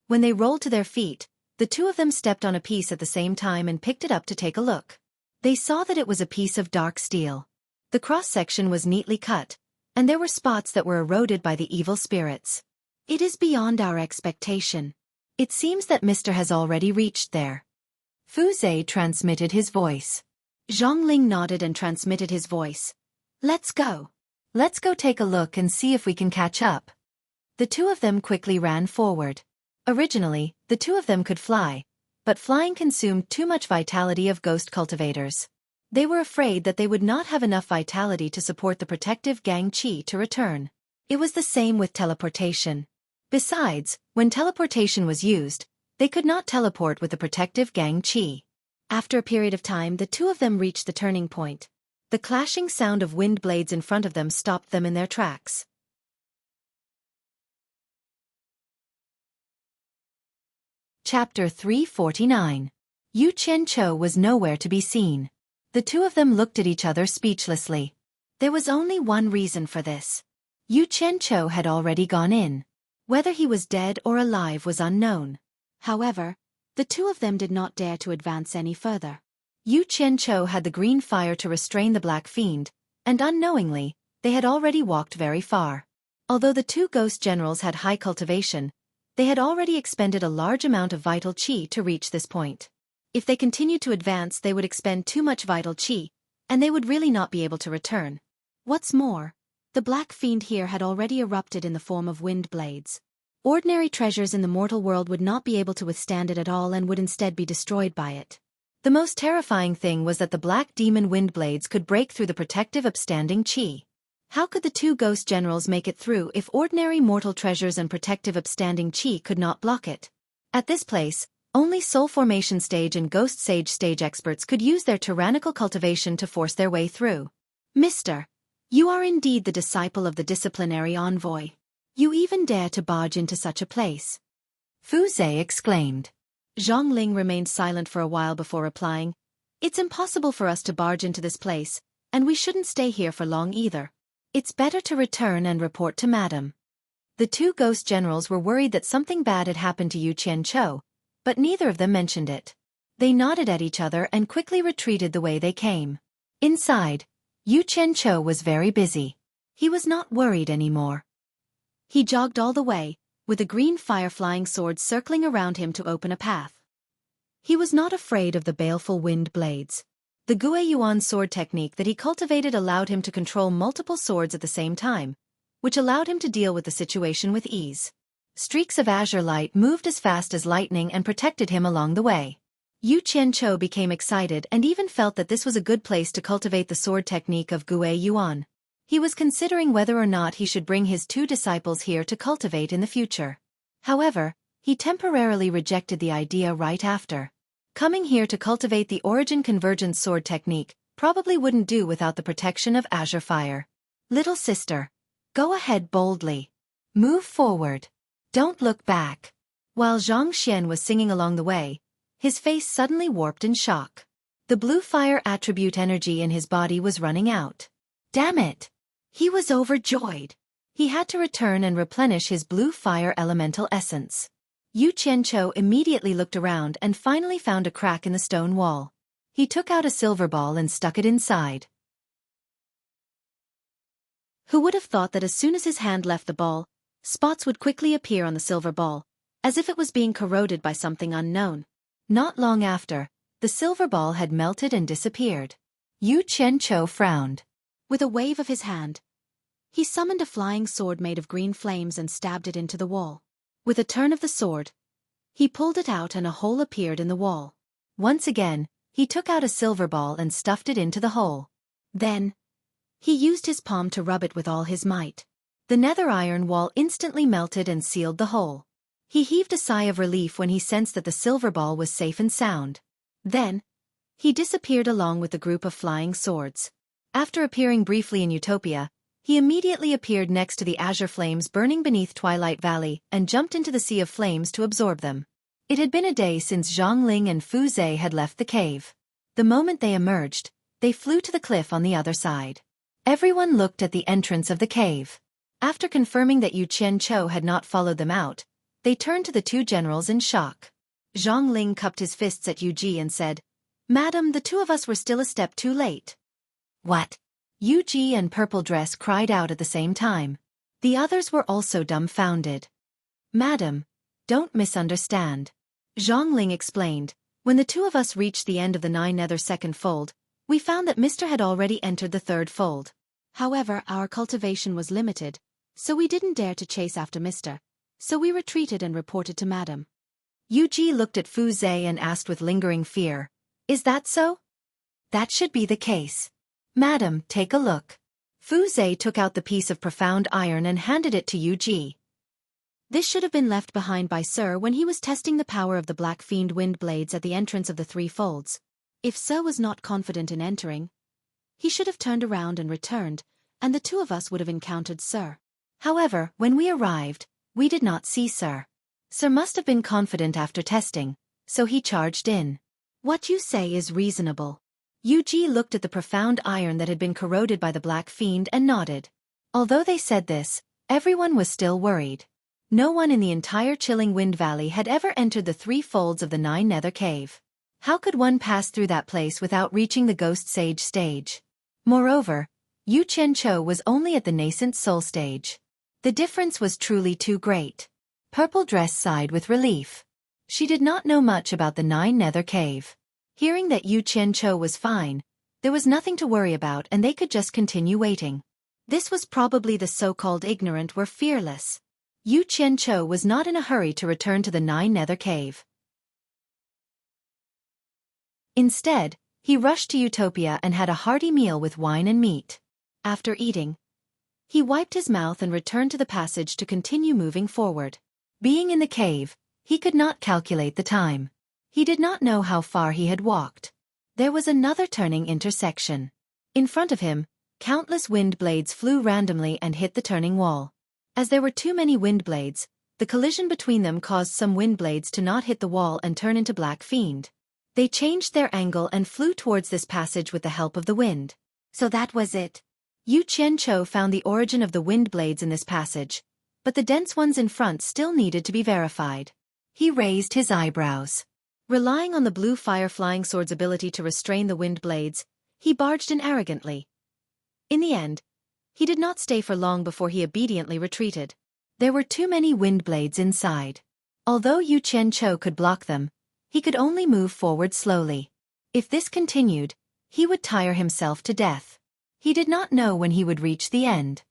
When they rolled to their feet, the two of them stepped on a piece at the same time and picked it up to take a look. They saw that it was a piece of dark steel. The cross-section was neatly cut, and there were spots that were eroded by the evil spirits. It is beyond our expectation. It seems that Mr. has already reached there. Fu Zhe transmitted his voice. Zhang Ling nodded and transmitted his voice. Let's go. Let's go take a look and see if we can catch up. The two of them quickly ran forward. Originally, the two of them could fly, but flying consumed too much vitality of ghost cultivators. They were afraid that they would not have enough vitality to support the protective gang chi to return. It was the same with teleportation. Besides, when teleportation was used, they could not teleport with the protective gang chi. After a period of time, the two of them reached the turning point. The clashing sound of wind blades in front of them stopped them in their tracks. Chapter 349. Yu Qianqiu was nowhere to be seen. The two of them looked at each other speechlessly. There was only one reason for this. Yu Qianqiu had already gone in. Whether he was dead or alive was unknown. However, the two of them did not dare to advance any further. Yu Qianqiu had the green fire to restrain the black fiend, and unknowingly, they had already walked very far. Although the two ghost generals had high cultivation, they had already expended a large amount of vital qi to reach this point. If they continued to advance, they would expend too much vital qi, and they would really not be able to return. What's more, the black fiend here had already erupted in the form of wind blades. Ordinary treasures in the mortal world would not be able to withstand it at all and would instead be destroyed by it. The most terrifying thing was that the black demon wind blades could break through the protective upstanding qi. How could the two ghost generals make it through if ordinary mortal treasures and protective upstanding qi could not block it? At this place, only soul formation stage and ghost sage stage experts could use their tyrannical cultivation to force their way through. Mister, you are indeed the disciple of the disciplinary envoy. You even dare to barge into such a place. Fu Zhe exclaimed. Zhang Ling remained silent for a while before replying, It's impossible for us to barge into this place, and we shouldn't stay here for long either. It's better to return and report to Madam. The two ghost generals were worried that something bad had happened to Yu Qianqiu, but neither of them mentioned it. They nodded at each other and quickly retreated the way they came. Inside, Yu Qianqiu was very busy. He was not worried anymore. He jogged all the way, with a green fire-flying sword circling around him to open a path. He was not afraid of the baleful wind blades. The Gue Yuan sword technique that he cultivated allowed him to control multiple swords at the same time, which allowed him to deal with the situation with ease. Streaks of azure light moved as fast as lightning and protected him along the way. Yu Qianqiu became excited and even felt that this was a good place to cultivate the sword technique of Gue Yuan. He was considering whether or not he should bring his two disciples here to cultivate in the future. However, he temporarily rejected the idea right after. Coming here to cultivate the origin convergence sword technique probably wouldn't do without the protection of azure fire. Little sister, go ahead boldly. Move forward. Don't look back. While Zhang Xian was singing along the way, his face suddenly warped in shock. The blue fire attribute energy in his body was running out. Damn it! He was overjoyed. He had to return and replenish his blue fire elemental essence. Yu Qianqiu immediately looked around and finally found a crack in the stone wall. He took out a silver ball and stuck it inside. Who would have thought that as soon as his hand left the ball, spots would quickly appear on the silver ball, as if it was being corroded by something unknown. Not long after, the silver ball had melted and disappeared. Yu Qianqiu frowned. With a wave of his hand, he summoned a flying sword made of green flames and stabbed it into the wall. With a turn of the sword, he pulled it out and a hole appeared in the wall. Once again, he took out a silver ball and stuffed it into the hole. Then, he used his palm to rub it with all his might. The nether iron wall instantly melted and sealed the hole. He heaved a sigh of relief when he sensed that the silver ball was safe and sound. Then, he disappeared along with the group of flying swords. After appearing briefly in Utopia, he immediately appeared next to the azure flames burning beneath Twilight Valley and jumped into the sea of flames to absorb them. It had been a day since Zhang Ling and Fu Zhe had left the cave. The moment they emerged, they flew to the cliff on the other side. Everyone looked at the entrance of the cave. After confirming that Yu Qianqiu had not followed them out, they turned to the two generals in shock. Zhang Ling cupped his fists at Yu Ji and said, Madam, the two of us were still a step too late. What? Yu Ji and Purple Dress cried out at the same time. The others were also dumbfounded. Madam, don't misunderstand. Zhang Ling explained, when the two of us reached the end of the 9 nether second fold, we found that Mr. had already entered the 3rd fold. However, our cultivation was limited, so we didn't dare to chase after Mr. So we retreated and reported to Madam. Yuji looked at Fu Zhe and asked with lingering fear, "Is that so?" "That should be the case. Madam, take a look." Fu Zhe took out the piece of profound iron and handed it to Yuji. "This should have been left behind by Sir when he was testing the power of the Black Fiend wind blades at the entrance of the Three Folds. If Sir was not confident in entering, he should have turned around and returned, and the two of us would have encountered Sir. However, when we arrived, we did not see Sir. Sir must have been confident after testing, so he charged in. What you say is reasonable." Yuji looked at the profound iron that had been corroded by the Black Fiend and nodded. Although they said this, everyone was still worried. No one in the entire Chilling Wind Valley had ever entered the Three Folds of the Nine Nether Cave. How could one pass through that place without reaching the Ghost Sage stage? Moreover, Yu Qianqiu was only at the nascent Soul stage. The difference was truly too great. Purple Dress sighed with relief. She did not know much about the Nine Nether Cave. Hearing that Yu Qianqiu was fine, there was nothing to worry about and they could just continue waiting. This was probably the so-called ignorant were fearless. Yu Qianqiu was not in a hurry to return to the Nine Nether Cave. Instead, he rushed to Utopia and had a hearty meal with wine and meat. After eating, he wiped his mouth and returned to the passage to continue moving forward. Being in the cave, he could not calculate the time. He did not know how far he had walked. There was another turning intersection. In front of him, countless wind blades flew randomly and hit the turning wall. As there were too many wind blades, the collision between them caused some wind blades to not hit the wall and turn into Black Fiend. They changed their angle and flew towards this passage with the help of the wind. So that was it. Yu Qianqiu found the origin of the wind blades in this passage, but the dense ones in front still needed to be verified. He raised his eyebrows. Relying on the blue fire flying sword's ability to restrain the wind blades, he barged in arrogantly. In the end, he did not stay for long before he obediently retreated. There were too many wind blades inside. Although Yu Qianqiu could block them, he could only move forward slowly. If this continued, he would tire himself to death. He did not know when he would reach the end.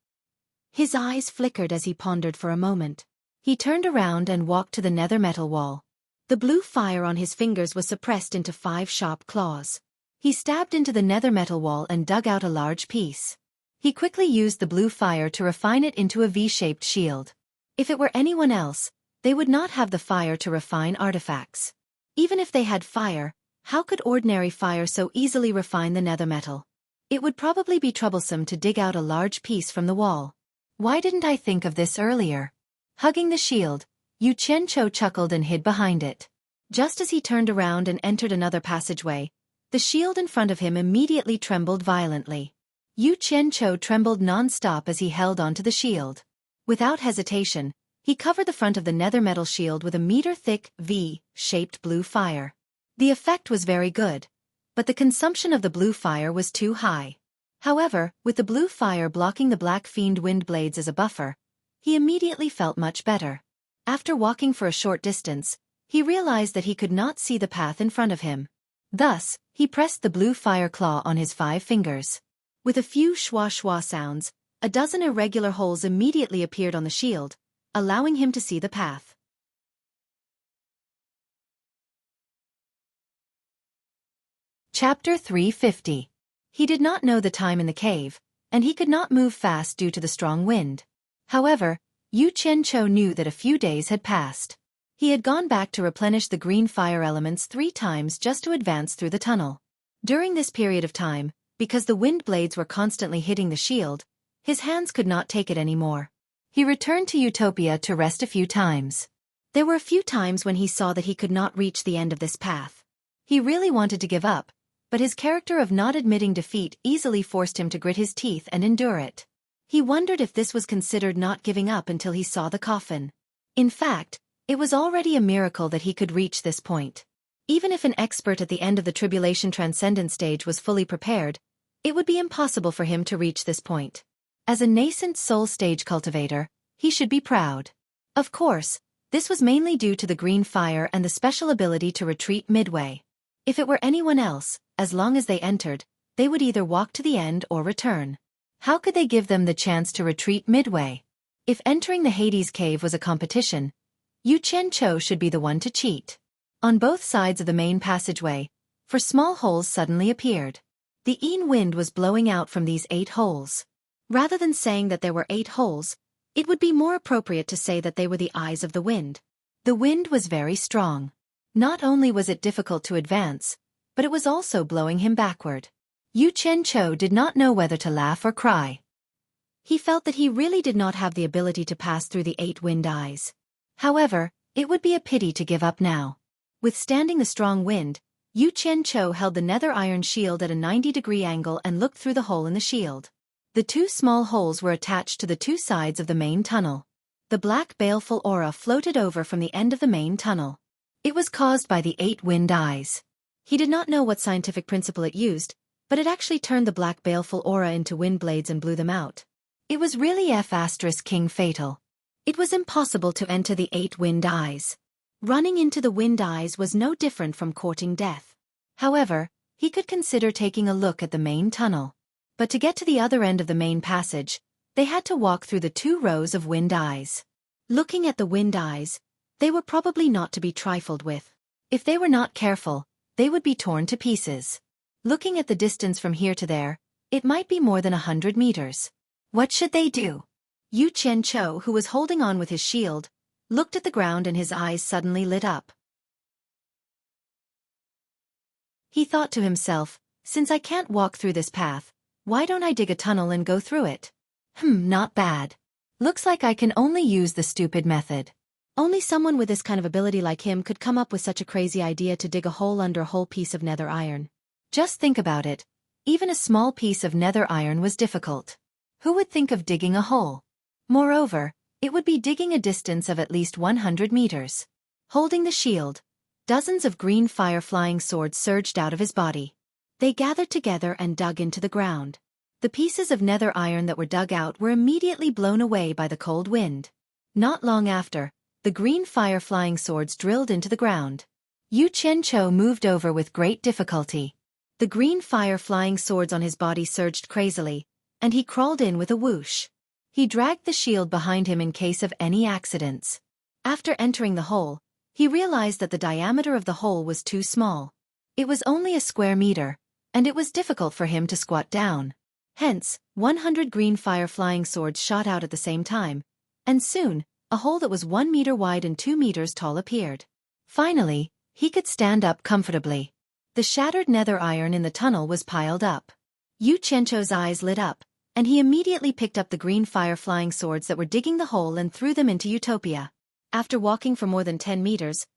His eyes flickered as he pondered for a moment. He turned around and walked to the nether metal wall. The blue fire on his fingers was suppressed into 5 sharp claws. He stabbed into the nether metal wall and dug out a large piece. He quickly used the blue fire to refine it into a V-shaped shield. If it were anyone else, they would not have the fire to refine artifacts. Even if they had fire, how could ordinary fire so easily refine the nether metal? It would probably be troublesome to dig out a large piece from the wall. Why didn't I think of this earlier? Hugging the shield, Yu Qianqiu chuckled and hid behind it. Just as he turned around and entered another passageway, the shield in front of him immediately trembled violently. Yu Qianqiu trembled non-stop as he held onto the shield. Without hesitation, he covered the front of the nether metal shield with a meter-thick, V-shaped blue fire. The effect was very good, but the consumption of the blue fire was too high. However, with the blue fire blocking the Black Fiend wind blades as a buffer, he immediately felt much better. After walking for a short distance, he realized that he could not see the path in front of him. Thus, he pressed the blue fire claw on his 5 fingers. With a few schwa-schwa sounds, a dozen irregular holes immediately appeared on the shield, allowing him to see the path. Chapter 350. He did not know the time in the cave, and he could not move fast due to the strong wind. However, Yu Qianqiu knew that a few days had passed. He had gone back to replenish the green fire elements 3 times just to advance through the tunnel. During this period of time, because the wind blades were constantly hitting the shield, his hands could not take it anymore. He returned to Utopia to rest a few times. There were a few times when he saw that he could not reach the end of this path. He really wanted to give up, but his character of not admitting defeat easily forced him to grit his teeth and endure it. He wondered if this was considered not giving up until he saw the coffin. In fact, it was already a miracle that he could reach this point. Even if an expert at the end of the Tribulation Transcendent stage was fully prepared, it would be impossible for him to reach this point. As a nascent soul stage cultivator, he should be proud. Of course, this was mainly due to the green fire and the special ability to retreat midway. If it were anyone else, as long as they entered, they would either walk to the end or return. How could they give them the chance to retreat midway? If entering the Hades cave was a competition, Yu Qianqiu should be the one to cheat. On both sides of the main passageway, small holes suddenly appeared. The Yin wind was blowing out from these 8 holes. Rather than saying that there were 8 holes, it would be more appropriate to say that they were the eyes of the wind. The wind was very strong. Not only was it difficult to advance, but it was also blowing him backward. Yu Qianqiu did not know whether to laugh or cry. He felt that he really did not have the ability to pass through the 8 wind eyes. However, it would be a pity to give up now. Withstanding the strong wind, Yu Qianqiu held the nether iron shield at a 90-degree angle and looked through the hole in the shield. The 2 small holes were attached to the 2 sides of the main tunnel. The black baleful aura floated over from the end of the main tunnel. It was caused by the 8 wind eyes. He did not know what scientific principle it used, but it actually turned the black baleful aura into wind blades and blew them out. It was really King fatal. It was impossible to enter the 8 wind eyes. Running into the wind eyes was no different from courting death. However, he could consider taking a look at the main tunnel. But to get to the other end of the main passage, they had to walk through the 2 rows of wind eyes. Looking at the wind eyes, they were probably not to be trifled with. If they were not careful, they would be torn to pieces. Looking at the distance from here to there, it might be more than 100 meters. What should they do? Yu Qianqiu, who was holding on with his shield, looked at the ground and his eyes suddenly lit up. He thought to himself, since I can't walk through this path, why don't I dig a tunnel and go through it? Not bad. Looks like I can only use the stupid method. Only someone with this kind of ability like him could come up with such a crazy idea to dig a hole under a whole piece of nether iron. Just think about it. Even a small piece of nether iron was difficult. Who would think of digging a hole? Moreover, it would be digging a distance of at least 100 meters. Holding the shield, dozens of green fire-flying swords surged out of his body. They gathered together and dug into the ground. The pieces of nether iron that were dug out were immediately blown away by the cold wind. Not long after, the green fire-flying swords drilled into the ground. Yu Qianqiu moved over with great difficulty. The green fire-flying swords on his body surged crazily, and he crawled in with a whoosh. He dragged the shield behind him in case of any accidents. After entering the hole, he realized that the diameter of the hole was too small. It was only a square meter, and it was difficult for him to squat down. Hence, 100 green fire-flying swords shot out at the same time, and soon, a hole that was 1 meter wide and 2 meters tall appeared. Finally, he could stand up comfortably. The shattered nether iron in the tunnel was piled up. Yu Qianqiu's eyes lit up, and he immediately picked up the green fire-flying swords that were digging the hole and threw them into Utopia. After walking for more than 10 meters,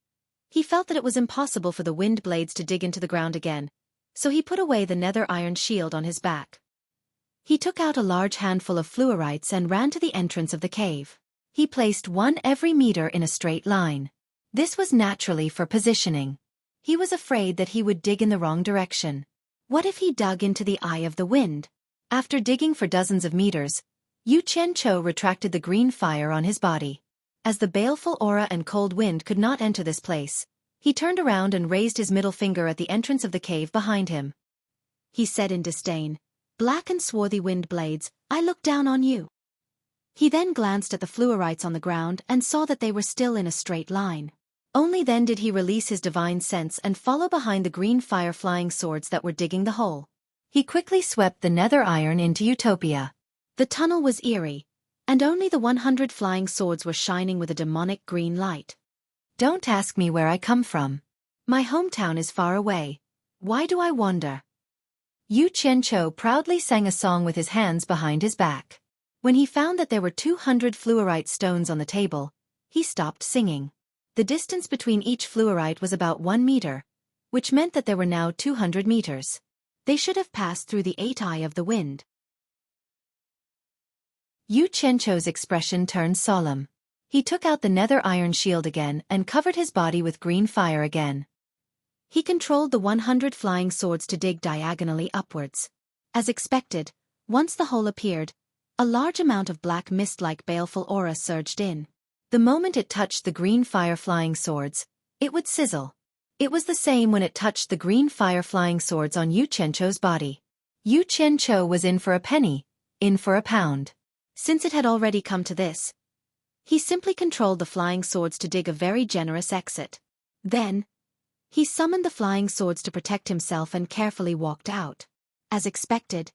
he felt that it was impossible for the wind blades to dig into the ground again, so he put away the nether iron shield on his back. He took out a large handful of fluorites and ran to the entrance of the cave. He placed one every meter in a straight line. This was naturally for positioning. He was afraid that he would dig in the wrong direction. What if he dug into the eye of the wind? After digging for dozens of meters, Yu Qianqiu retracted the green fire on his body. As the baleful aura and cold wind could not enter this place, he turned around and raised his middle finger at the entrance of the cave behind him. He said in disdain, "Black and swarthy wind blades, I look down on you." He then glanced at the fluorites on the ground and saw that they were still in a straight line. Only then did he release his divine sense and follow behind the green fire-flying swords that were digging the hole. He quickly swept the nether iron into Utopia. The tunnel was eerie, and only the 100 flying swords were shining with a demonic green light. Don't ask me where I come from. My hometown is far away. Why do I wander? Yu Qianqiu proudly sang a song with his hands behind his back. When he found that there were 200 fluorite stones on the table, he stopped singing. The distance between each fluorite was about 1 meter, which meant that there were now 200 meters. They should have passed through the 8 eye of the wind. Yu Qianqiu's expression turned solemn. He took out the nether iron shield again and covered his body with green fire again. He controlled the 100 flying swords to dig diagonally upwards. As expected, once the hole appeared, a large amount of black mist-like baleful aura surged in. The moment it touched the green fire-flying swords, it would sizzle. It was the same when it touched the green fire-flying swords on Yu Qianqiu's body. Yu Qianqiu was in for a penny, in for a pound. Since it had already come to this, He simply controlled the flying swords to dig a very generous exit. Then, he summoned the flying swords to protect himself and carefully walked out. As expected,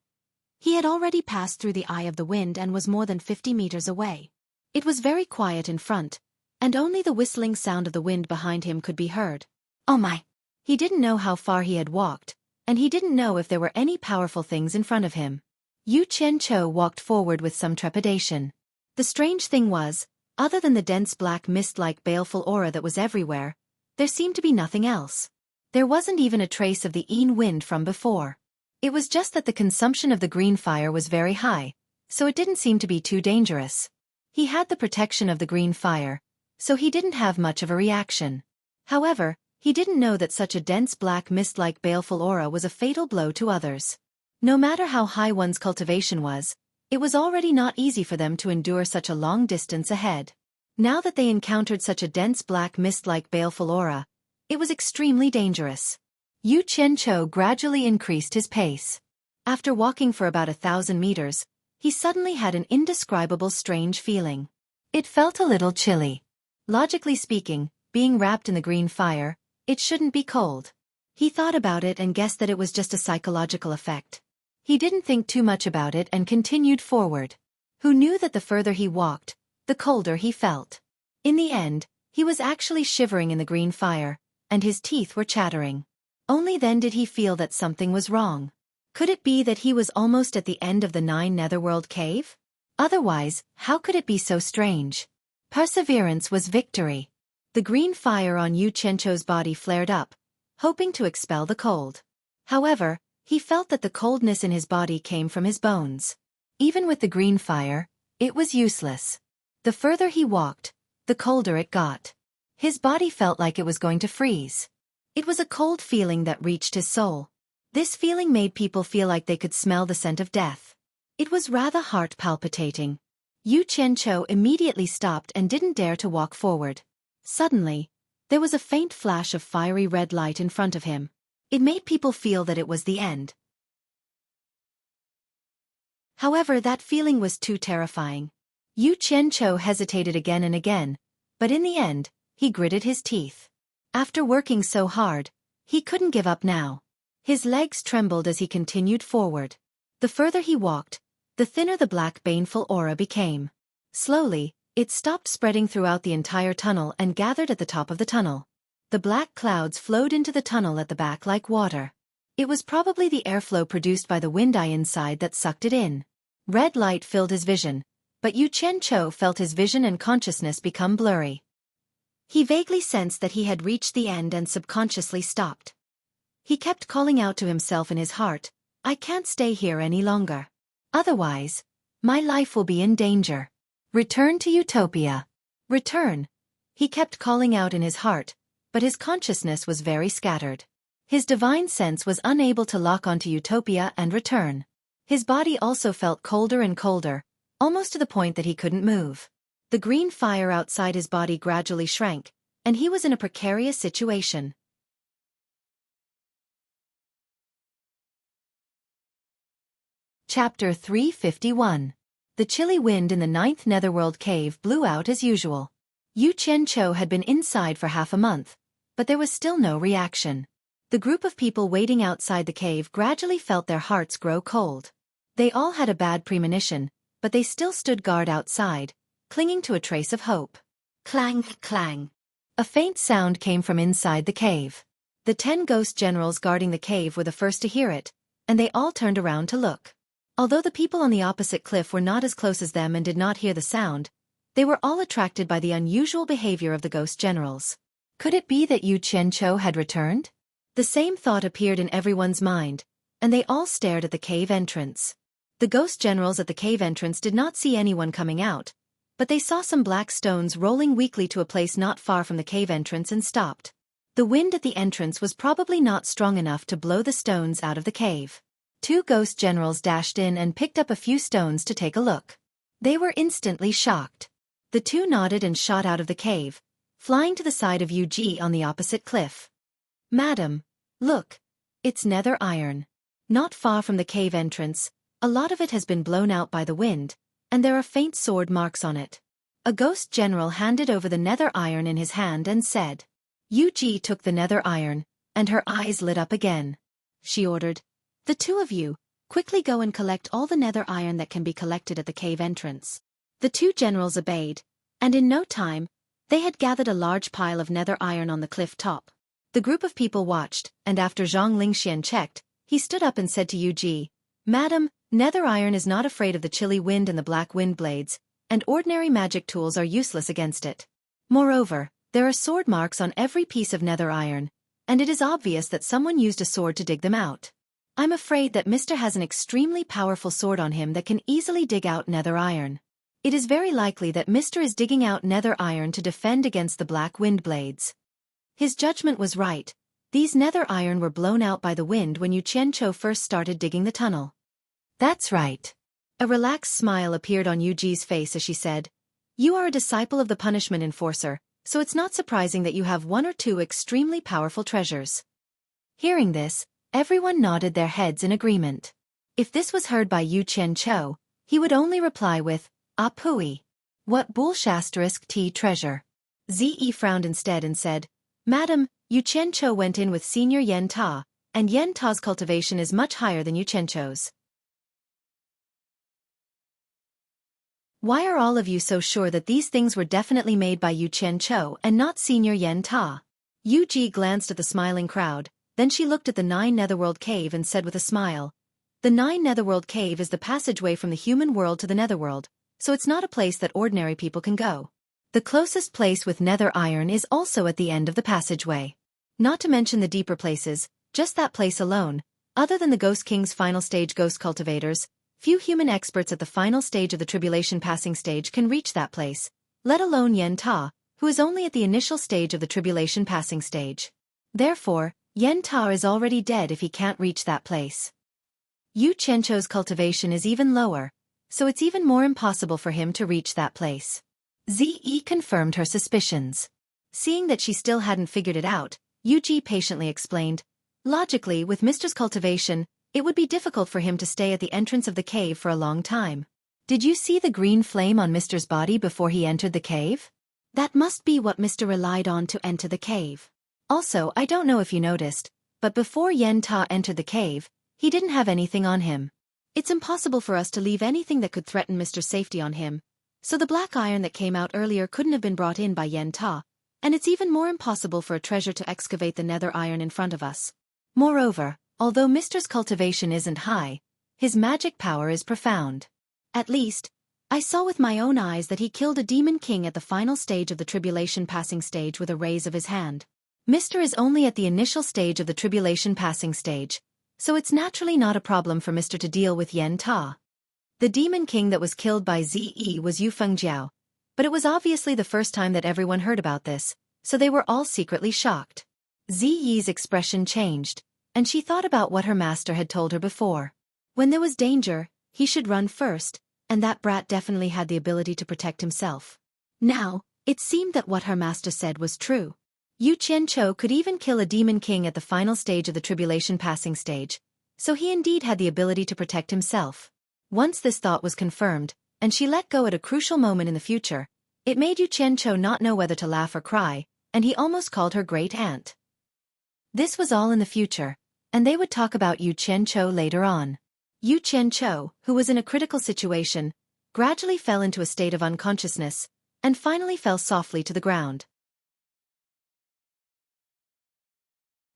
he had already passed through the eye of the wind and was more than 50 meters away. It was very quiet in front, and only the whistling sound of the wind behind him could be heard. Oh my! He didn't know how far he had walked, and he didn't know if there were any powerful things in front of him. Yu Qianqiu walked forward with some trepidation. The strange thing was, other than the dense black mist-like baleful aura that was everywhere, there seemed to be nothing else. There wasn't even a trace of the Yin wind from before. It was just that the consumption of the green fire was very high, so it didn't seem to be too dangerous. He had the protection of the green fire, so he didn't have much of a reaction. However, he didn't know that such a dense black mist-like baleful aura was a fatal blow to others. No matter how high one's cultivation was, it was already not easy for them to endure such a long distance ahead. Now that they encountered such a dense black mist-like baleful aura, it was extremely dangerous. Yu Qianqiu gradually increased his pace. After walking for about 1,000 meters, he suddenly had an indescribable strange feeling. It felt a little chilly. Logically speaking, being wrapped in the green fire, it shouldn't be cold. He thought about it and guessed that it was just a psychological effect. He didn't think too much about it and continued forward. Who knew that the further he walked, the colder he felt. In the end, he was actually shivering in the green fire, and his teeth were chattering. Only then did he feel that something was wrong. Could it be that he was almost at the end of the 9 Netherworld cave? Otherwise, how could it be so strange? Perseverance was victory. The green fire on Yu Qianqiu's body flared up, hoping to expel the cold. However, he felt that the coldness in his body came from his bones. Even with the green fire, it was useless. The further he walked, the colder it got. His body felt like it was going to freeze. It was a cold feeling that reached his soul. This feeling made people feel like they could smell the scent of death. It was rather heart-palpitating. Yu Qianqiu immediately stopped and didn't dare to walk forward. Suddenly, there was a faint flash of fiery red light in front of him. It made people feel that it was the end. However, that feeling was too terrifying. Yu Qianqiu hesitated again and again, but in the end, he gritted his teeth. After working so hard, he couldn't give up now. His legs trembled as he continued forward. The further he walked, the thinner the black baneful aura became. Slowly, it stopped spreading throughout the entire tunnel and gathered at the top of the tunnel. The black clouds flowed into the tunnel at the back like water. It was probably the airflow produced by the wind eye inside that sucked it in. Red light filled his vision, but Yu Qianqiu felt his vision and consciousness become blurry. He vaguely sensed that he had reached the end and subconsciously stopped. He kept calling out to himself in his heart, "I can't stay here any longer. Otherwise, my life will be in danger. Return to Utopia. Return." He kept calling out in his heart, but his consciousness was very scattered. His divine sense was unable to lock onto Utopia and return. His body also felt colder and colder, almost to the point that he couldn't move. The green fire outside his body gradually shrank, and he was in a precarious situation. Chapter 351. The chilly wind in the 9th Netherworld cave blew out as usual. Yu Qianqiu had been inside for half a month, but there was still no reaction. The group of people waiting outside the cave gradually felt their hearts grow cold. They all had a bad premonition, but they still stood guard outside, clinging to a trace of hope. Clang, clang. A faint sound came from inside the cave. The 10 ghost generals guarding the cave were the first to hear it, and they all turned around to look. Although the people on the opposite cliff were not as close as them and did not hear the sound, they were all attracted by the unusual behavior of the ghost generals. Could it be that Yu Qianqiu had returned? The same thought appeared in everyone's mind, and they all stared at the cave entrance. The ghost generals at the cave entrance did not see anyone coming out, but they saw some black stones rolling weakly to a place not far from the cave entrance and stopped. The wind at the entrance was probably not strong enough to blow the stones out of the cave. 2 ghost generals dashed in and picked up a few stones to take a look. They were instantly shocked. The 2 nodded and shot out of the cave, flying to the side of Yu Ji on the opposite cliff. "Madam, look, it's nether iron. Not far from the cave entrance, a lot of it has been blown out by the wind, and there are faint sword marks on it." A ghost general handed over the nether iron in his hand and said. Xueqi took the nether iron, and her eyes lit up again. She ordered, "The two of you, quickly go and collect all the nether iron that can be collected at the cave entrance." The two generals obeyed, and in no time, they had gathered a large pile of nether iron on the cliff top. The group of people watched, and after Zhang Lingxian checked, he stood up and said to Xueqi, "Madam, nether iron is not afraid of the chilly wind and the black wind blades, and ordinary magic tools are useless against it. Moreover, there are sword marks on every piece of nether iron, and it is obvious that someone used a sword to dig them out. I'm afraid that Mr. has an extremely powerful sword on him that can easily dig out nether iron. It is very likely that Mr. is digging out nether iron to defend against the black wind blades." His judgment was right. These nether iron were blown out by the wind when Yu Qianqiu first started digging the tunnel. "That's right." A relaxed smile appeared on Yuji's face as she said, "You are a disciple of the punishment enforcer, so it's not surprising that you have one or two extremely powerful treasures." Hearing this, everyone nodded their heads in agreement. If this was heard by Yu Qianqiu, he would only reply with, "Ah pooey. What bullshit treasure?" Ze frowned instead and said, "Madam, Yu Qianqiu went in with Senior Yen Ta, and Yen Ta's cultivation is much higher than Yu Qianqiu's. Why are all of you so sure that these things were definitely made by Yu Qianqiu and not Senior Yen Ta?" Yuji glanced at the smiling crowd, then she looked at the 9 Netherworld Cave and said with a smile, "The 9 Netherworld Cave is the passageway from the human world to the Netherworld, so it's not a place that ordinary people can go. The closest place with nether iron is also at the end of the passageway. Not to mention the deeper places, just that place alone, other than the Ghost King's final stage ghost cultivators, few human experts at the final stage of the Tribulation passing stage can reach that place, let alone Yen Ta, who is only at the initial stage of the Tribulation passing stage. Therefore, Yen Ta is already dead if he can't reach that place. Yu Qianqiu's cultivation is even lower, so it's even more impossible for him to reach that place." Ze confirmed her suspicions. Seeing that she still hadn't figured it out, Yuji patiently explained, "Logically, with Mr.'s cultivation, it would be difficult for him to stay at the entrance of the cave for a long time. Did you see the green flame on Mr.'s body before he entered the cave? That must be what Mr. relied on to enter the cave. Also, I don't know if you noticed, but before Yen Ta entered the cave, he didn't have anything on him. It's impossible for us to leave anything that could threaten Mr.'s safety on him, so the black iron that came out earlier couldn't have been brought in by Yen Ta, and it's even more impossible for a treasure to excavate the nether iron in front of us. Moreover, although Mr.'s cultivation isn't high, his magic power is profound. At least, I saw with my own eyes that he killed a demon king at the final stage of the Tribulation passing stage with a raise of his hand. Mr. is only at the initial stage of the Tribulation passing stage, so it's naturally not a problem for Mr. to deal with Yen Ta. The demon king that was killed by Ze was Yu Fengjiao, but it was obviously the first time that everyone heard about this, so they were all secretly shocked. Ze's expression changed, and she thought about what her master had told her before. When there was danger, he should run first, and that brat definitely had the ability to protect himself. Now, it seemed that what her master said was true. Yu Qianqiu could even kill a demon king at the final stage of the Tribulation passing stage, so he indeed had the ability to protect himself. Once this thought was confirmed, and she let go at a crucial moment in the future, it made Yu Qianqiu not know whether to laugh or cry, and he almost called her great aunt. This was all in the future, and they would talk about Yu Qianqiu later on. Yu Qianqiu, who was in a critical situation, gradually fell into a state of unconsciousness, and finally fell softly to the ground.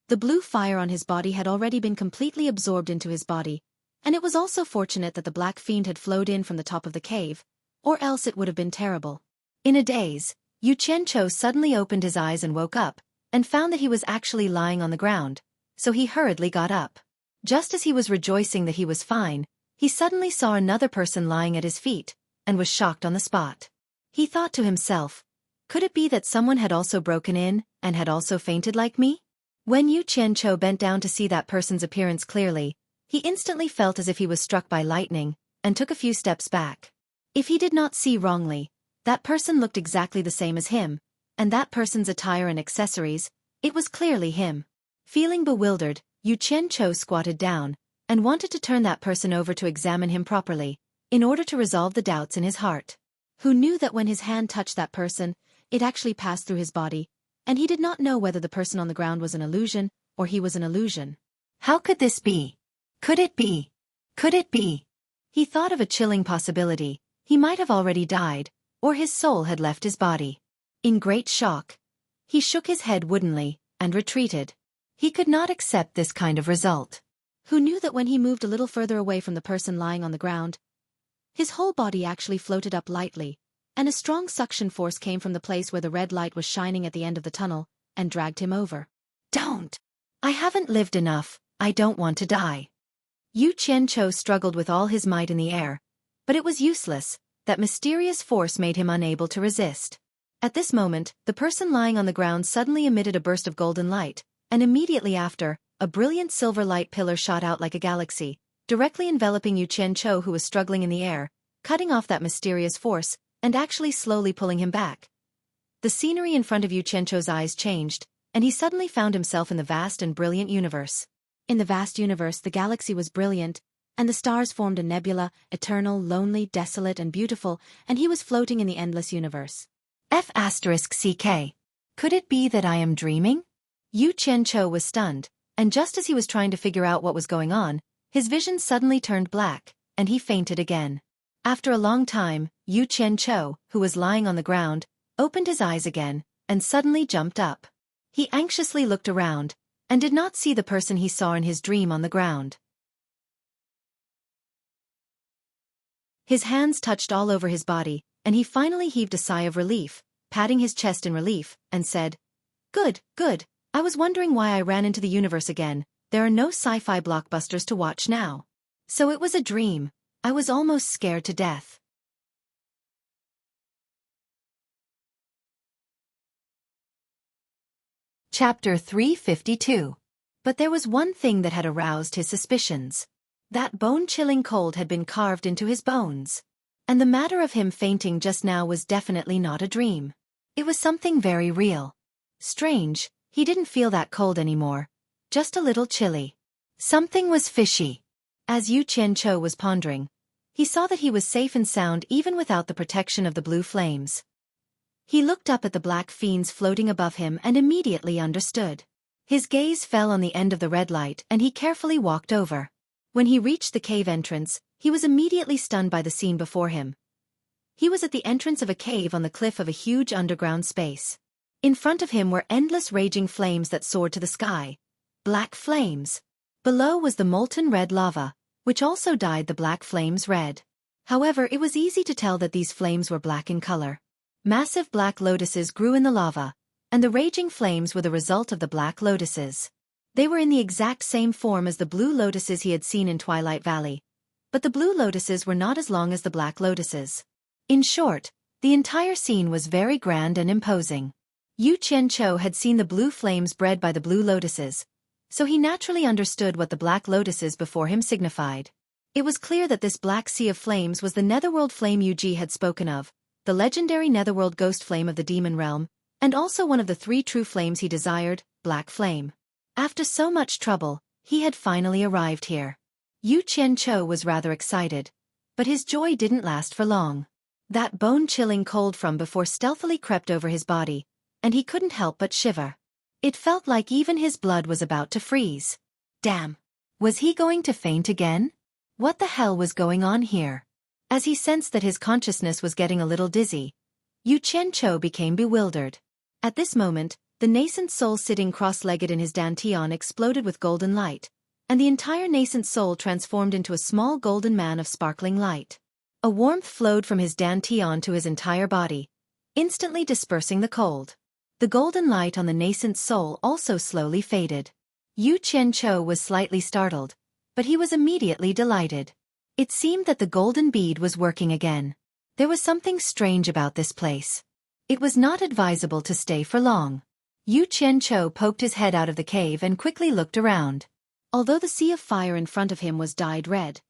The blue fire on his body had already been completely absorbed into his body, and it was also fortunate that the black fiend had flowed in from the top of the cave, or else it would have been terrible. In a daze, Yu Qianqiu suddenly opened his eyes and woke up, and found that he was actually lying on the ground, so he hurriedly got up. Just as he was rejoicing that he was fine, he suddenly saw another person lying at his feet, and was shocked on the spot. He thought to himself, could it be that someone had also broken in, and had also fainted like me? When Yu Qianqiu bent down to see that person's appearance clearly, he instantly felt as if he was struck by lightning, and took a few steps back. If he did not see wrongly, that person looked exactly the same as him, and that person's attire and accessories, it was clearly him. Feeling bewildered, Yu Qianqiu squatted down, and wanted to turn that person over to examine him properly, in order to resolve the doubts in his heart. who knew that when his hand touched that person, it actually passed through his body, and he did not know whether the person on the ground was an illusion, or he was an illusion. How could this be? Could it be? Could it be? He thought of a chilling possibility. He might have already died, or his soul had left his body. In great shock, he shook his head woodenly, and retreated. He could not accept this kind of result. Who knew that when he moved a little further away from the person lying on the ground, his whole body actually floated up lightly, and a strong suction force came from the place where the red light was shining at the end of the tunnel, and dragged him over. Don't! I haven't lived enough, I don't want to die. Yu Qianqiu struggled with all his might in the air, but it was useless. That mysterious force made him unable to resist. At this moment, the person lying on the ground suddenly emitted a burst of golden light, and immediately after, a brilliant silver light pillar shot out like a galaxy, directly enveloping Yu Qianqiu, who was struggling in the air, cutting off that mysterious force, and actually slowly pulling him back. The scenery in front of Yu Qianqiu's eyes changed, and he suddenly found himself in the vast and brilliant universe. In the vast universe, the galaxy was brilliant, and the stars formed a nebula, eternal, lonely, desolate, and beautiful, and he was floating in the endless universe. F***CK. Could it be that I am dreaming? Yu Qianqiu was stunned, and just as he was trying to figure out what was going on, his vision suddenly turned black, and he fainted again. After a long time, Yu Qianqiu, who was lying on the ground, opened his eyes again, and suddenly jumped up. He anxiously looked around, and did not see the person he saw in his dream on the ground. His hands touched all over his body, and he finally heaved a sigh of relief, patting his chest in relief, and said, Good, good, I was wondering why I ran into the universe again. There are no sci-fi blockbusters to watch now. So it was a dream. I was almost scared to death. Chapter 352. But there was one thing that had aroused his suspicions. That bone-chilling cold had been carved into his bones. And the matter of him fainting just now was definitely not a dream. It was something very real. Strange, he didn't feel that cold anymore. Just a little chilly. Something was fishy. As Yu Qianqiu was pondering, he saw that he was safe and sound even without the protection of the blue flames. He looked up at the black fiends floating above him and immediately understood. His gaze fell on the end of the red light and he carefully walked over. When he reached the cave entrance, he was immediately stunned by the scene before him. He was at the entrance of a cave on the cliff of a huge underground space. In front of him were endless raging flames that soared to the sky. Black flames. Below was the molten red lava, which also dyed the black flames red. However, it was easy to tell that these flames were black in color. Massive black lotuses grew in the lava, and the raging flames were the result of the black lotuses. They were in the exact same form as the blue lotuses he had seen in Twilight Valley, but the blue lotuses were not as long as the black lotuses. In short, the entire scene was very grand and imposing. Yu Qianqiu had seen the blue flames bred by the blue lotuses, so he naturally understood what the black lotuses before him signified. It was clear that this black sea of flames was the netherworld flame Yu Ji had spoken of, the legendary netherworld ghost flame of the demon realm, and also one of the three true flames he desired, black flame. After so much trouble, he had finally arrived here. Yu Qianqiu was rather excited, but his joy didn't last for long. That bone-chilling cold from before stealthily crept over his body, and he couldn't help but shiver. It felt like even his blood was about to freeze. Damn! Was he going to faint again? What the hell was going on here? As he sensed that his consciousness was getting a little dizzy, Yu Qianqiu became bewildered. At this moment, the nascent soul sitting cross-legged in his dantian exploded with golden light, and the entire nascent soul transformed into a small golden man of sparkling light. A warmth flowed from his dantian to his entire body, instantly dispersing the cold. The golden light on the nascent soul also slowly faded. Yu Qianqiu was slightly startled, but he was immediately delighted. It seemed that the golden bead was working again. There was something strange about this place. It was not advisable to stay for long. Yu Qianqiu poked his head out of the cave and quickly looked around. Although the sea of fire in front of him was dyed red,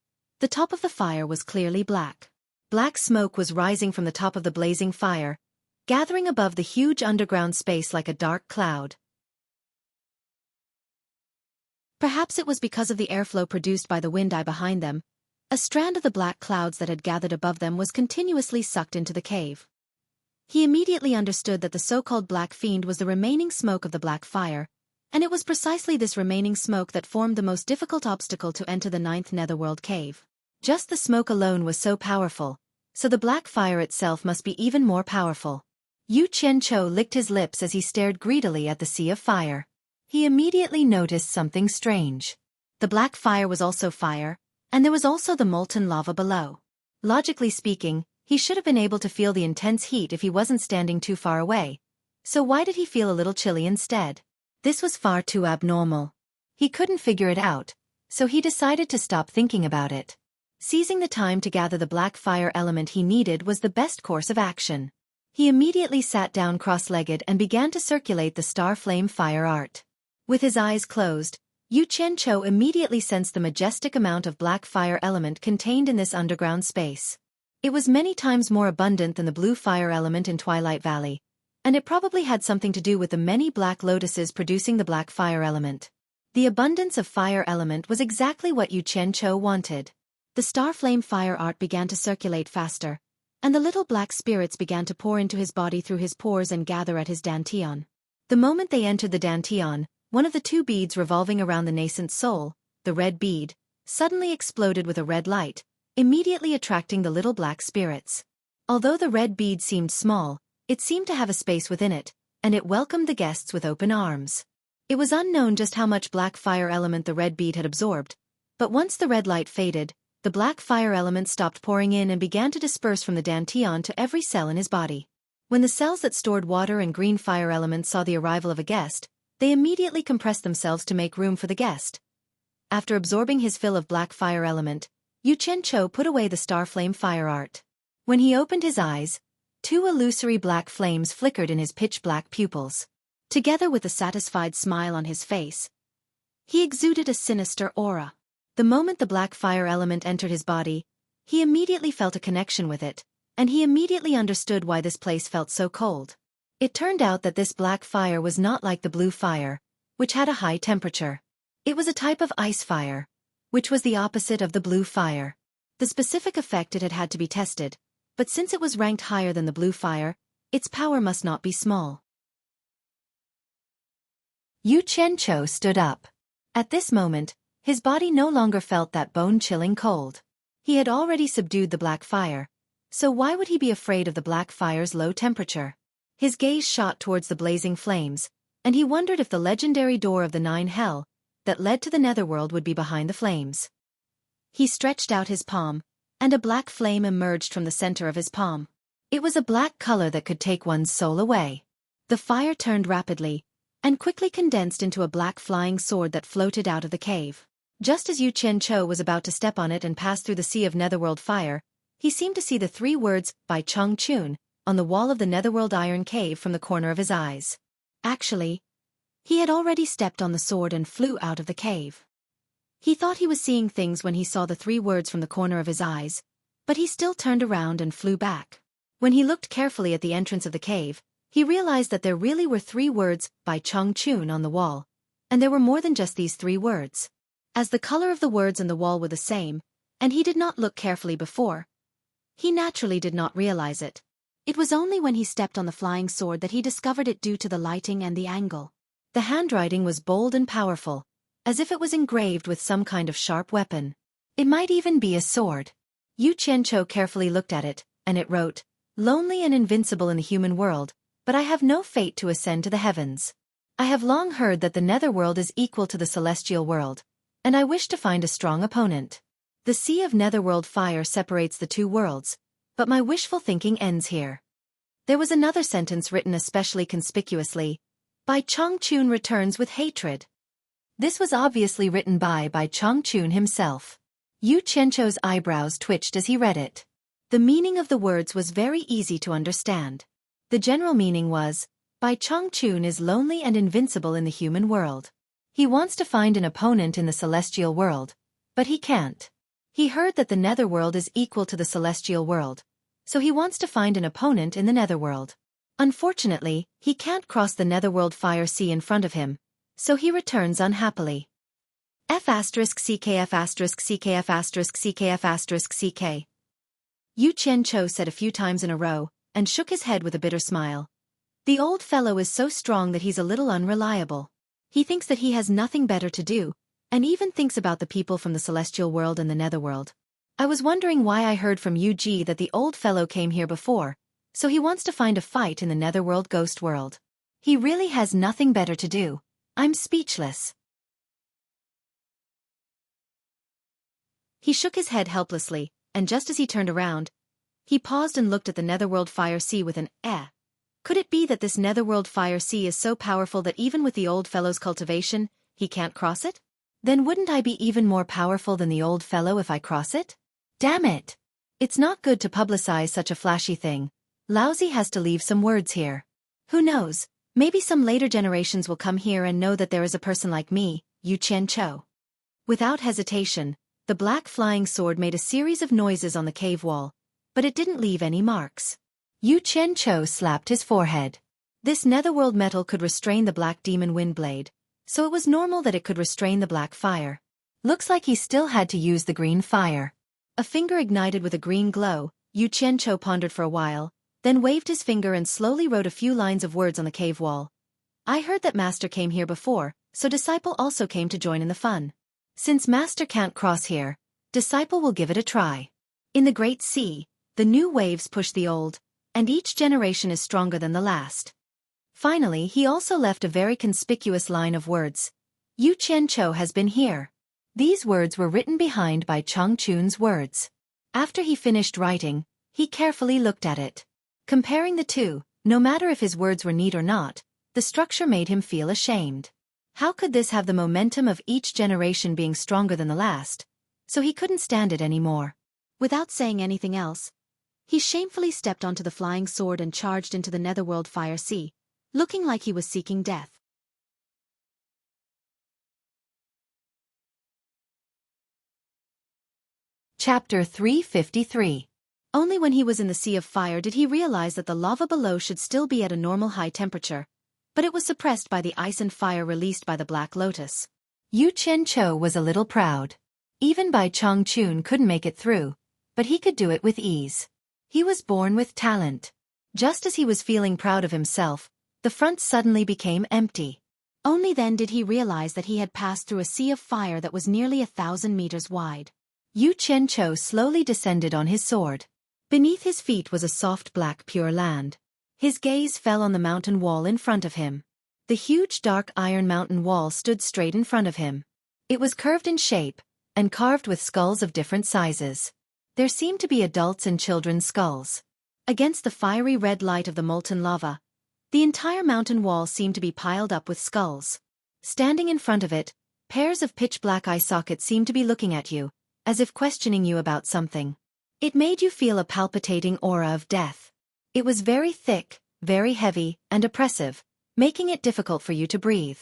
the top of the fire was clearly black. Black smoke was rising from the top of the blazing fire, gathering above the huge underground space like a dark cloud. Perhaps it was because of the airflow produced by the wind behind them. A strand of the black clouds that had gathered above them was continuously sucked into the cave. He immediately understood that the so-called black fiend was the remaining smoke of the black fire, and it was precisely this remaining smoke that formed the most difficult obstacle to enter the 9th netherworld cave. Just the smoke alone was so powerful, so the black fire itself must be even more powerful. Yu Qianqiu licked his lips as he stared greedily at the sea of fire. He immediately noticed something strange. The black fire was also fire, and there was also the molten lava below. Logically speaking, he should have been able to feel the intense heat if he wasn't standing too far away. So why did he feel a little chilly instead? This was far too abnormal. He couldn't figure it out, so he decided to stop thinking about it. Seizing the time to gather the black fire element he needed was the best course of action. He immediately sat down cross-legged and began to circulate the star flame fire art. With his eyes closed, Yu Qianqiu immediately sensed the majestic amount of black fire element contained in this underground space. It was many times more abundant than the blue fire element in Twilight Valley, and it probably had something to do with the many black lotuses producing the black fire element. The abundance of fire element was exactly what Yu Qianqiu wanted. The star flame fire art began to circulate faster, and the little black spirits began to pour into his body through his pores and gather at his dantian. The moment they entered the dantian, one of the two beads revolving around the nascent soul, the red bead, suddenly exploded with a red light, immediately attracting the little black spirits. Although the red bead seemed small, it seemed to have a space within it, and it welcomed the guests with open arms. It was unknown just how much black fire element the red bead had absorbed, but once the red light faded, the black fire element stopped pouring in and began to disperse from the dantian to every cell in his body. When the cells that stored water and green fire elements saw the arrival of a guest, they immediately compressed themselves to make room for the guest. After absorbing his fill of black fire element, Yu Qianqiu put away the star flame fire art. When he opened his eyes, two illusory black flames flickered in his pitch-black pupils. Together with a satisfied smile on his face, he exuded a sinister aura. The moment the black fire element entered his body, he immediately felt a connection with it, and he immediately understood why this place felt so cold. It turned out that this black fire was not like the blue fire, which had a high temperature. It was a type of ice fire, which was the opposite of the blue fire. The specific effect it had to be tested, but since it was ranked higher than the blue fire, its power must not be small. Yu Qianqiu stood up. At this moment, his body no longer felt that bone-chilling cold. He had already subdued the black fire, so why would he be afraid of the black fire's low temperature? His gaze shot towards the blazing flames, and he wondered if the legendary door of the 9 Hell that led to the netherworld would be behind the flames. He stretched out his palm, and a black flame emerged from the center of his palm. It was a black color that could take one's soul away. The fire turned rapidly, and quickly condensed into a black flying sword that floated out of the cave. Just as Yu Qianqiu was about to step on it and pass through the sea of netherworld fire, he seemed to see the 3 words, by Cheng Chun, on the wall of the netherworld iron cave from the corner of his eyes. Actually, he had already stepped on the sword and flew out of the cave. He thought he was seeing things when he saw the 3 words from the corner of his eyes, but he still turned around and flew back. When he looked carefully at the entrance of the cave, he realized that there really were 3 words, by Cheng Chun, on the wall, and there were more than just these 3 words. As the color of the words and the wall were the same, and he did not look carefully before, he naturally did not realize it. It was only when he stepped on the flying sword that he discovered it due to the lighting and the angle. The handwriting was bold and powerful, as if it was engraved with some kind of sharp weapon. It might even be a sword. Yu Qianqiu carefully looked at it, and it wrote, "Lonely and invincible in the human world, but I have no fate to ascend to the heavens. I have long heard that the netherworld is equal to the celestial world, and I wish to find a strong opponent. The sea of netherworld fire separates the 2 worlds, but my wishful thinking ends here." There was another sentence written especially conspicuously, "By Cheng Chun returns with hatred." This was obviously written by Cheng Chun himself. Yu Qianqiu's eyebrows twitched as he read it. The meaning of the words was very easy to understand. The general meaning was, By Cheng Chun is lonely and invincible in the human world. He wants to find an opponent in the celestial world, but he can't. He heard that the netherworld is equal to the celestial world, so he wants to find an opponent in the netherworld. Unfortunately, he can't cross the netherworld fire sea in front of him, so he returns unhappily. F asterisk CK F asterisk CK F asterisk CK F asterisk CK. Yu Qianqiu said a few times in a row, and shook his head with a bitter smile. The old fellow is so strong that he's a little unreliable. He thinks that he has nothing better to do, and even thinks about the people from the celestial world and the netherworld. I was wondering why I heard from Yu Ji that the old fellow came here before, so he wants to find a fight in the netherworld ghost world. He really has nothing better to do. I'm speechless. He shook his head helplessly, and just as he turned around, he paused and looked at the netherworld fire sea with an eh. Could it be that this netherworld fire sea is so powerful that even with the old fellow's cultivation, he can't cross it? Then wouldn't I be even more powerful than the old fellow if I cross it? Damn it! It's not good to publicize such a flashy thing. Laozi has to leave some words here. Who knows, maybe some later generations will come here and know that there is a person like me, Yu Qianqiu. Without hesitation, the black flying sword made a series of noises on the cave wall, but it didn't leave any marks. Yu Qianqiu slapped his forehead. This netherworld metal could restrain the black demon wind blade, so it was normal that it could restrain the black fire. Looks like he still had to use the green fire. A finger ignited with a green glow. Yu Qianqiu pondered for a while, then waved his finger and slowly wrote a few lines of words on the cave wall. I heard that Master came here before, so Disciple also came to join in the fun. Since Master can't cross here, Disciple will give it a try. In the Great Sea, the new waves push the old, and each generation is stronger than the last. Finally, he also left a very conspicuous line of words. Yu Qianqiu has been here. These words were written behind by Changchun's words. After he finished writing, he carefully looked at it. Comparing the two, no matter if his words were neat or not, the structure made him feel ashamed. How could this have the momentum of each generation being stronger than the last? So he couldn't stand it anymore. Without saying anything else, he shamefully stepped onto the flying sword and charged into the netherworld fire sea, looking like he was seeking death. Chapter 353. Only when he was in the sea of fire did he realize that the lava below should still be at a normal high temperature, but it was suppressed by the ice and fire released by the Black Lotus. Yu Qianqiu was a little proud. Even Bai Changchun couldn't make it through, but he could do it with ease. He was born with talent. Just as he was feeling proud of himself, the front suddenly became empty. Only then did he realize that he had passed through a sea of fire that was nearly 1,000 meters wide. Yu Qianqiu slowly descended on his sword. Beneath his feet was a soft black pure land. His gaze fell on the mountain wall in front of him. The huge dark iron mountain wall stood straight in front of him. It was curved in shape, and carved with skulls of different sizes. There seemed to be adults and children's skulls. Against the fiery red light of the molten lava, the entire mountain wall seemed to be piled up with skulls. Standing in front of it, pairs of pitch-black eye sockets seemed to be looking at you, as if questioning you about something. It made you feel a palpitating aura of death. It was very thick, very heavy, and oppressive, making it difficult for you to breathe.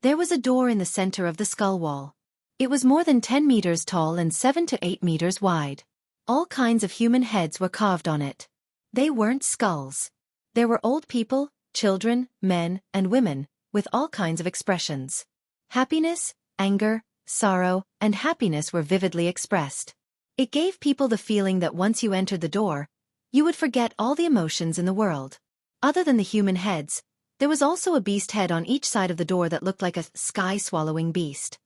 There was a door in the center of the skull wall. It was more than 10 meters tall and 7 to 8 meters wide. All kinds of human heads were carved on it. They weren't skulls. There were old people, children, men, and women, with all kinds of expressions. Happiness, anger, sorrow, and happiness were vividly expressed. It gave people the feeling that once you entered the door, you would forget all the emotions in the world. Other than the human heads, there was also a beast head on each side of the door that looked like a sky-swallowing beast.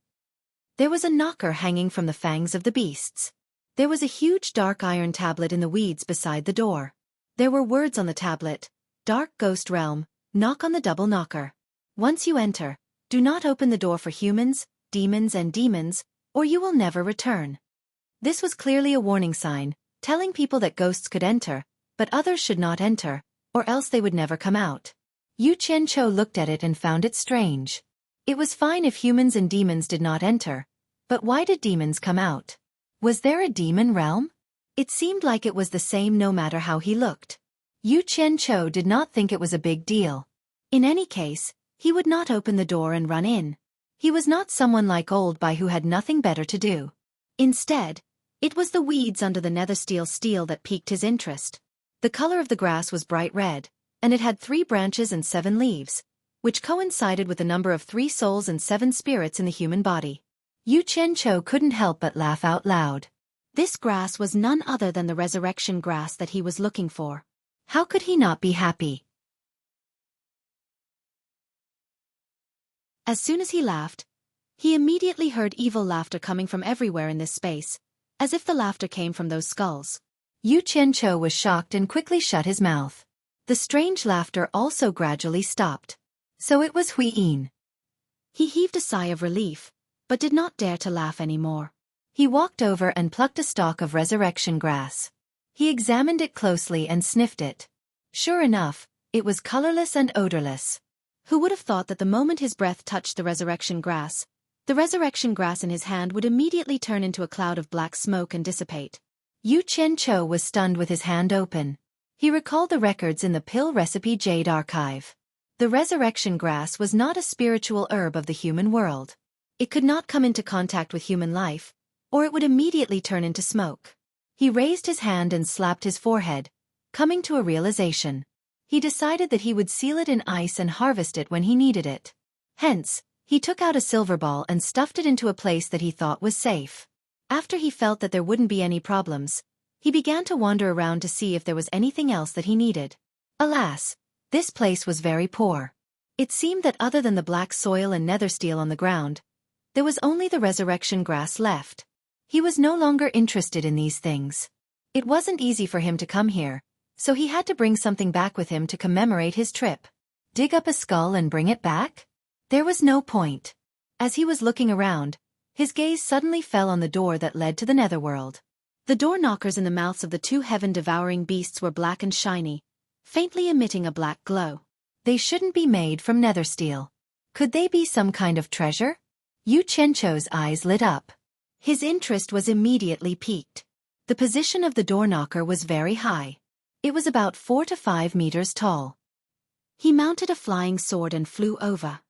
There was a knocker hanging from the fangs of the beasts. There was a huge dark iron tablet in the weeds beside the door. There were words on the tablet: Dark Ghost Realm, knock on the double knocker. Once you enter, do not open the door for humans, demons, or you will never return. This was clearly a warning sign, telling people that ghosts could enter, but others should not enter, or else they would never come out. Yu Qianqiu looked at it and found it strange. It was fine if humans and demons did not enter, but why did demons come out? Was there a demon realm? It seemed like it was the same no matter how he looked. Yu Qianqiu did not think it was a big deal. In any case, he would not open the door and run in. He was not someone like Old Bai who had nothing better to do. Instead, it was the weeds under the nether steel that piqued his interest. The color of the grass was bright red, and it had 3 branches and 7 leaves, which coincided with the number of 3 souls and 7 spirits in the human body. Yu Qianqiu couldn't help but laugh out loud. This grass was none other than the resurrection grass that he was looking for. How could he not be happy? As soon as he laughed, he immediately heard evil laughter coming from everywhere in this space, as if the laughter came from those skulls. Yu Qianqiu was shocked and quickly shut his mouth. The strange laughter also gradually stopped. So it was Huiyin. He heaved a sigh of relief, but did not dare to laugh anymore. He walked over and plucked a stalk of resurrection grass. He examined it closely and sniffed it. Sure enough, it was colorless and odorless. Who would have thought that the moment his breath touched the resurrection grass in his hand would immediately turn into a cloud of black smoke and dissipate? Yu Qianqiu was stunned with his hand open. He recalled the records in the pill recipe jade archive. The resurrection grass was not a spiritual herb of the human world. It could not come into contact with human life, or it would immediately turn into smoke. He raised his hand and slapped his forehead, coming to a realization. He decided that he would seal it in ice and harvest it when he needed it. Hence, he took out a silver ball and stuffed it into a place that he thought was safe. After he felt that there wouldn't be any problems, he began to wander around to see if there was anything else that he needed. Alas, this place was very poor. It seemed that other than the black soil and nether steel on the ground, there was only the resurrection grass left. He was no longer interested in these things. It wasn't easy for him to come here, so he had to bring something back with him to commemorate his trip. Dig up a skull and bring it back? There was no point. As he was looking around, his gaze suddenly fell on the door that led to the netherworld. The door knockers in the mouths of the two heaven-devouring beasts were black and shiny, faintly emitting a black glow. They shouldn't be made from nether steel. Could they be some kind of treasure? Yu Qianqiu's eyes lit up. His interest was immediately piqued. The position of the door knocker was very high. It was about 4 to 5 meters tall. He mounted a flying sword and flew over.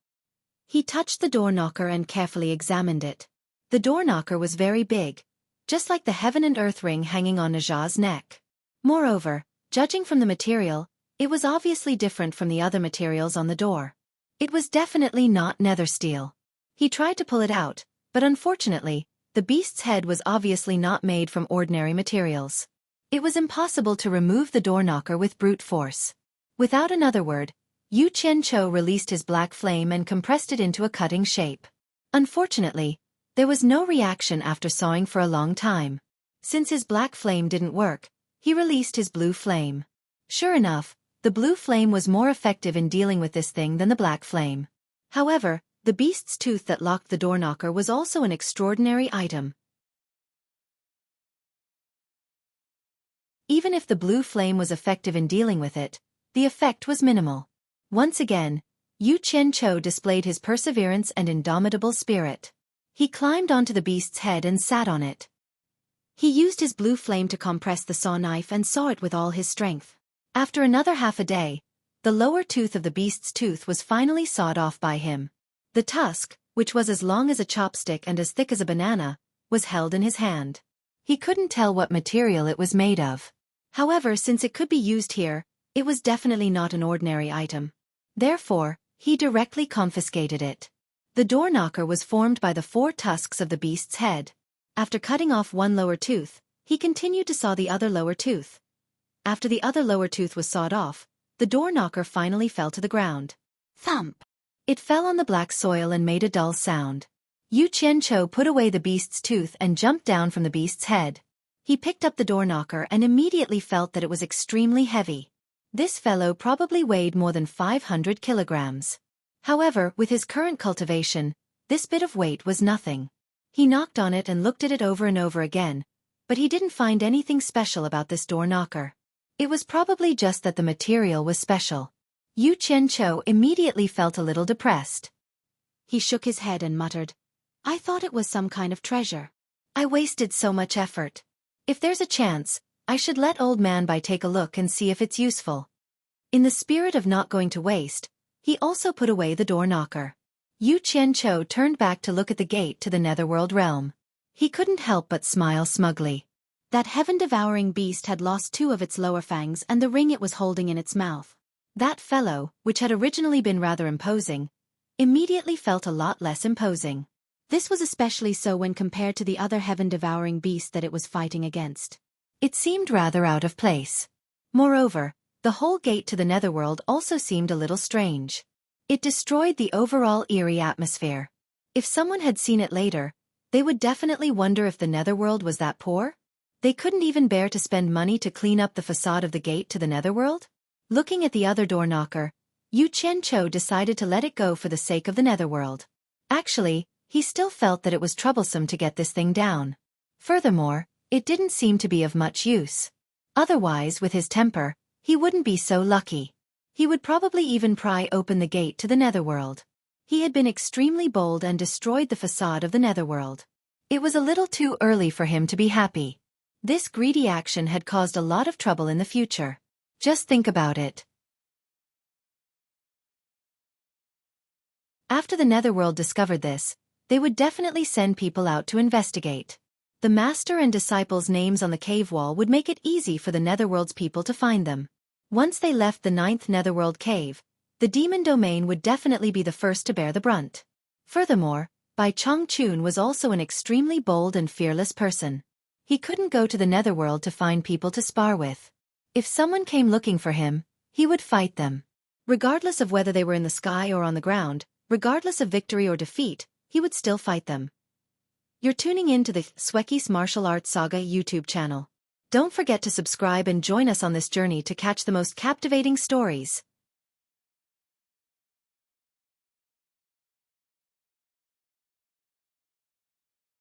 He touched the door knocker and carefully examined it. The door knocker was very big, just like the heaven and earth ring hanging on Naja's neck. Moreover, judging from the material, it was obviously different from the other materials on the door. It was definitely not nether steel. He tried to pull it out, but unfortunately, the beast's head was obviously not made from ordinary materials. It was impossible to remove the door knocker with brute force. Without another word, Yu Qianqiu released his black flame and compressed it into a cutting shape. Unfortunately, there was no reaction after sawing for a long time. Since his black flame didn't work, he released his blue flame. Sure enough, the blue flame was more effective in dealing with this thing than the black flame. However, the beast's tooth that locked the door knocker was also an extraordinary item. Even if the blue flame was effective in dealing with it, the effect was minimal. Once again, Yu Qianqiu displayed his perseverance and indomitable spirit. He climbed onto the beast's head and sat on it. He used his blue flame to compress the saw knife and saw it with all his strength. After another half a day, the lower tooth of the beast's tooth was finally sawed off by him. The tusk, which was as long as a chopstick and as thick as a banana, was held in his hand. He couldn't tell what material it was made of. However, since it could be used here, it was definitely not an ordinary item. Therefore, he directly confiscated it. The door knocker was formed by the 4 tusks of the beast's head. After cutting off one lower tooth, he continued to saw the other lower tooth. After the other lower tooth was sawed off, the door knocker finally fell to the ground. Thump! It fell on the black soil and made a dull sound. Yu Qianqiu put away the beast's tooth and jumped down from the beast's head. He picked up the door knocker and immediately felt that it was extremely heavy. This fellow probably weighed more than 500 kilograms. However, with his current cultivation, this bit of weight was nothing. He knocked on it and looked at it over and over again, but he didn't find anything special about this door knocker. It was probably just that the material was special. Yu Qianqiu immediately felt a little depressed. He shook his head and muttered, "I thought it was some kind of treasure. I wasted so much effort. If there's a chance, I should let old man Bai take a look and see if it's useful." In the spirit of not going to waste, he also put away the door knocker. Yu Qianqiu turned back to look at the gate to the netherworld realm. He couldn't help but smile smugly. That heaven-devouring beast had lost 2 of its lower fangs and the ring it was holding in its mouth. That fellow, which had originally been rather imposing, immediately felt a lot less imposing. This was especially so when compared to the other heaven-devouring beast that it was fighting against. It seemed rather out of place. Moreover, the whole gate to the netherworld also seemed a little strange. It destroyed the overall eerie atmosphere. If someone had seen it later, they would definitely wonder if the netherworld was that poor. They couldn't even bear to spend money to clean up the facade of the gate to the netherworld. Looking at the other door knocker, Yu Qianqiu decided to let it go for the sake of the netherworld. Actually, he still felt that it was troublesome to get this thing down. Furthermore, it didn't seem to be of much use. Otherwise, with his temper, he wouldn't be so lucky. He would probably even pry open the gate to the netherworld. He had been extremely bold and destroyed the facade of the netherworld. It was a little too early for him to be happy. This greedy action had caused a lot of trouble in the future. Just think about it. After the netherworld discovered this, they would definitely send people out to investigate. The master and disciples' names on the cave wall would make it easy for the netherworld's people to find them. Once they left the 9th netherworld cave, the demon domain would definitely be the first to bear the brunt. Furthermore, Bai Chongqun was also an extremely bold and fearless person. He couldn't go to the netherworld to find people to spar with. If someone came looking for him, he would fight them. Regardless of whether they were in the sky or on the ground, regardless of victory or defeat, he would still fight them. You're tuning in to the Xueqi's Martial Arts Saga YouTube channel. Don't forget to subscribe and join us on this journey to catch the most captivating stories.